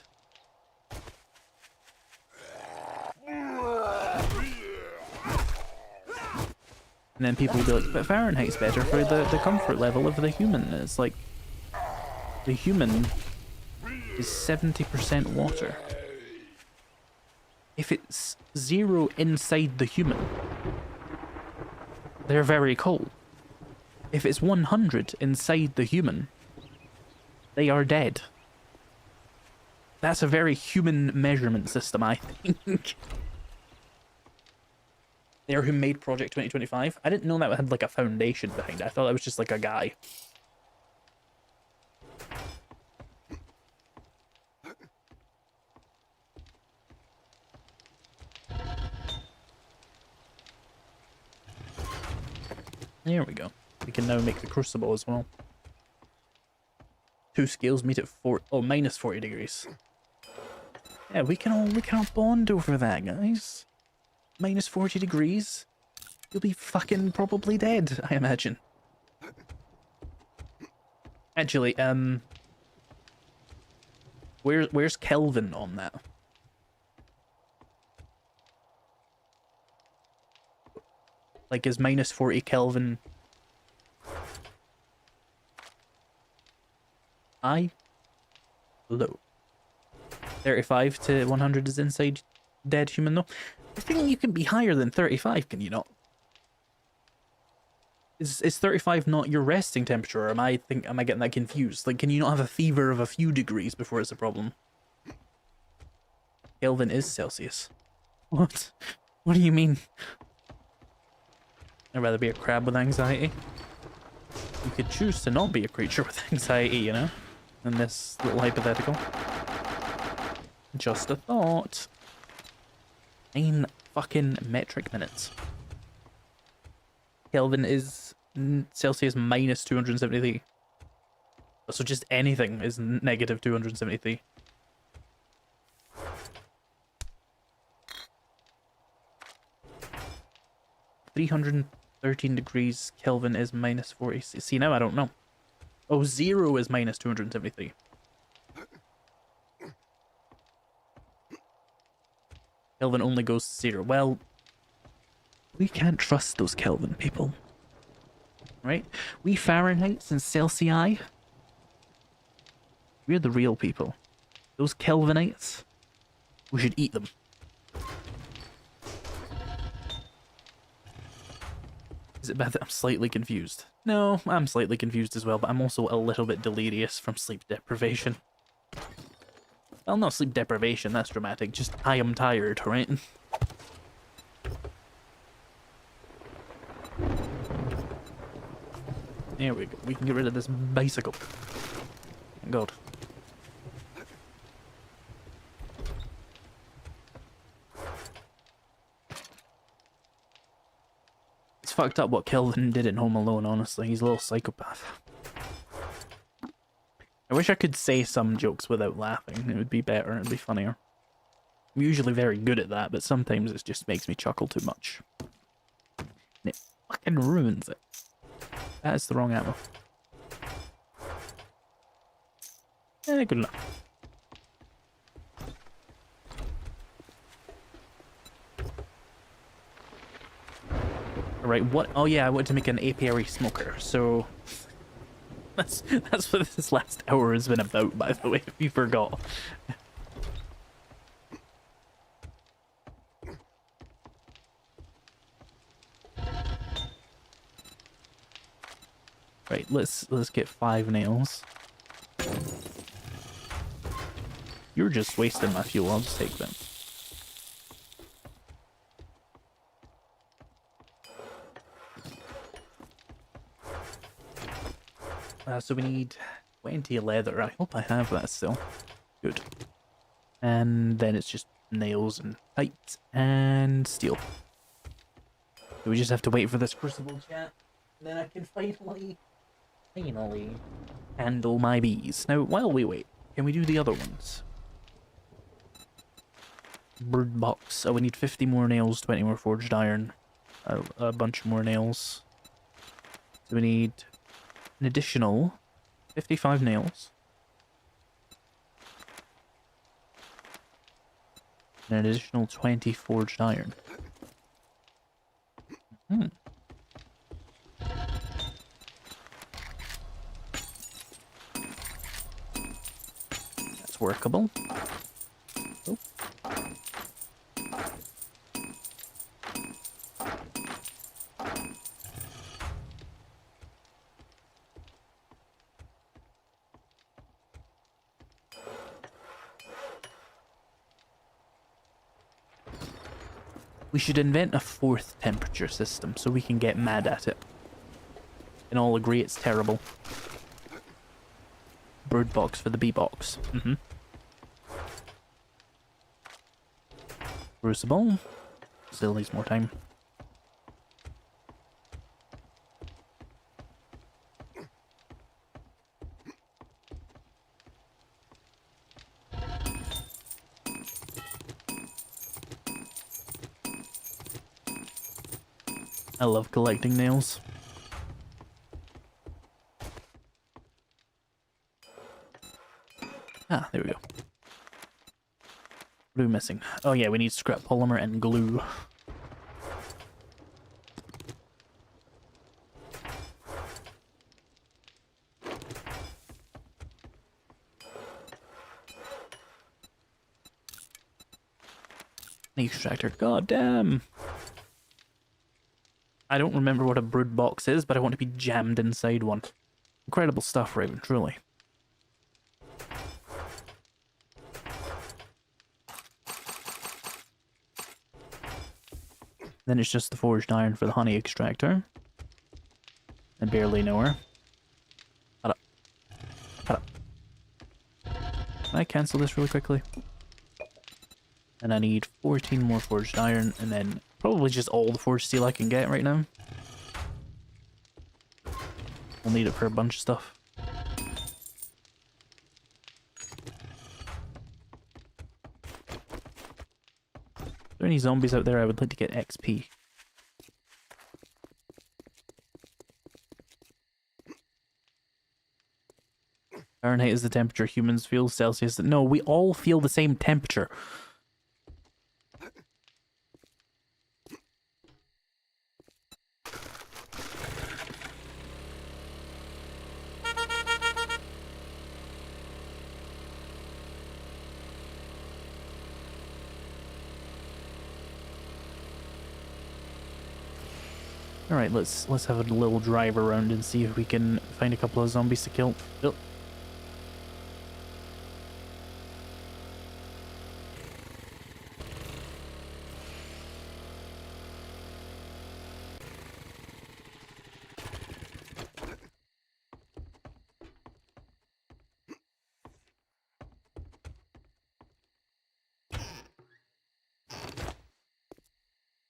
And then people will be like, but Fahrenheit's better for the comfort level of the human. And it's like, the human is 70% water. If it's 0 inside the human, they're very cold. If it's 100 inside the human, they are dead. That's a very human measurement system, I think. They're who made Project 2025. I didn't know that had like a foundation behind it. I thought that was just like a guy. There we go. We can now make the crucible as well. 2 scales meet at minus 40 degrees. Yeah, we can all bond over that, guys. Minus 40 degrees. You'll be fucking probably dead, I imagine. Actually, where's Kelvin on that? Like, is minus 40 Kelvin high? Low. 35 to 100 is inside dead human, though. I think you can be higher than 35, can you not? Is 35 not your resting temperature, or am I getting that confused? Like, can you not have a fever of a few degrees before it's a problem? Kelvin is Celsius. What? What do you mean? I'd rather be a crab with anxiety. You could choose to not be a creature with anxiety, you know? In this little hypothetical. Just a thought. 9 fucking metric minutes. Kelvin is Celsius minus 273. So just anything is negative 273. $313 degrees Kelvin is minus 40. See, now I don't know. Oh, 0 is minus 273. Kelvin only goes to 0. Well, we can't trust those Kelvin people. Right? We Fahrenheits and Celsius, we're the real people. Those Kelvinites, we should eat them. Is it bad that I'm slightly confused? No, I'm slightly confused as well, but I'm also a little bit delirious from sleep deprivation. Well, not sleep deprivation, that's dramatic, just I am tired, right? There we go, we can get rid of this bicycle. Thank God. It's fucked up what Kelvin did in Home Alone, honestly, he's a little psychopath. I wish I could say some jokes without laughing. It would be better, it'd be funnier. I'm usually very good at that, but sometimes it just makes me chuckle too much. And it fucking ruins it. That is the wrong ammo. Eh, good enough. Alright, what? Oh yeah, I wanted to make an apiary smoker, so... That's what this last hour has been about, by the way, if you forgot. Right, let's get 5 nails. You're just wasting my fuel, I'll just take them. So we need 20 leather. I hope I have that still. Good. And then it's just nails and pipes and steel. So we just have to wait for this crucible chat. And then I can finally Finally. Handle my bees. Now, while we wait, can we do the other ones? Bird box. Oh, we need 50 more nails, 20 more forged iron, a bunch more nails. So we need an additional 55 nails. And an additional 20 forged iron. Hmm. That's workable. Oh. We should invent a fourth temperature system so we can get mad at it. And all agree it's terrible. Bird box for the bee box. Crucible. Still needs more time. I love collecting nails. Ah, there we go. What are we missing? Oh yeah, we need scrap polymer and glue. An extractor. God damn. I don't remember what a brood box is, but I want to be jammed inside one. Incredible stuff, Raven, truly. Then it's just the forged iron for the honey extractor. I barely know her. Shut up. Shut up. Can I cancel this really quickly? And I need 14 more forged iron, and then probably just all the forged steel I can get right now. We'll need it for a bunch of stuff. Are there any zombies out there? I would like to get XP. Fahrenheit is the temperature humans feel. Celsius. No, we all feel the same temperature. Alright, let's have a little drive around and see if we can find a couple of zombies to kill. Oh.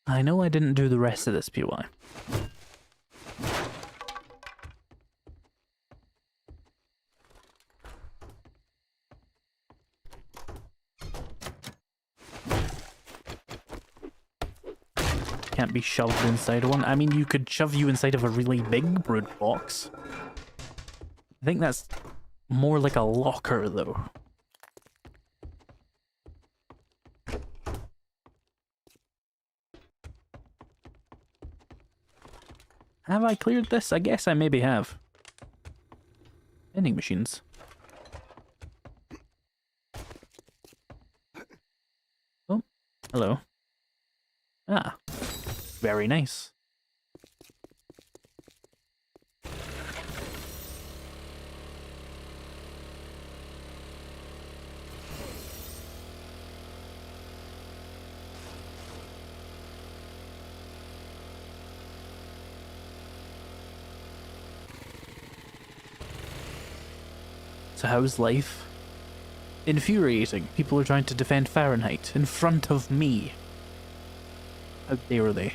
I know I didn't do the rest of this PY. Can't be shoved inside one. I mean, you could shove you inside of a really big brood box. I think that's more like a locker, though. Have I cleared this? I guess I maybe have. Vending machines. Oh, hello. Ah, very nice. So how's life? Infuriating. People are trying to defend Fahrenheit in front of me. How dare they?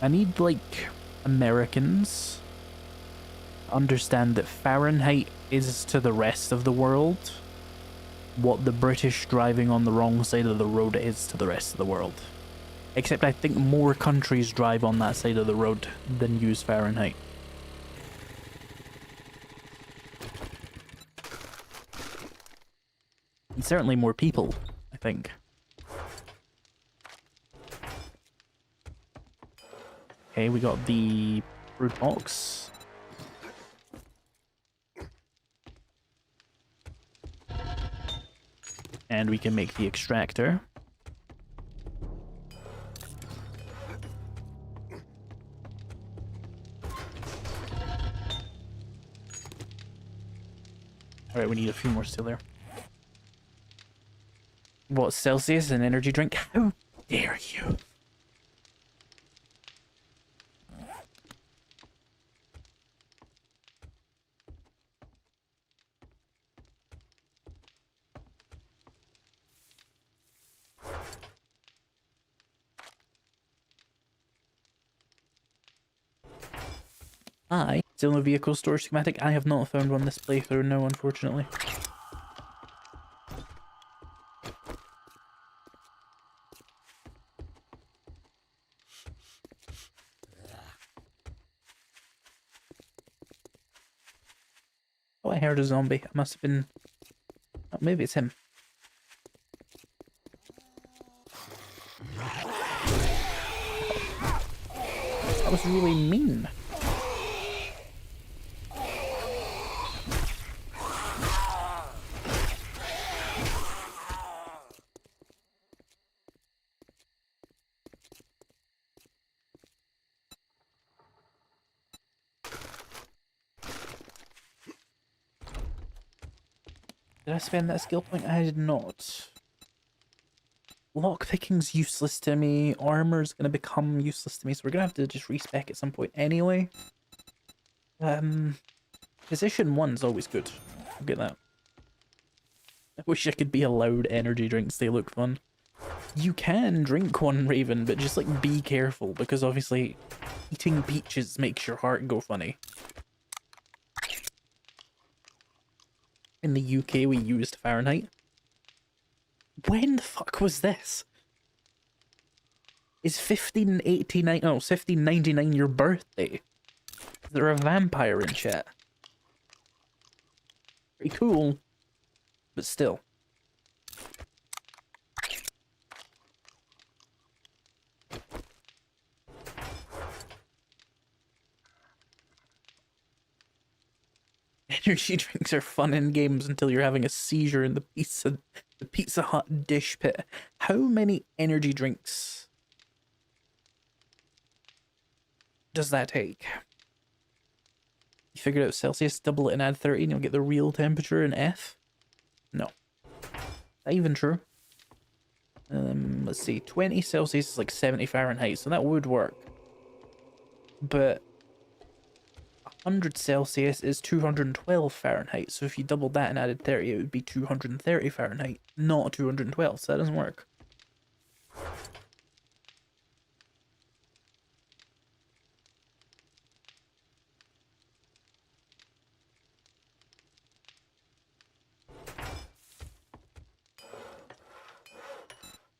I need, like, Americans understand that Fahrenheit is to the rest of the world what the British driving on the wrong side of the road is to the rest of the world. Except I think more countries drive on that side of the road than use Fahrenheit. And certainly more people, I think. Okay, we got the brood box. And we can make the extractor. Alright, we need a few more still there. What, Celsius, an energy drink? How dare you? Still no vehicle storage schematic. I have not found one this playthrough, no, unfortunately. Oh, I heard a zombie. It must have been... Oh, maybe it's him. That was really mean. Did I spend that skill point? I did not. Lockpicking's useless to me. Armor's gonna become useless to me, so we're gonna have to just respec at some point anyway. Position 1's always good. I'll get that. I wish I could be allowed energy drinks, they look fun. You can drink one, Raven, but just like be careful, because obviously eating peaches makes your heart go funny. In the UK, we used Fahrenheit. When the fuck was this? Is 1589, no, 1599 your birthday? Is there a vampire in chat? Pretty cool, but still. Energy drinks are fun in games until you're having a seizure in the Pizza Hut dish pit. How many energy drinks does that take? You figured out Celsius, double it and add 30 and you'll get the real temperature in F? No. Is that even true? Let's see, 20 Celsius is like 70 Fahrenheit, so that would work. But 100 Celsius is 212 Fahrenheit, so if you doubled that and added 30, it would be 230 Fahrenheit, not 212, so that doesn't work.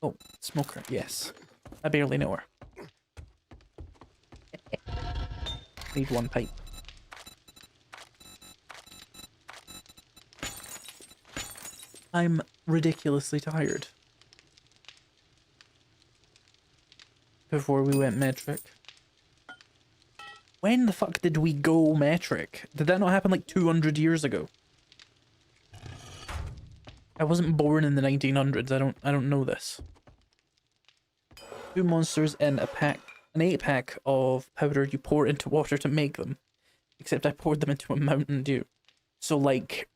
Oh, smoker, yes. I barely know her. Need one pipe. I'm ridiculously tired. Before we went metric. When the fuck did we go metric? Did that not happen like 200 years ago? I wasn't born in the 1900s. I don't know this. 2 monsters in a pack, an 8-pack of powder you pour into water to make them. Except I poured them into a Mountain Dew. So like,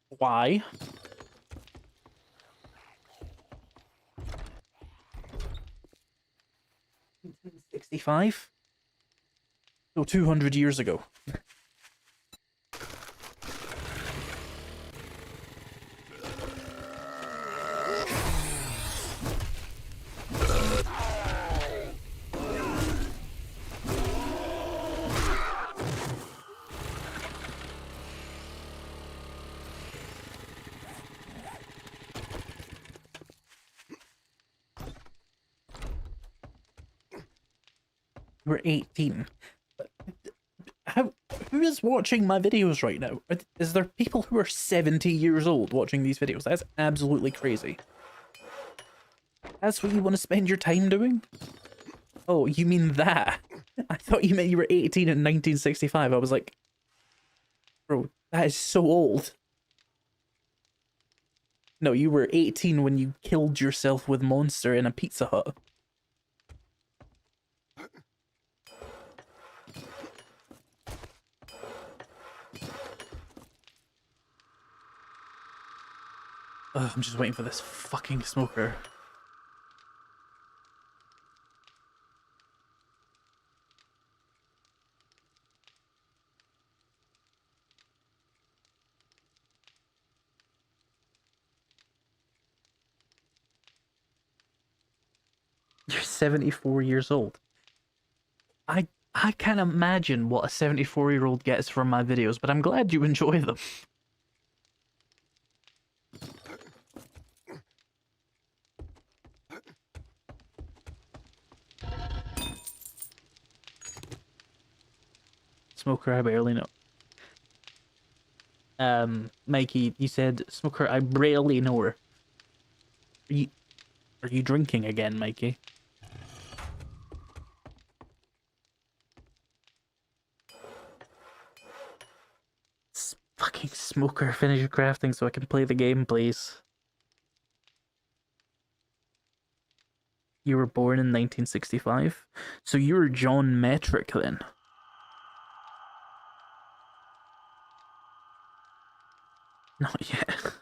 why? '65? So 200 years ago. You were 18. How, who is watching my videos right now? Is there people who are 70 years old watching these videos? That's absolutely crazy. That's what you want to spend your time doing? Oh, you mean that? I thought you meant you were 18 in 1965. I was like, bro, that is so old. No, you were 18 when you killed yourself with Monster in a Pizza Hut. Ugh, I'm just waiting for this fucking smoker. You're 74 years old. I can't imagine what a 74-year-old gets from my videos, but I'm glad you enjoy them. Smoker, I barely know. Mikey, you said, Smoker, I barely know her. Are you drinking again, Mikey? Fucking Smoker, finish your crafting so I can play the game, please. You were born in 1965? So you were John Metric then? Not yet.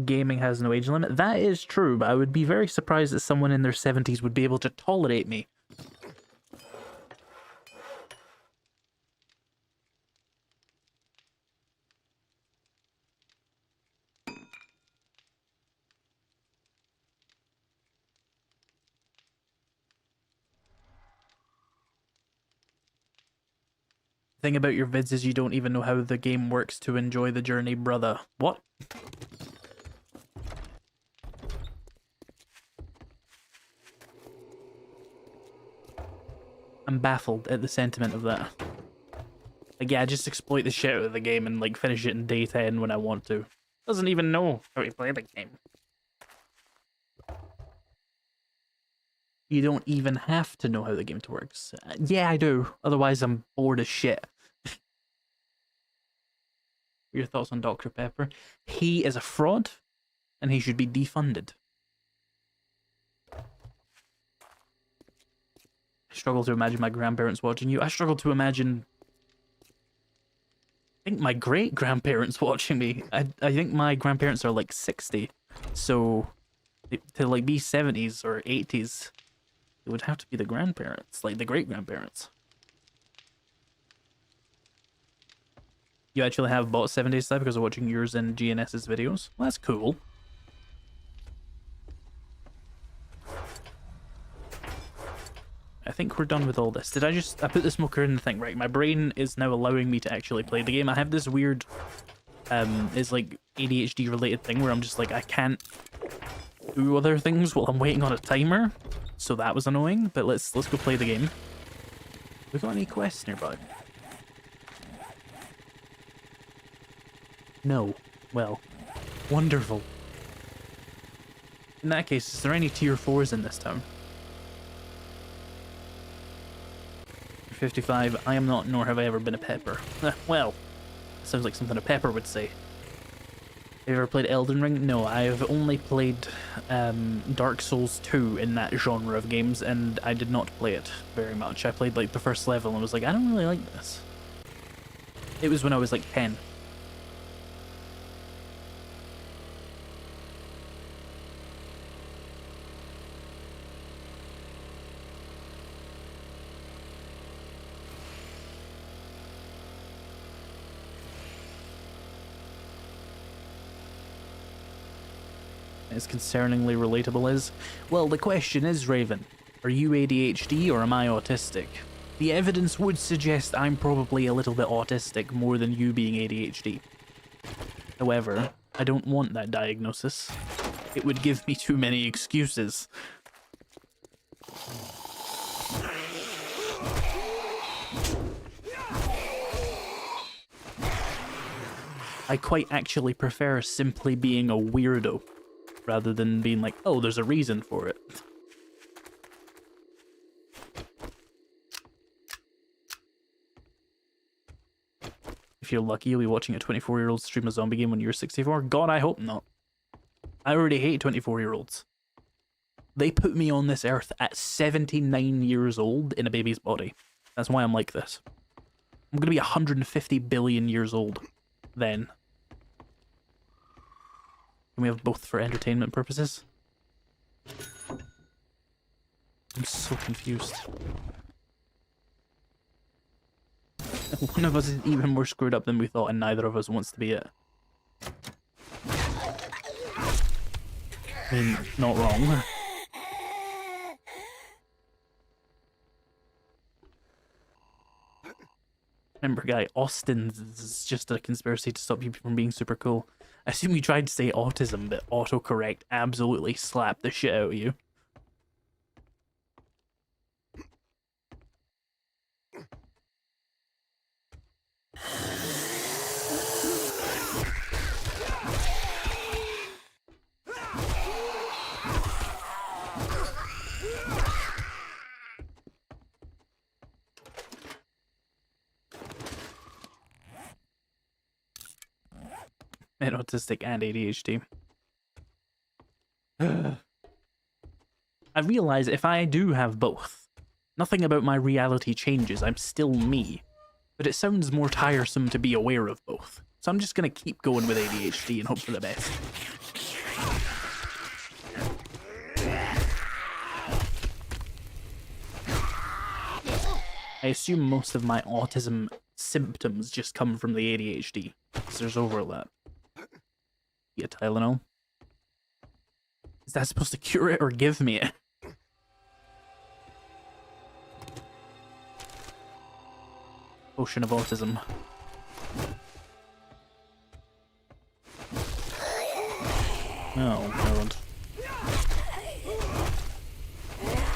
Gaming has no age limit. That is true, but I would be very surprised that someone in their 70s would be able to tolerate me. The thing about your vids is you don't even know how the game works to enjoy the journey, brother. What? I'm baffled at the sentiment of that. Like, yeah, just exploit the shit out of the game and, like, finish it in day 10 when I want to. Doesn't even know how to play the game. You don't even have to know how the game works. Yeah, I do. Otherwise, I'm bored as shit. Your thoughts on Dr. Pepper? He is a fraud, and he should be defunded. I struggle to imagine my grandparents watching you. I struggle to imagine... I think my great-grandparents watching me. I think my grandparents are like 60. So, to like be 70s or 80s, it would have to be the grandparents, like the great-grandparents. You actually have bought 7 Days to Die because of watching yours and GNS's videos? Well, that's cool. I think we're done with all this. Did I put the smoker in the thing, right? My brain is now allowing me to actually play the game. I have this weird, it's like ADHD related thing where I'm just like, I can't do other things while I'm waiting on a timer. So that was annoying, but let's go play the game. We got any quests nearby? No. Well, wonderful. In that case, is there any tier 4s in this town? 55, I am not, nor have I ever been a pepper. Well, sounds like something a pepper would say. Have you ever played Elden Ring? No, I've only played Dark Souls 2 in that genre of games, and I did not play it very much. I played like the first level and was like, I don't really like this. It was when I was like 10. As concerningly relatable as, well, the question is, Raven, are you ADHD or am I autistic? The evidence would suggest I'm probably a little bit autistic more than you being ADHD. However, I don't want that diagnosis. It would give me too many excuses. I quite actually prefer simply being a weirdo rather than being like, oh, there's a reason for it. If you're lucky, you'll be watching a 24-year-old stream a zombie game when you're 64. God, I hope not. I already hate 24-year-olds. They put me on this earth at 79 years old in a baby's body. That's why I'm like this. I'm gonna be 150 billion years old then. Can we have both for entertainment purposes? I'm so confused. One of us is even more screwed up than we thought, and neither of us wants to be it. I mean, not wrong. Remember, guy, Austin's is just a conspiracy to stop you from being super cool. I assume you tried to say autism, but autocorrect absolutely slapped the shit out of you. And autistic and ADHD. I realize if I do have both, nothing about my reality changes. I'm still me. But it sounds more tiresome to be aware of both. So I'm just gonna keep going with ADHD and hope for the best. I assume most of my autism symptoms just come from the ADHD, because there's overlap. Get Tylenol. Is that supposed to cure it or give me it? Potion of autism. Oh, God.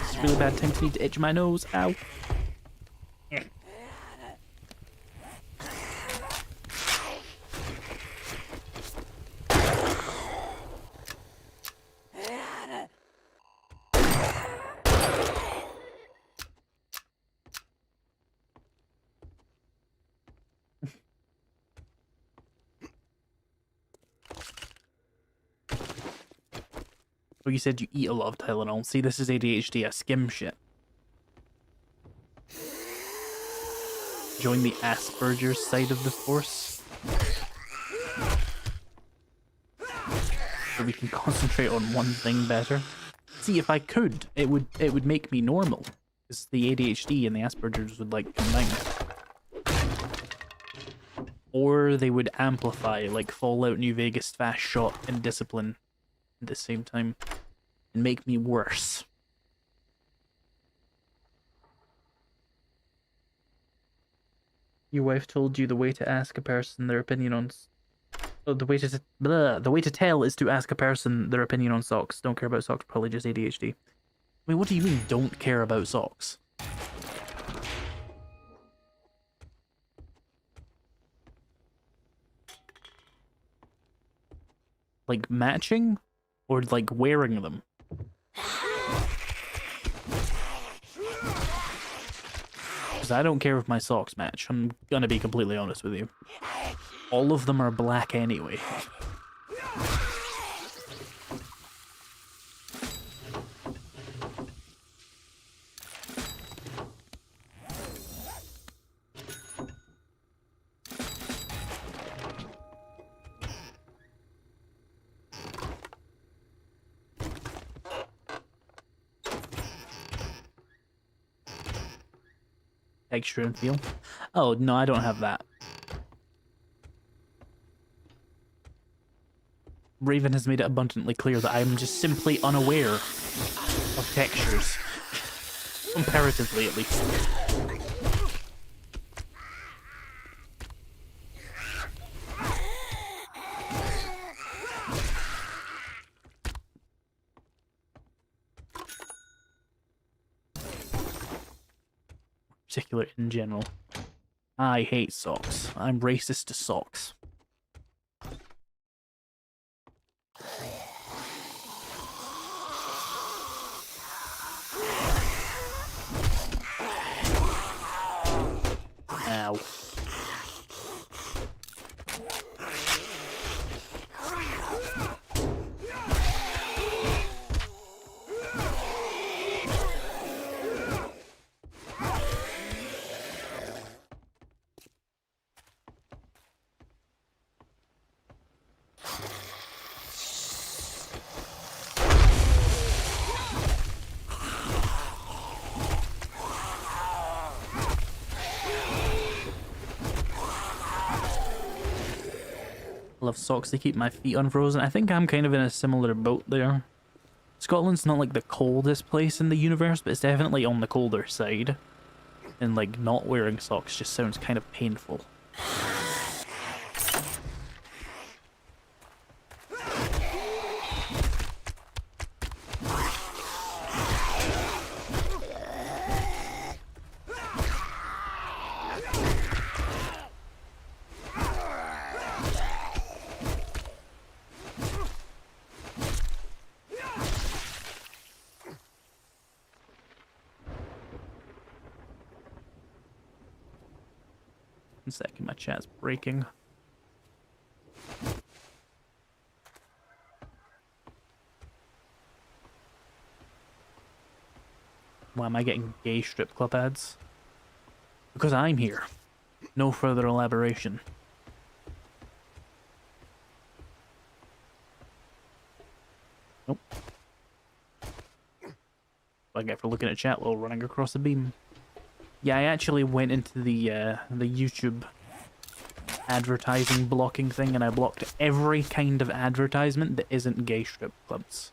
It's a really bad time for me to itch my nose. Ow. Well, you said you eat a lot of Tylenol. See, this is ADHD. I skim shit. Join the Asperger's side of the force. So we can concentrate on one thing better. See, if I could, it would make me normal. Because the ADHD and the Asperger's would, like, combine. Or they would amplify, like Fallout New Vegas Fast Shot and Discipline at the same time and make me worse. Your wife told you the way to ask a person their opinion on the way to tell is to ask a person their opinion on socks. Don't care about socks, probably just ADHD. I mean, what do you mean don't care about socks? Like matching? Or like wearing them? Because I don't care if my socks match. I'm gonna be completely honest with you. All of them are black anyway. Texture and feel. Oh, no, I don't have that. Raven has made it abundantly clear that I'm just simply unaware of textures. Comparatively, at least. particular in general. I hate socks. I'm racist to socks. Ow. Love socks, they keep my feet unfrozen. I think I'm kind of in a similar boat there. Scotland's not like the coldest place in the universe, but it's definitely on the colder side. And like not wearing socks just sounds kind of painful. One second, my chat's breaking. Why am I getting gay strip club ads? Because I'm here. No further elaboration. Nope. I get for looking at chat while running across the beam. Yeah, I actually went into the YouTube advertising blocking thing and I blocked every kind of advertisement that isn't gay strip clubs.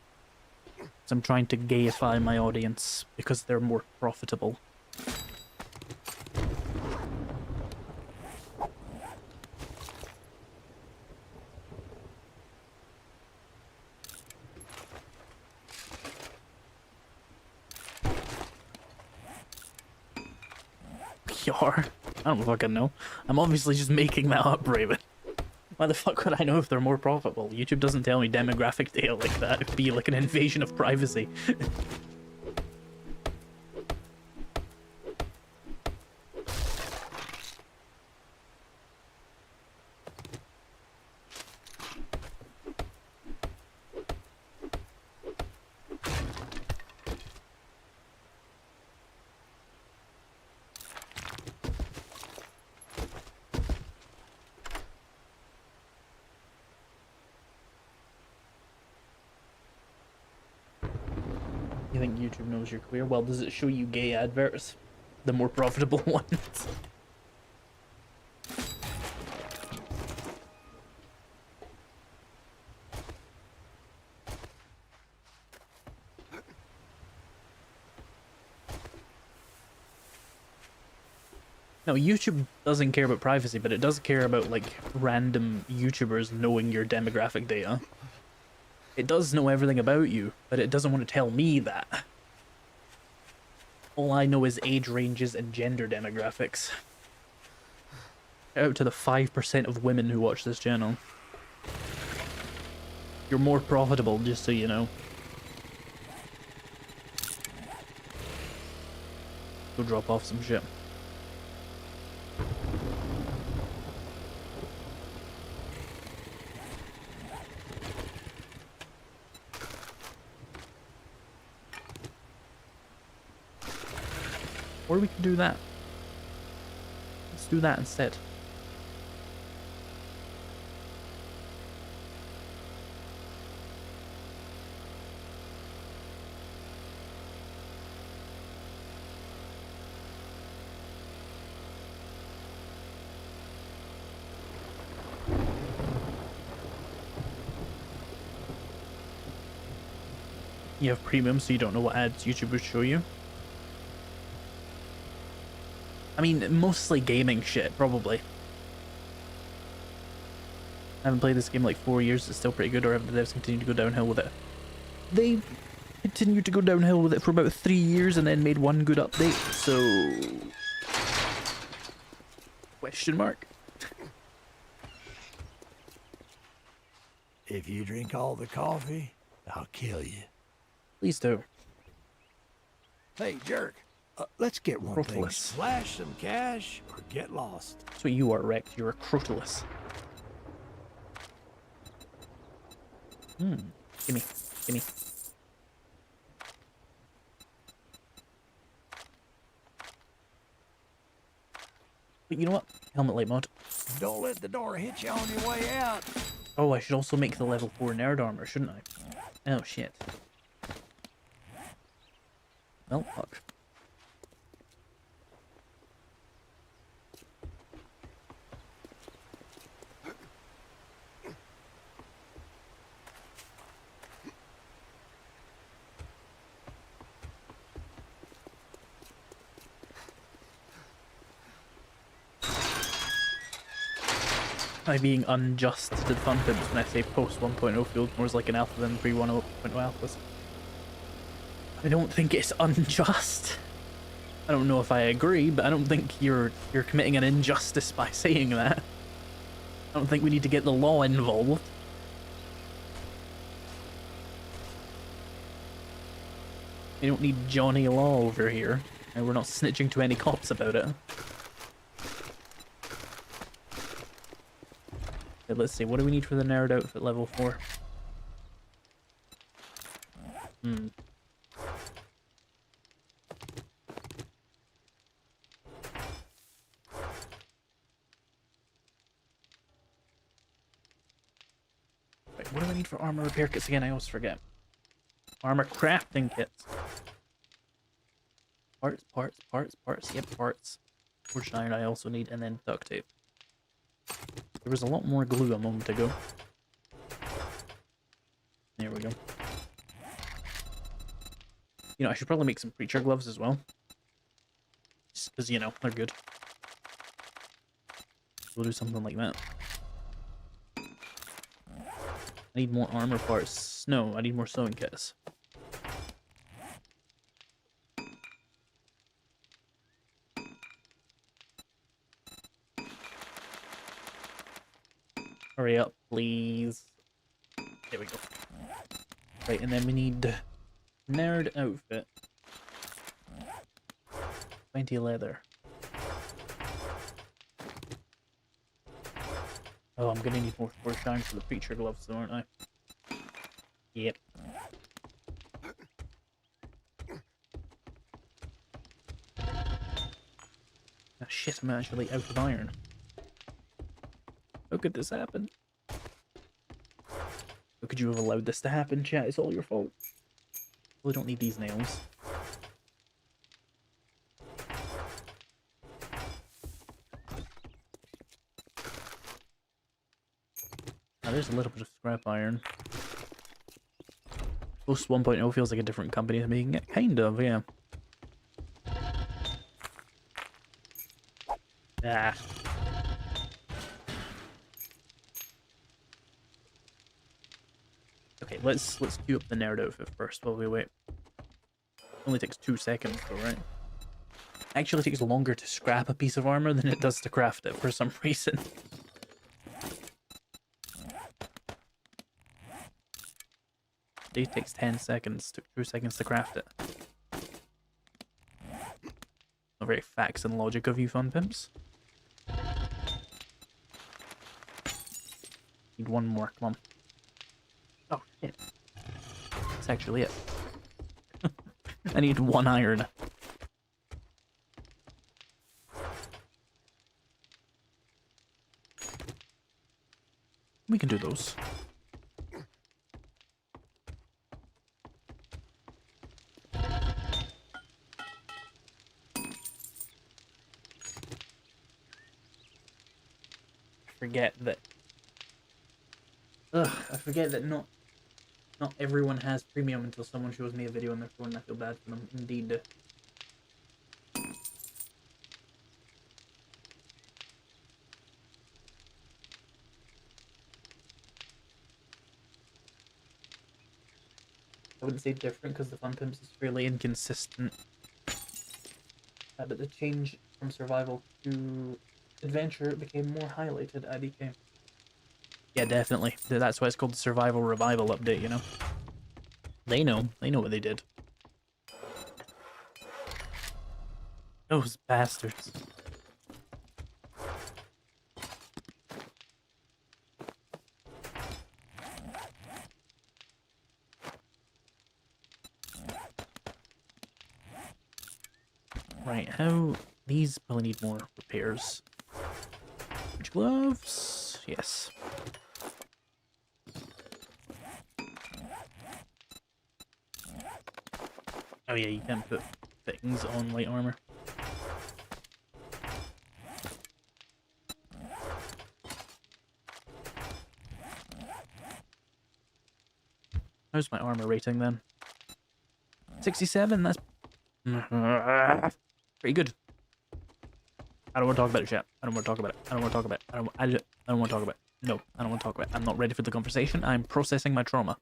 So I'm trying to gayify my audience because they're more profitable. PR? I don't fucking know. I'm obviously just making that up, Raven. Why the fuck would I know if they're more profitable? YouTube doesn't tell me demographic data like that. It'd be like an invasion of privacy. You think YouTube knows you're queer? Well, does it show you gay adverts? The more profitable ones? No, YouTube doesn't care about privacy, but it does care about, like, random YouTubers knowing your demographic data. It does know everything about you, but it doesn't want to tell me that. All I know is age ranges and gender demographics. Shout out to the 5% of women who watch this channel. You're more profitable, just so you know. Go drop off some shit. Or we can do that. Let's do that instead. You have premium, so you don't know what ads YouTube would show you. I mean, mostly gaming shit, probably. I haven't played this game in like 4 years, it's still pretty good, or have the devs continued to go downhill with it? They continued to go downhill with it for about 3 years and then made one good update, so Question mark. If you drink all the coffee, I'll kill you. Please do. Hey, jerk. Let's get one thing. Crotalus. Splash some cash or get lost. That's what you are, Rex. You're a Crotalus. Gimme. Gimme. But you know what? Helmet light mod. Don't let the door hit you on your way out. Oh, I should also make the level 4 nerd armor, shouldn't I? Oh, shit. Well, fuck. Am I being unjust to the fun pimps when I say post 1.0 feels more like an alpha than pre 1.0 alphas? I don't think it's unjust. I don't know if I agree, but I don't think you're committing an injustice by saying that. I don't think we need to get the law involved. We don't need Johnny Law over here, and we're not snitching to any cops about it. Okay, let's see, what do we need for the nerd outfit level 4? Wait, what do I need for armor repair kits again? I always forget. Armor crafting kits. Parts. Yep, parts. Forged iron I also need, and then duct tape. There was a lot more glue a moment ago. There we go. You know, I should probably make some preacher gloves as well. Just because, you know, they're good. We'll do something like that. I need more armor parts. No, I need more sewing kits. Hurry up, please. There we go. Right, and then we need nerd outfit. 20 leather. Oh, I'm gonna need more forged iron for the preacher gloves, though, aren't I? Yep. Oh, shit, I'm actually out of iron. How could this happen? How could you have allowed this to happen, chat? It's all your fault. Well, I don't need these nails. Now, there's a little bit of scrap iron. Post 1.0 feels like a different company to me. Kind of, yeah. Ah. Okay, let's queue up the nerd outfit first while we wait. Only takes 2 seconds though, right? Actually takes longer to scrap a piece of armor than it does to craft it for some reason. It takes 10 seconds, took 2 seconds to craft it. Not very facts and logic of you fun pimps. Need one more, come on. Oh shit. That's actually it. I need 1 iron. We can do those. I forget that not everyone has premium until someone shows me a video on their phone and I feel bad for them, indeed. I wouldn't say different because the Fun Pimps is fairly inconsistent. But the change from survival to adventure, it became more highlighted. I became. Yeah, definitely. That's why it's called the Survival Revival update, you know? They know. They know what they did. Those bastards. Right, how... These probably need more repairs. Which gloves? Yes. Oh yeah, you can put things on light armor. How's my armor rating then? 67, that's pretty good. I don't want to talk about it, chat. I don't want to talk about it. I don't want to talk about it. I don't want to talk about it. No, I don't want to talk about it. I'm not ready for the conversation. I'm processing my trauma.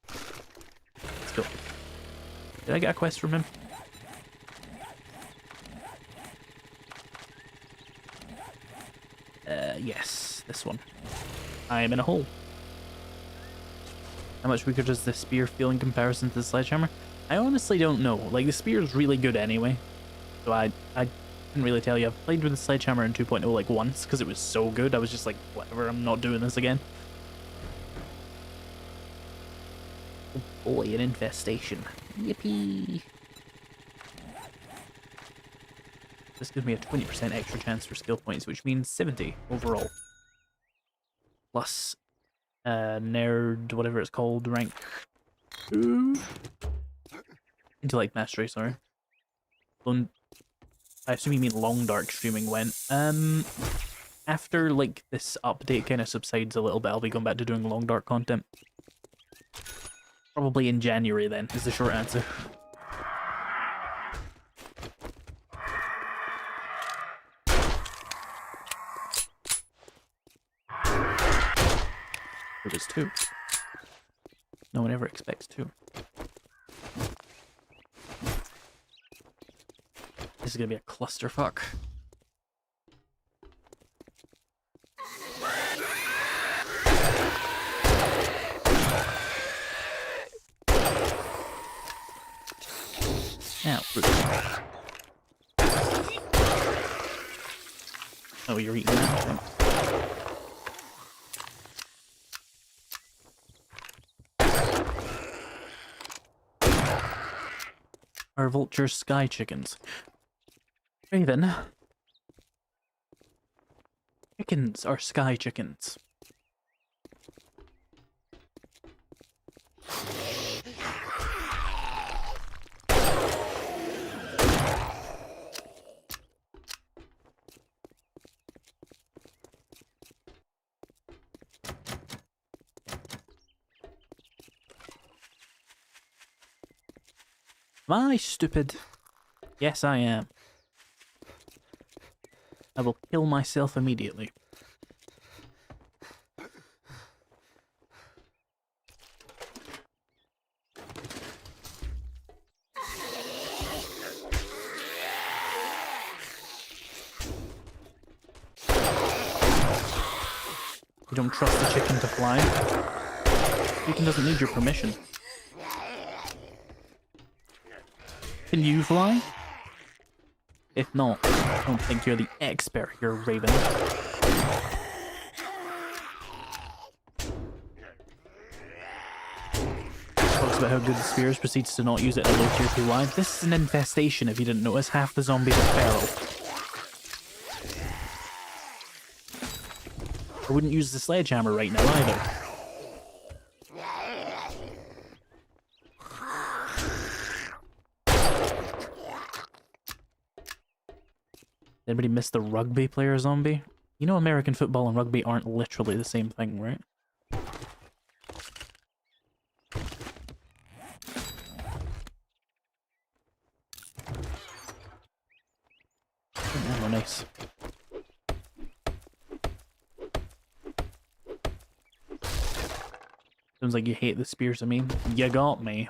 Let's go. Did I get a quest from him? Yes, this one. I am in a hole. How much weaker does the spear feel in comparison to the sledgehammer? I honestly don't know. Like, the spear is really good anyway. So I couldn't really tell you. I've played with the sledgehammer in 2.0 like once because it was so good. I was just like, whatever, I'm not doing this again. Oh boy, an infestation. Yippee! This gives me a 20% extra chance for skill points, which means 70 overall. Plus, nerd, whatever it's called, rank 2? Intellect mastery, sorry. I assume you mean long dark streaming when. After, like, this update kind of subsides a little bit, I'll be going back to doing long dark content. Probably in January then, is the short answer. There was 2. No one ever expects 2. This is gonna be a clusterfuck. Now, oh, you're eating that, right? Are vultures sky chickens? Raven. Chickens are sky chickens. Am I stupid? Yes, I am. I will kill myself immediately. You don't trust the chicken to fly? Chicken doesn't need your permission. Can you fly? If not, I don't think you're the expert here, Raven. Talks about how good the spear is, proceeds to not use it in a low tier 2 line. This is an infestation, if you didn't notice. Half the zombies are feral. I wouldn't use the sledgehammer right now either. Anybody miss the rugby player zombie? You know American football and rugby aren't literally the same thing, right? Oh, nice. Sounds like you hate the spears, I mean. You got me.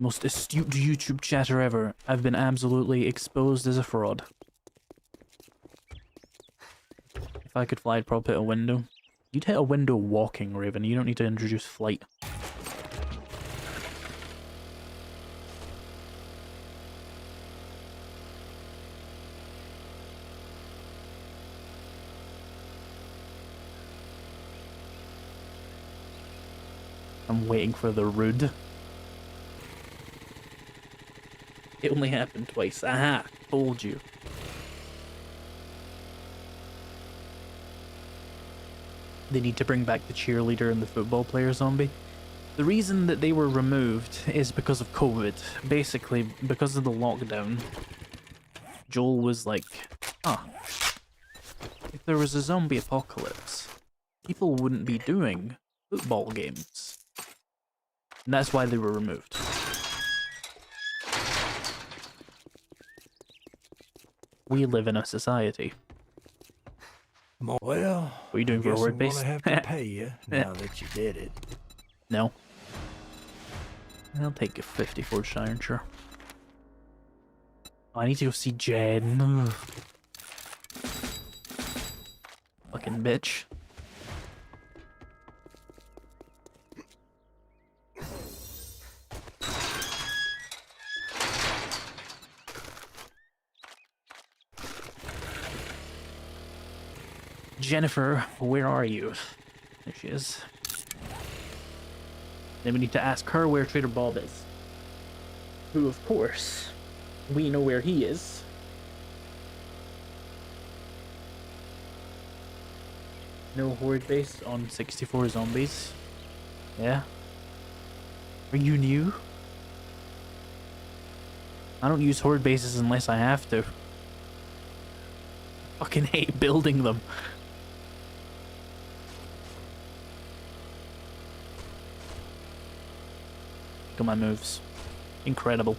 Most astute YouTube chatter ever. I've been absolutely exposed as a fraud. If I could fly, I'd probably hit a window. You'd hit a window walking, Raven. You don't need to introduce flight. I'm waiting for the rude. It only happened twice. Aha! Told you. They need to bring back the cheerleader and the football player zombie. The reason that they were removed is because of COVID. Basically, because of the lockdown, Joel was like, huh, if there was a zombie apocalypse, people wouldn't be doing football games. And that's why they were removed. We live in a society. Well, What are you doing for a word base? I'm gonna have to pay you now that you did it. No. I'll take a 50 forged iron, sure. Oh, I need to go see Jen. Ugh. Fucking bitch. Jennifer, where are you? There she is. Then we need to ask her where Trader Bob is. Who, of course, we know where he is. No horde base on 64 zombies. Yeah? Are you new? I don't use horde bases unless I have to. Fucking hate building them. Look at my moves. Incredible.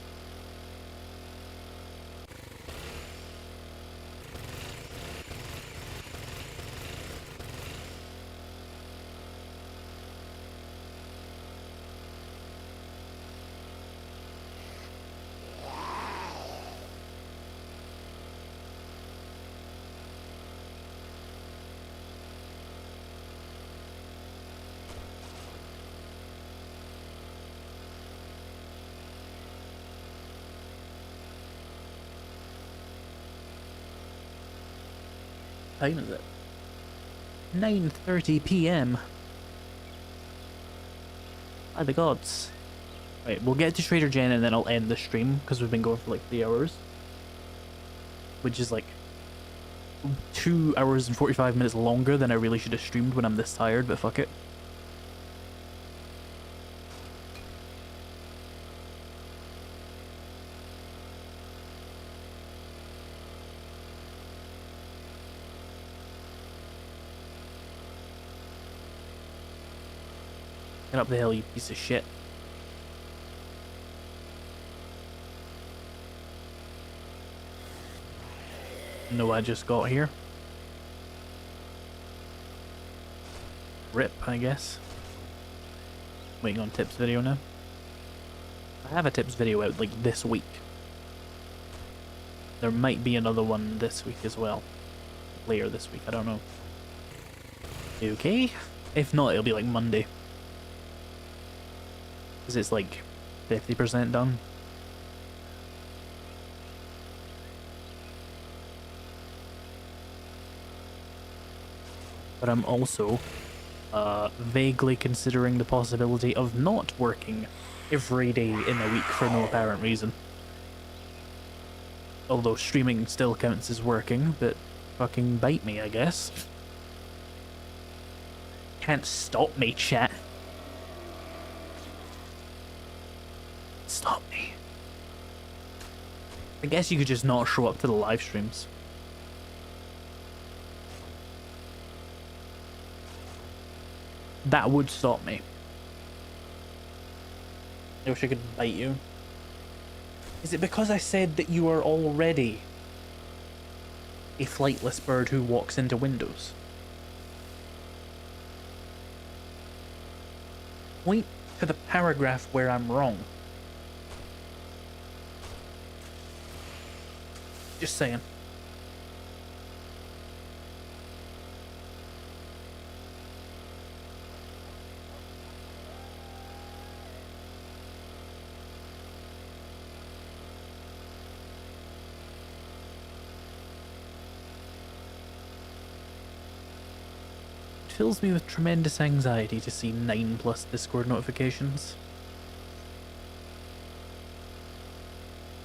What time is it? 9:30 p.m. By the gods. Right, we'll get to Trader Jen and then I'll end the stream because we've been going for like 3 hours. Which is like 2 hours and 45 minutes longer than I really should have streamed when I'm this tired, but fuck it. Get up the hill, you piece of shit. Know what I just got here? Rip, I guess. Waiting on Tips video now. I have a Tips video out like this week. There might be another one this week as well. Later this week, I don't know. Okay? If not, it'll be like Monday. Because it's like 50% done. But I'm also vaguely considering the possibility of not working every day in a week for no apparent reason. Although streaming still counts as working, but fucking bite me, I guess. Can't stop me, chat. Stop me. I guess you could just not show up to the live streams. That would stop me. I wish I could bite you. Is it because I said that you are already a flightless bird who walks into windows? Point to the paragraph where I'm wrong. Just saying. It fills me with tremendous anxiety to see 9+ Discord notifications.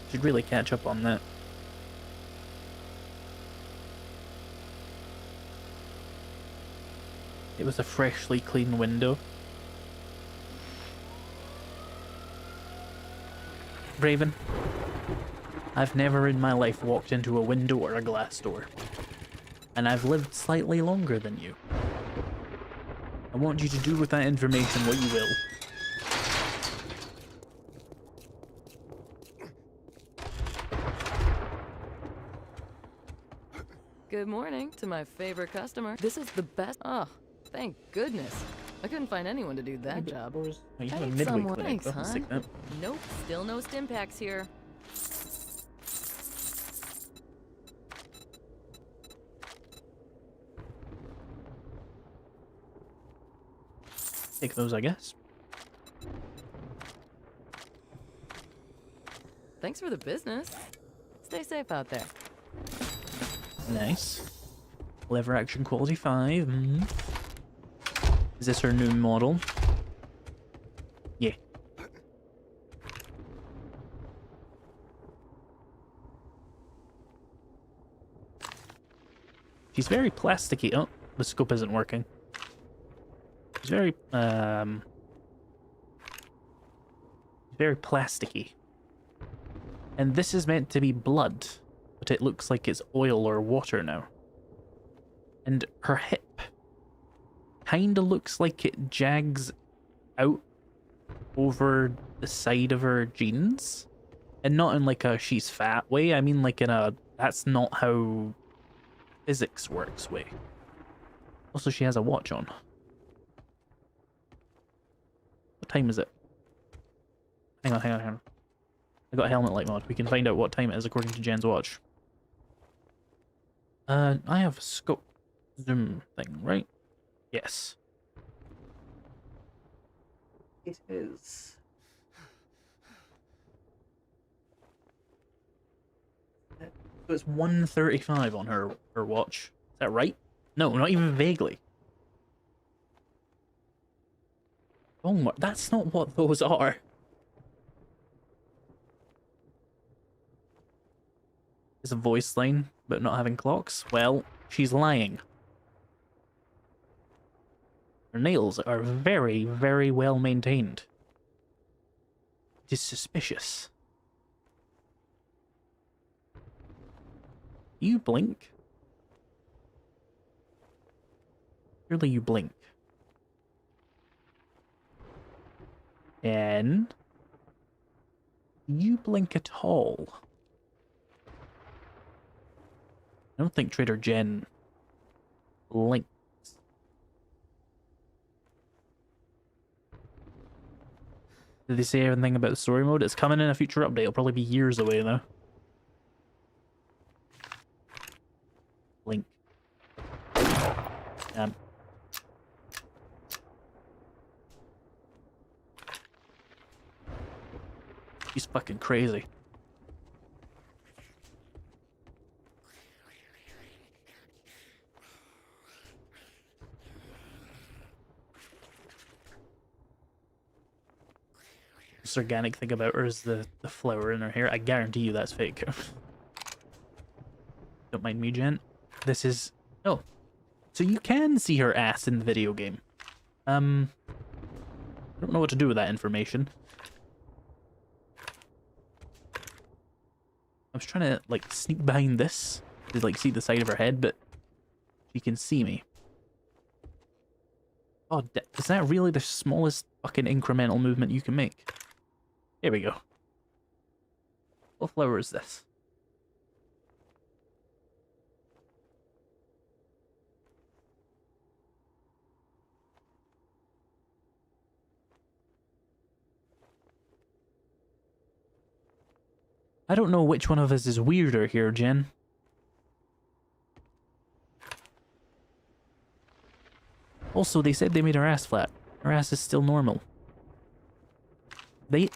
Should really catch up on that. It was a freshly clean window. Raven, I've never in my life walked into a window or a glass door. And I've lived slightly longer than you. I want you to do with that information what you will. Good morning to my favorite customer. This is the best. Oh, thank goodness. I couldn't find anyone to do that job. Oh, you have a Thanks, midweek someone. clinic. Thanks, I'll stick hon. that. Nope, still no stim packs here. Take those, I guess. Thanks for the business. Stay safe out there. Nice. Lever action quality 5. Is this her new model? Yeah. She's very plasticky. Oh, the scope isn't working. She's very plasticky. And this is meant to be blood, but it looks like it's oil or water now. And her hip kinda looks like it jags out over the side of her jeans. And not in like a she's fat way, I mean like in a that's not how physics works way. Also, she has a watch on. What time is it? Hang on. I got a helmet light mod. We can find out what time it is according to Jen's watch. I have a scope zoom thing, right? Yes. It is. So it's 1:35 on her watch. Is that right? No, not even vaguely. Oh my, that's not what those are. Is a voice line, but not having clocks? Well, she's lying. Her nails are very, very well maintained. It is suspicious. You blink? Surely you blink. And you blink at all. I don't think Trader Jen blinks. Did they say anything about the story mode? It's coming in a future update. It'll probably be years away though. Blink. She's fucking crazy. This organic thing about her is the flower in her hair. I guarantee you that's fake. Don't mind me, Jen. This is... Oh. So you can see her ass in the video game. I don't know what to do with that information. I was trying to, like, sneak behind this to, like, see the side of her head, but she can see me. Oh, is that really the smallest fucking incremental movement you can make? Here we go. What flower is this? I don't know which one of us is weirder here, Jen. Also, they said they made her ass flat. Her ass is still normal. They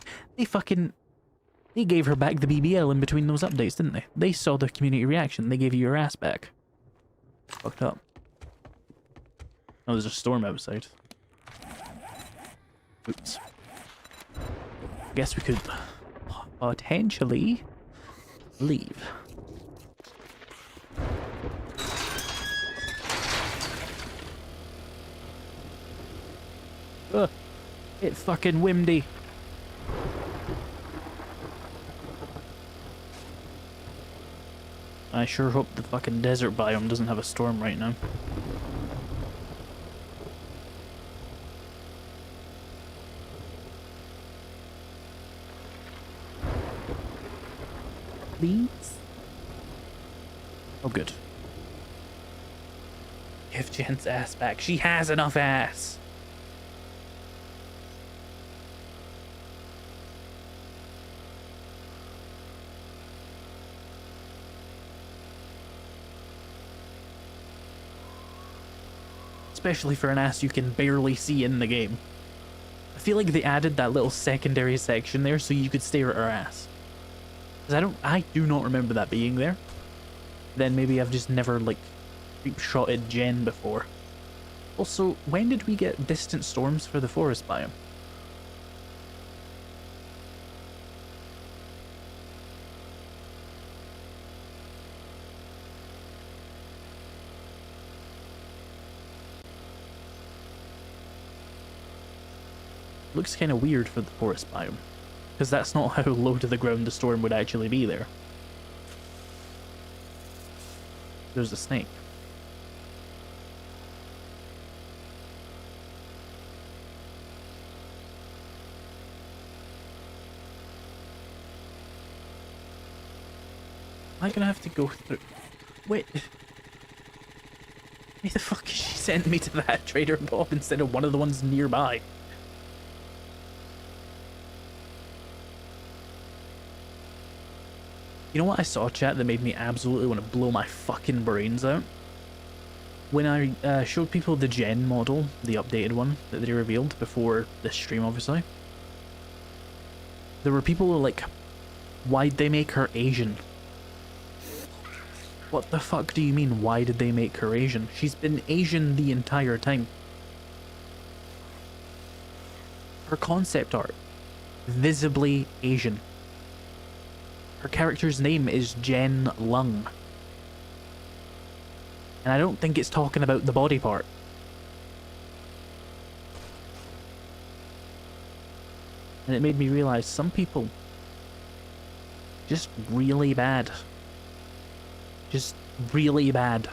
gave her back the BBL in between those updates, didn't they? They saw the community reaction. They gave you your ass back. Fucked up. Oh, there's a storm outside. Oops. Guess we could potentially leave. Ugh. It's fucking windy. I sure hope the fucking desert biome doesn't have a storm right now. Please? Oh, good. Give Jen's ass back. She has enough ass. Especially for an ass you can barely see in the game. I feel like they added that little secondary section there so you could stare at her ass. Because I do not remember that being there. Then maybe I've just never, like, creep-shotted Jen before. Also, when did we get distant storms for the forest biome? Looks kind of weird for the forest biome, because that's not how low to the ground the storm would actually be there. There's a snake. Am I gonna have to go through? Wait. Why the fuck is she sending me to that Trader Bob instead of one of the ones nearby? You know what I saw, chat, that made me absolutely want to blow my fucking brains out? When I showed people the Jen model, the updated one that they revealed before this stream, obviously, there were people who were like, why'd they make her Asian? What the fuck do you mean, why did they make her Asian? She's been Asian the entire time. Her concept art, visibly Asian. Her character's name is Jen Lung. And I don't think it's talking about the body part. And it made me realize some people just really bad. Just really bad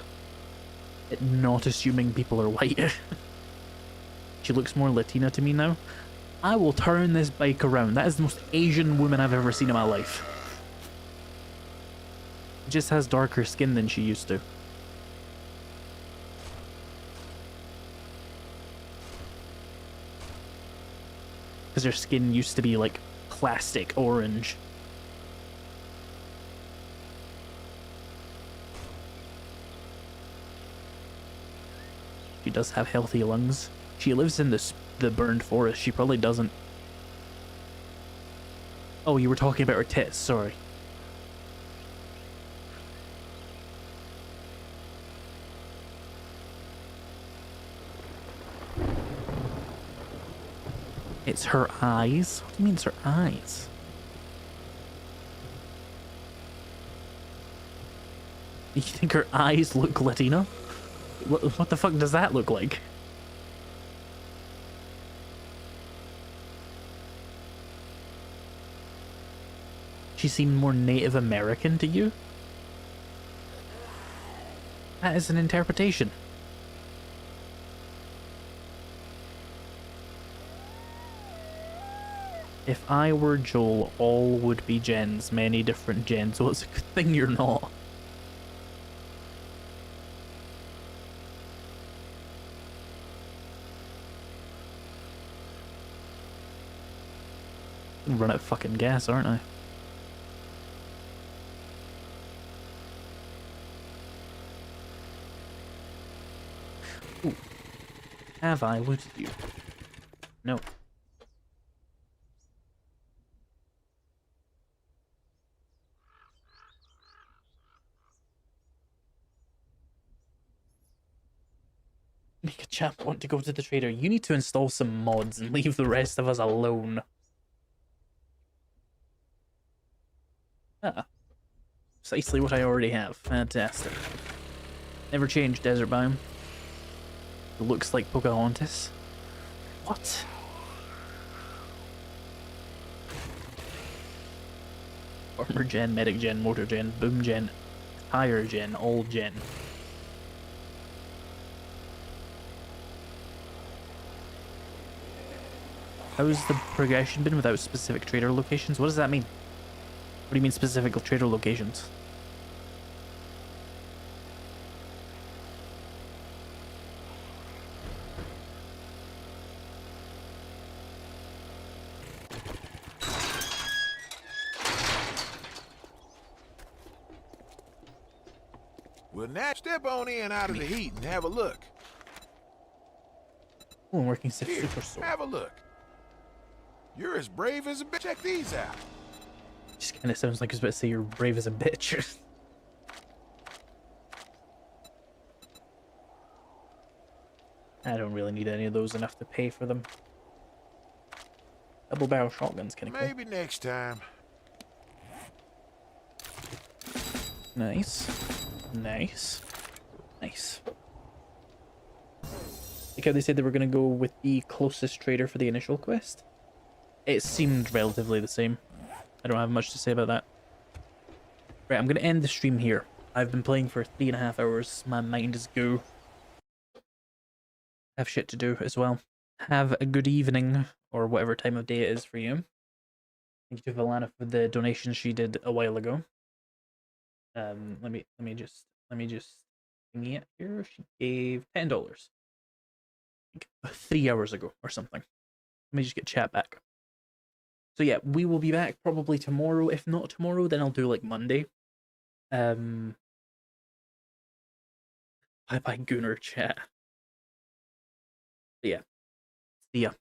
at not assuming people are white. She looks more Latina to me now. I will turn this bike around. That is the most Asian woman I've ever seen in my life. She just has darker skin than she used to. Because her skin used to be like plastic orange. She does have healthy lungs. She lives in the burned forest. She probably doesn't. Oh, you were talking about her tits, sorry. It's her eyes? What do you mean it's her eyes? You think her eyes look Latina? What the fuck does that look like? She seemed more Native American to you? That is an interpretation. If I were Joel, all would be Jens, many different Jens, so it's a good thing you're not. Run out of fucking gas, aren't I? Have I looted you? No. Make a chap want to go to the trader. You need to install some mods and leave the rest of us alone. Ah. Precisely what I already have. Fantastic. Never changed desert biome. It looks like Pocahontas. What? Armor gen, medic gen, motor gen, boom gen, tire gen, all gen. How's the progression been without specific trader locations? What does that mean? What do you mean specific trader locations? Well, now step on in out of the heat and have a look. Oh, I'm working super Here, sword. have a look. You're as brave as a bitch. Check these out. Just kind of sounds like I was about to say you're brave as a bitch. I don't really need any of those enough to pay for them. Double barrel shotguns kind of cool. Maybe next time. Nice. Nice. Nice. Like how they said they were going to go with the closest trader for the initial quest. It seemed relatively the same. I don't have much to say about that. Right, I'm going to end the stream here. I've been playing for 3.5 hours. My mind is go. I have shit to do as well. Have a good evening, or whatever time of day it is for you. Thank you to Valana for the donation she did a while ago. Let me just thingy it here. She gave $10 like 3 hours ago or something. Let me just get chat back. So yeah, we will be back probably tomorrow. If not tomorrow, then I'll do like Monday. Bye bye Gunner chat. But yeah. See ya.